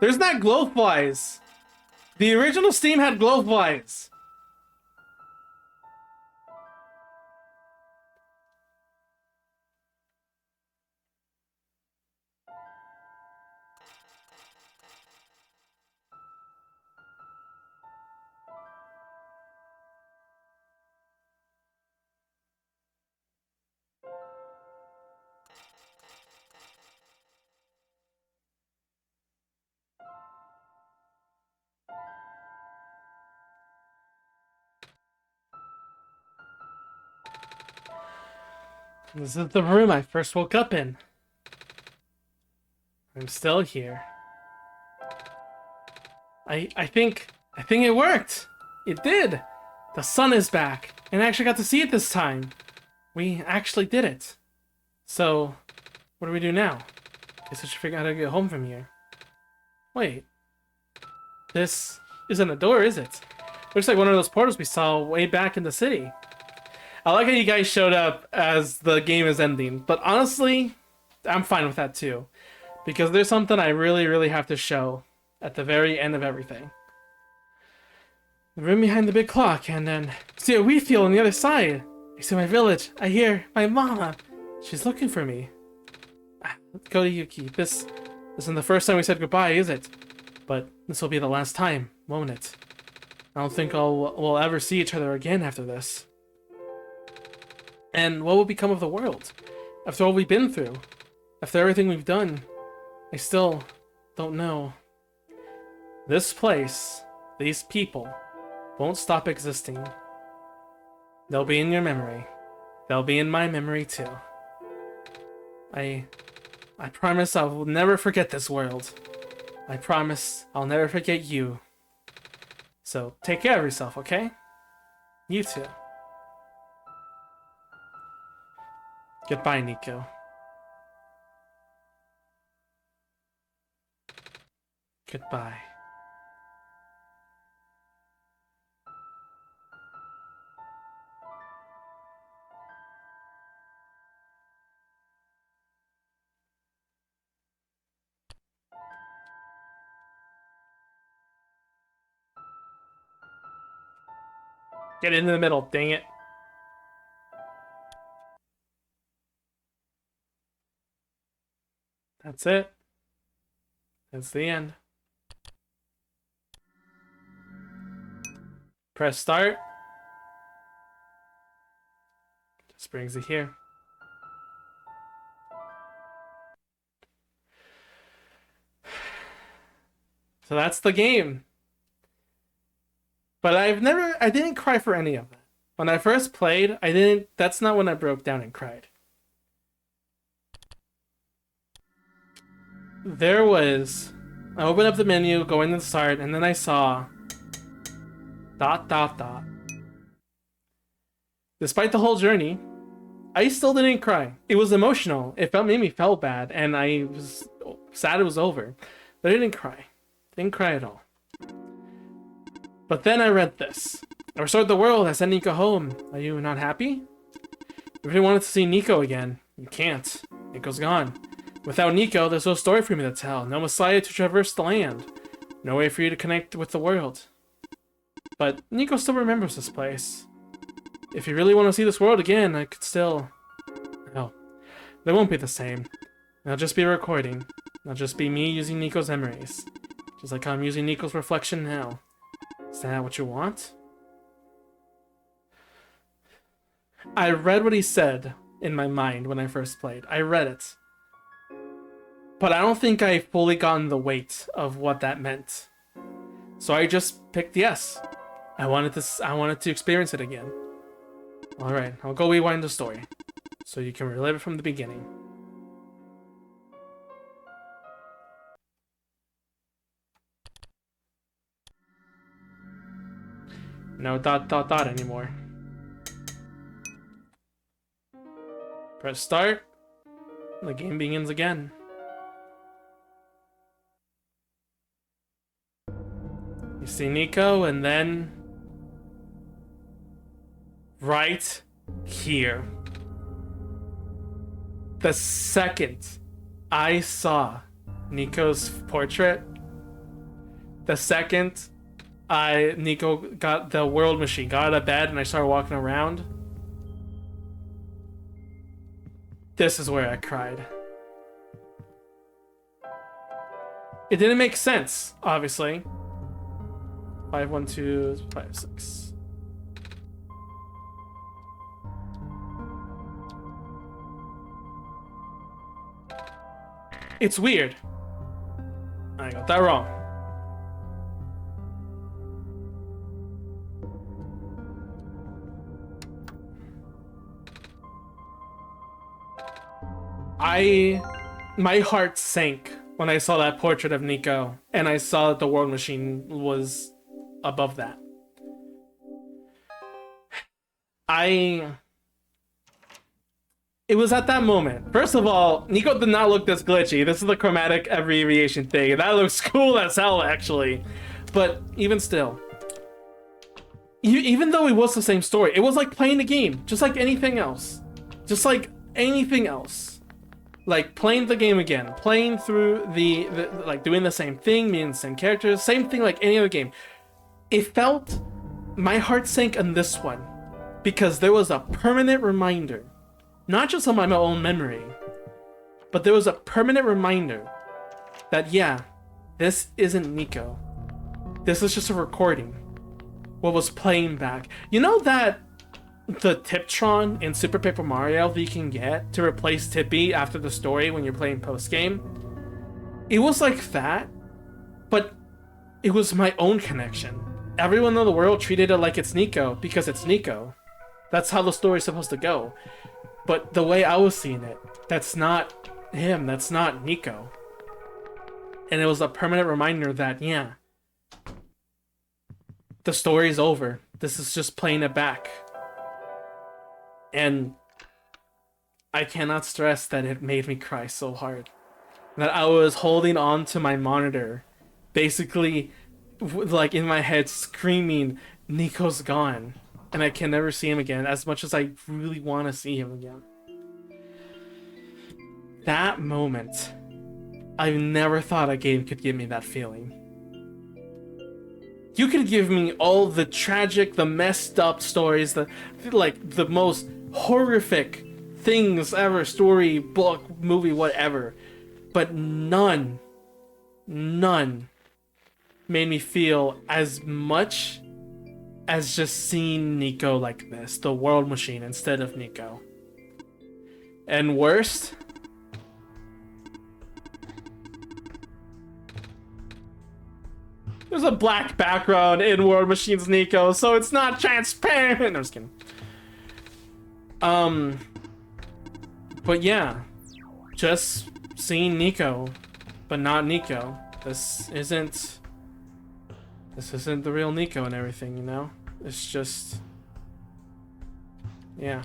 There's not glowflies. The original Steam had glowflies. This is the room I first woke up in. I'm still here. I think it worked. It did. The sun is back, and I actually got to see it this time. We actually did it. So, what do we do now? Guess I should figure out how to get home from here. Wait. This isn't a door, is it? Looks like one of those portals we saw way back in the city. I like how you guys showed up as the game is ending, but honestly, I'm fine with that too. Because there's something I really have to show at the very end of everything. The room behind the big clock, and then see a wheat field on the other side. I see my village. I hear my mama. She's looking for me. Let's go to Yuki. This isn't the first time we said goodbye, is it? But this will be the last time, won't it? I don't think we'll ever see each other again after this. And what will become of the world? After all we've been through? After everything we've done? I still don't know. This place, these people, won't stop existing. They'll be in your memory. They'll be in my memory too. I promise I will never forget this world. I promise I'll never forget you. So take care of yourself, okay? You too. Goodbye, Nico. Goodbye. Get into the middle, dang it. That's it. That's the end. Press start. Just brings it here. So that's the game. But I didn't cry for any of that. When I first played, that's not when I broke down and cried. I opened up the menu, going to start, and then I saw ... Despite the whole journey, I still didn't cry. It was emotional. Made me feel bad, and I was sad it was over. But I didn't cry. Didn't cry at all. But then I read this. I restored the world. I sent Nico home. Are you not happy? If you wanted to see Nico again, you can't. Nico's gone. Without Nico, there's no story for me to tell. No Messiah to traverse the land. No way for you to connect with the world. But Nico still remembers this place. If you really want to see this world again, I could still... No. It won't be the same. It'll just be a recording. It'll just be me using Nico's memories. Just like how I'm using Nico's reflection now. Is that what you want? I read what he said in my mind when I first played. I read it. But I don't think I fully gotten the weight of what that meant. So I just picked yes. I wanted to experience it again. Alright, I'll go rewind the story. So you can relive it from the beginning. No ... anymore. Press start. The game begins again. You see Nico, and then... right here. The second I saw Nico's portrait, the second Nico got the world machine, got out of bed, and I started walking around, this is where I cried. It didn't make sense, obviously. 51256. It's weird. I got that wrong. My heart sank when I saw that portrait of Nico, and I saw that the world machine was above that. It was at that moment. First of all, Nico did not look this glitchy. This is the chromatic abbreviation thing. That looks cool as hell, actually. But even still, even though it was the same story, it was like playing the game, just like anything else. Just like anything else. Like playing the game again, playing through the like doing the same thing, meeting the same characters, same thing like any other game. It felt, my heart sank on this one because there was a permanent reminder, not just on my own memory, but there was a permanent reminder that yeah, this isn't Nico. This is just a recording. What was playing back. You know that the Tiptron in Super Paper Mario that you can get to replace Tippy after the story when you're playing post-game? It was like that, but it was my own connection. Everyone in the world treated it like it's Nico because it's Nico. That's how the story's supposed to go. But the way I was seeing it, that's not him, that's not Nico. And it was a permanent reminder that, yeah, the story's over. This is just playing it back. And I cannot stress that it made me cry so hard. That I was holding on to my monitor, basically, like in my head, screaming, Nico's gone. And I can never see him again, as much as I really want to see him again. That moment, I've never thought a game could give me that feeling. You can give me all the tragic, the messed up stories, the most horrific things ever, story, book, movie, whatever. But none made me feel as much as just seeing Nico like this, the world machine instead of Nico. And worst, there's a black background in World Machine's Nico, so it's not transparent. No, I'm just kidding. But yeah, just seeing Nico, but not Nico. This isn't the real Nico and everything, you know? It's just, yeah.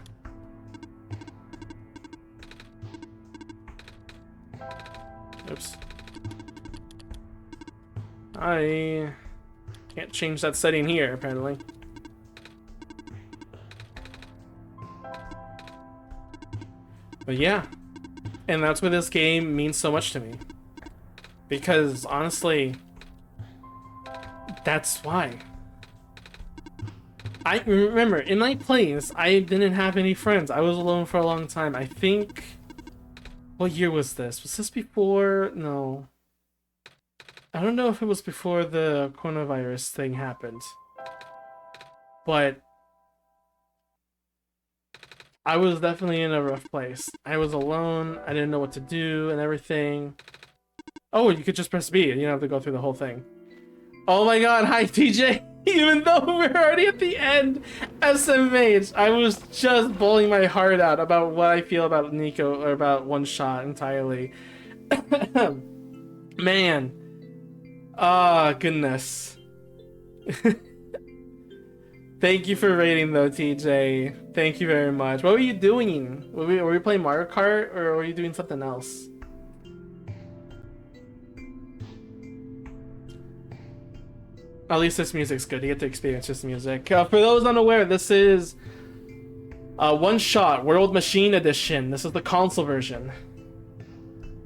Oops. I can't change that setting here, apparently. But yeah. And that's why this game means so much to me. Because, honestly, that's why. I remember, in my plays, I didn't have any friends. I was alone for a long time. I think... What year was this? Was this before... No. I don't know if it was before the coronavirus thing happened. But... I was definitely in a rough place. I was alone, I didn't know what to do and everything. Oh, you could just press B, you don't have to go through the whole thing. Oh my god, hi TJ! Even though we're already at the end, SMH, I was just bawling my heart out about what I feel about Nico, or about OneShot entirely. Man. Ah, goodness. Thank you for rating though, TJ. Thank you very much. What were you doing? Were we playing Mario Kart, or were you doing something else? At least this music's good. You get to experience this music. For those unaware, this is OneShot World Machine Edition. This is the console version.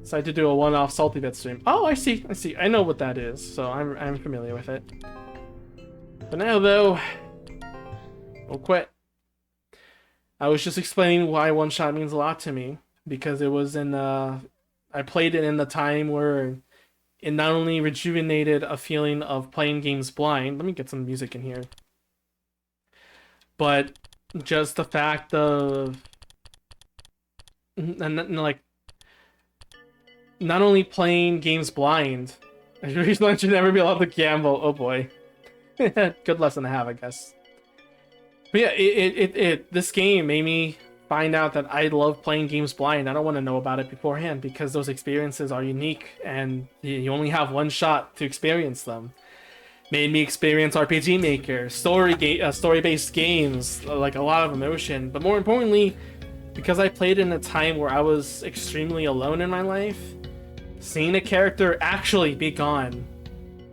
So I had to do a one-off Salty Bit stream. Oh, I see. I know what that is, so I'm familiar with it. But now, though, we'll quit. I was just explaining why OneShot means a lot to me, because it was in I played it in the time where it not only rejuvenated a feeling of playing games blind. Let me get some music in here. But just the fact of, like, not only playing games blind, you should never be allowed to gamble. Oh boy. Good lesson to have, I guess. But yeah, this game made me find out that I love playing games blind. I don't want to know about it beforehand, because those experiences are unique and you only have one shot to experience them. Made me experience RPG Maker, story-based games, like a lot of emotion. But more importantly, because I played in a time where I was extremely alone in my life, seeing a character actually be gone,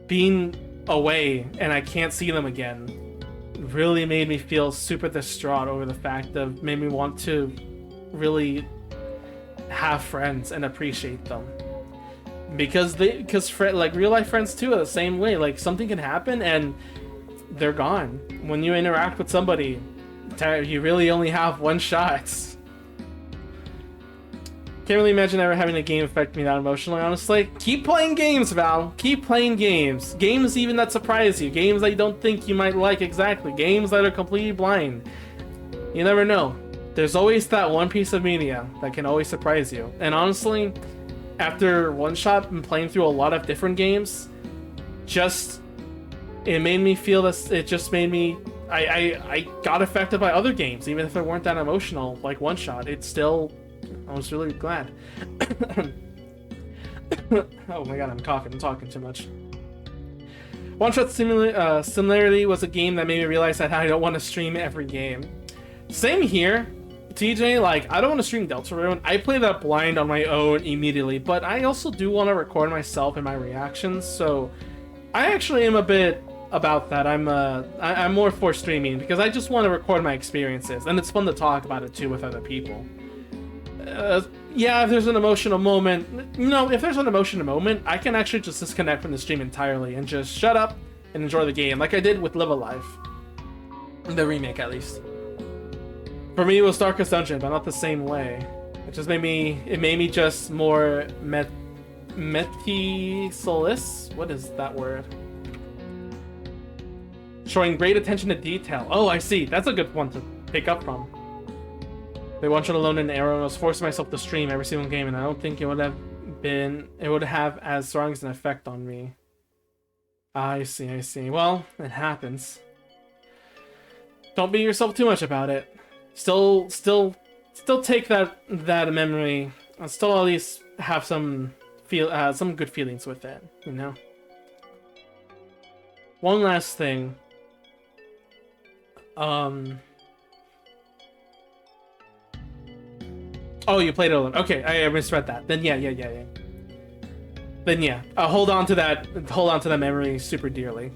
being away, and I can't see them again, really made me feel super distraught over the fact of, made me want to really have friends and appreciate them, because like real life friends too are the same way. Like, something can happen and they're gone. When you interact with somebody, you really only have one shot. Can't really imagine ever having a game affect me that emotionally, honestly. Keep playing games, Val. Keep playing games. Games even that surprise you. Games that you don't think you might like exactly. Games that are completely blind. You never know. There's always that one piece of media that can always surprise you. And honestly, after OneShot and playing through a lot of different games, it made me feel this. It just made me... I got affected by other games, even if they weren't that emotional, like OneShot. It's still... I was really glad. Oh my god, I'm coughing. I'm talking too much. OneShot similarly was a game that made me realize that I don't want to stream every game. Same here. TJ, like, I don't want to stream Deltarune. I play that blind on my own immediately, but I also do want to record myself and my reactions, so I actually am a bit about that. I'm more for streaming, because I just want to record my experiences, and it's fun to talk about it too with other people. Yeah, if there's an emotional moment, if there's an emotional moment, I can actually just disconnect from the stream entirely and just shut up, and enjoy the game, like I did with Live Alive, the remake at least. For me, it was Darkest Dungeon, but not the same way. It just made me just more meticulous. What is that word? Showing great attention to detail. Oh, I see. That's a good one to pick up from. They one shot alone in Arrow, and I was forcing myself to stream every single game, and I don't think it would have as strong as an effect on me. I see. Well, it happens. Don't beat yourself too much about it. Still take that memory and still at least have some good feelings with it, you know? One last thing. Oh, you played it alone. Okay, I misread that. Then yeah. Then yeah, hold on to that memory super dearly.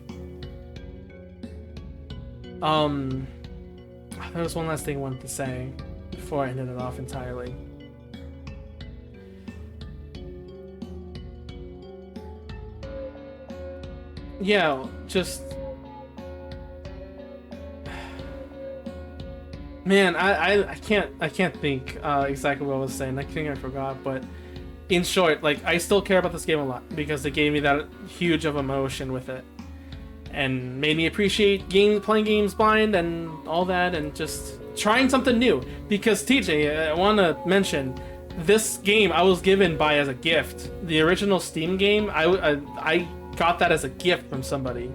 There was one last thing I wanted to say before I ended it off entirely. Yeah, just... Man, I can't think exactly what I was saying. I think I forgot, but in short, like, I still care about this game a lot because it gave me that huge of emotion with it. And made me appreciate playing games blind and all that, and just trying something new. Because TJ, I want to mention, this game I was given as a gift. The original Steam game, I got that as a gift from somebody.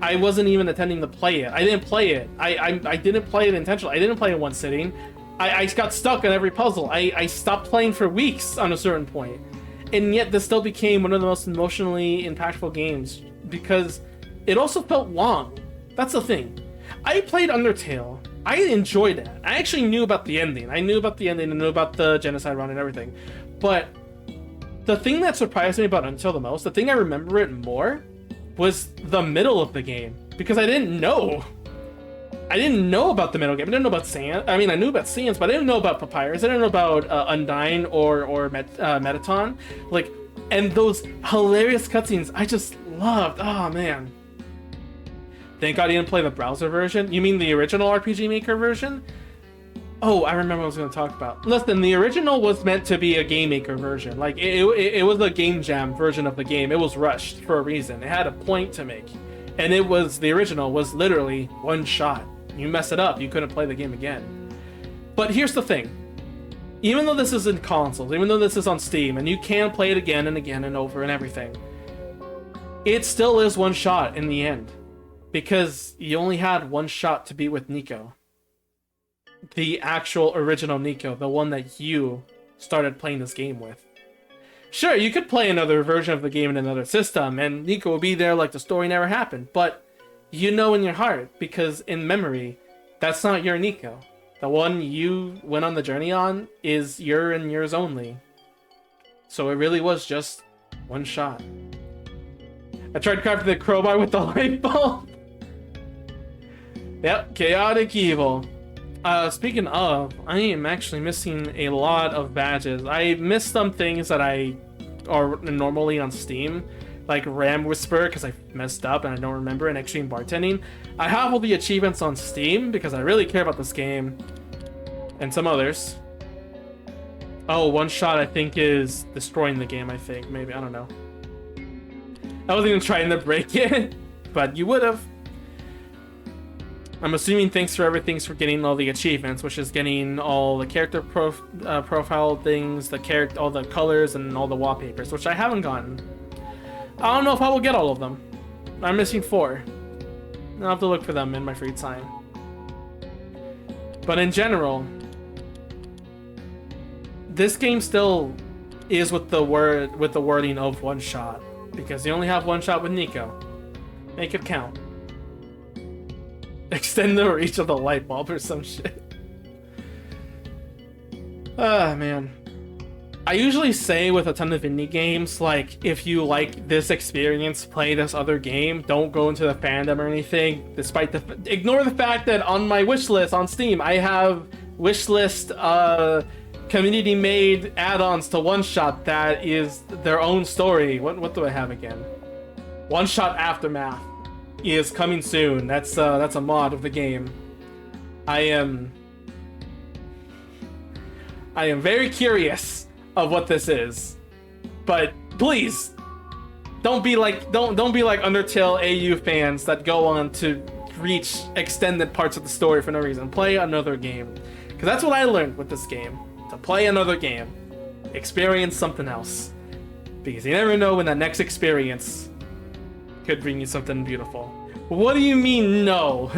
I wasn't even intending to play it. I didn't play it. I didn't play it intentionally. I didn't play it in one sitting. I got stuck on every puzzle. I stopped playing for weeks on a certain point. And yet this still became one of the most emotionally impactful games because it also felt long. That's the thing. I played Undertale. I enjoyed it. I actually knew about the ending. I knew about the ending and knew about the genocide run and everything. But the thing that surprised me about Undertale the most, the thing I remember it more, was the middle of the game. Because I didn't know. I didn't know about the middle game. I didn't know about Sans. I mean, I knew about Sans, but I didn't know about Papyrus. I didn't know about Undyne or Metaton. Like, and those hilarious cutscenes, I just loved. Oh, man. Thank God you didn't play the browser version. You mean the original RPG Maker version? Oh, I remember what I was going to talk about. Listen, the original was meant to be a Game Maker version. Like, it was a Game Jam version of the game. It was rushed for a reason. It had a point to make. And the original was literally one shot. You mess it up, you couldn't play the game again. But here's the thing. Even though this is in consoles, even though this is on Steam, and you can play it again and again and over and everything, it still is one shot in the end. Because you only had one shot to be with Nico. The actual original Nico, the one that you started playing this game with. Sure, you could play another version of the game in another system, and Nico will be there like the story never happened, but you know in your heart, because in memory, that's not your Nico. The one you went on the journey on is your and yours only. So it really was just one shot. I tried crafting the crowbar with the light bulb. Yep, chaotic evil. Speaking of, I am actually missing a lot of badges. I missed some things that I are normally on Steam, like Ram Whisper, because I messed up and I don't remember, and Extreme Bartending. I have all the achievements on Steam because I really care about this game, and some others. Oh, OneShot I think is destroying the game, I think. Maybe, I don't know. I wasn't even trying to break it, but you would have. I'm assuming thanks for everything's for getting all the achievements, which is getting all the character profile things, all the colors, and all the wallpapers, which I haven't gotten. I don't know if I will get all of them. I'm missing 4. I'll have to look for them in my free time. But in general, this game still is with the wording of one shot, because you only have one shot with Nico. Make it count. Extend the reach of the light bulb or some shit. Ah, man. I usually say with a ton of indie games, like, if you like this experience, play this other game. Don't go into the fandom or anything. Ignore the fact that on my wish list on Steam, I have wishlist community-made add-ons to OneShot that is their own story. What do I have again? OneShot Aftermath. is coming soon. That's a mod of the game. I am very curious of what this is, but please don't be like Undertale AU fans that go on to reach extended parts of the story for no reason. Play another game, because that's what I learned with this game. To play another game, experience something else, because you never know when that next experience could bring you something beautiful. What do you mean no?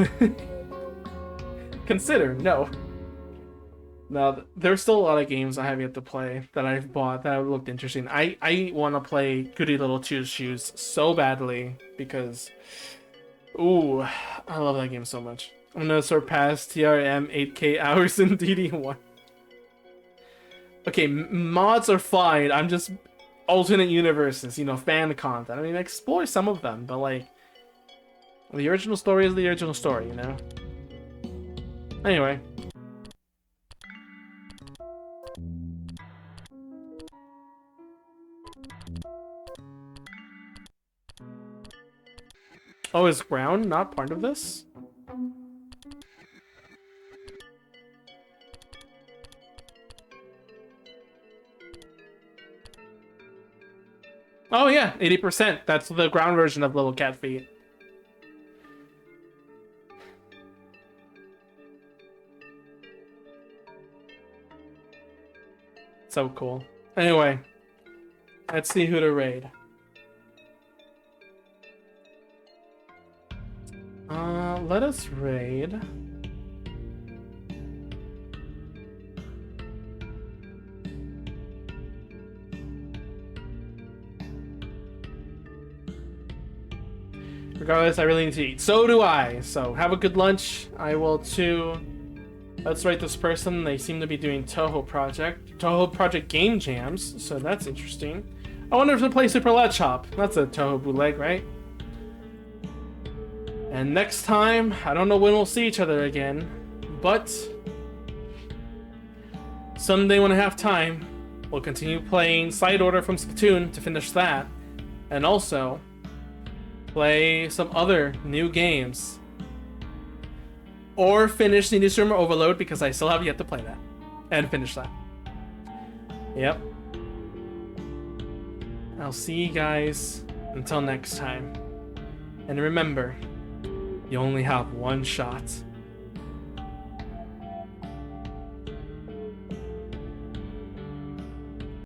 Consider no. Now, there's still a lot of games I have yet to play that I've bought that looked interesting. I want to play Goody Little Two Shoes so badly because, ooh, I love that game so much. I'm gonna surpass TRM 8K hours in DD1. Okay, mods are fine. I'm just alternate universes, you know, fan content. I mean, explore some of them, but like, the original story is the original story, you know? Anyway. Oh, is ground not part of this? Oh yeah, 80%. That's the ground version of Little Cat Feet. So cool. Anyway, let's see who to raid. Let us raid. Regardless, I really need to eat. So do I. So have a good lunch. I will too. Let's rate this person. They seem to be doing Toho Project game jams. So that's interesting. I wonder if they play Super Let's Hop. That's a Toho bootleg, right? And next time, I don't know when we'll see each other again, but someday when I have time, we'll continue playing Side Order from Splatoon to finish that, and also play some other new games, or finish Needy Streamer Overload, because I still have yet to play that and finish that. Yep. I'll see you guys until next time, and remember, you only have one shot.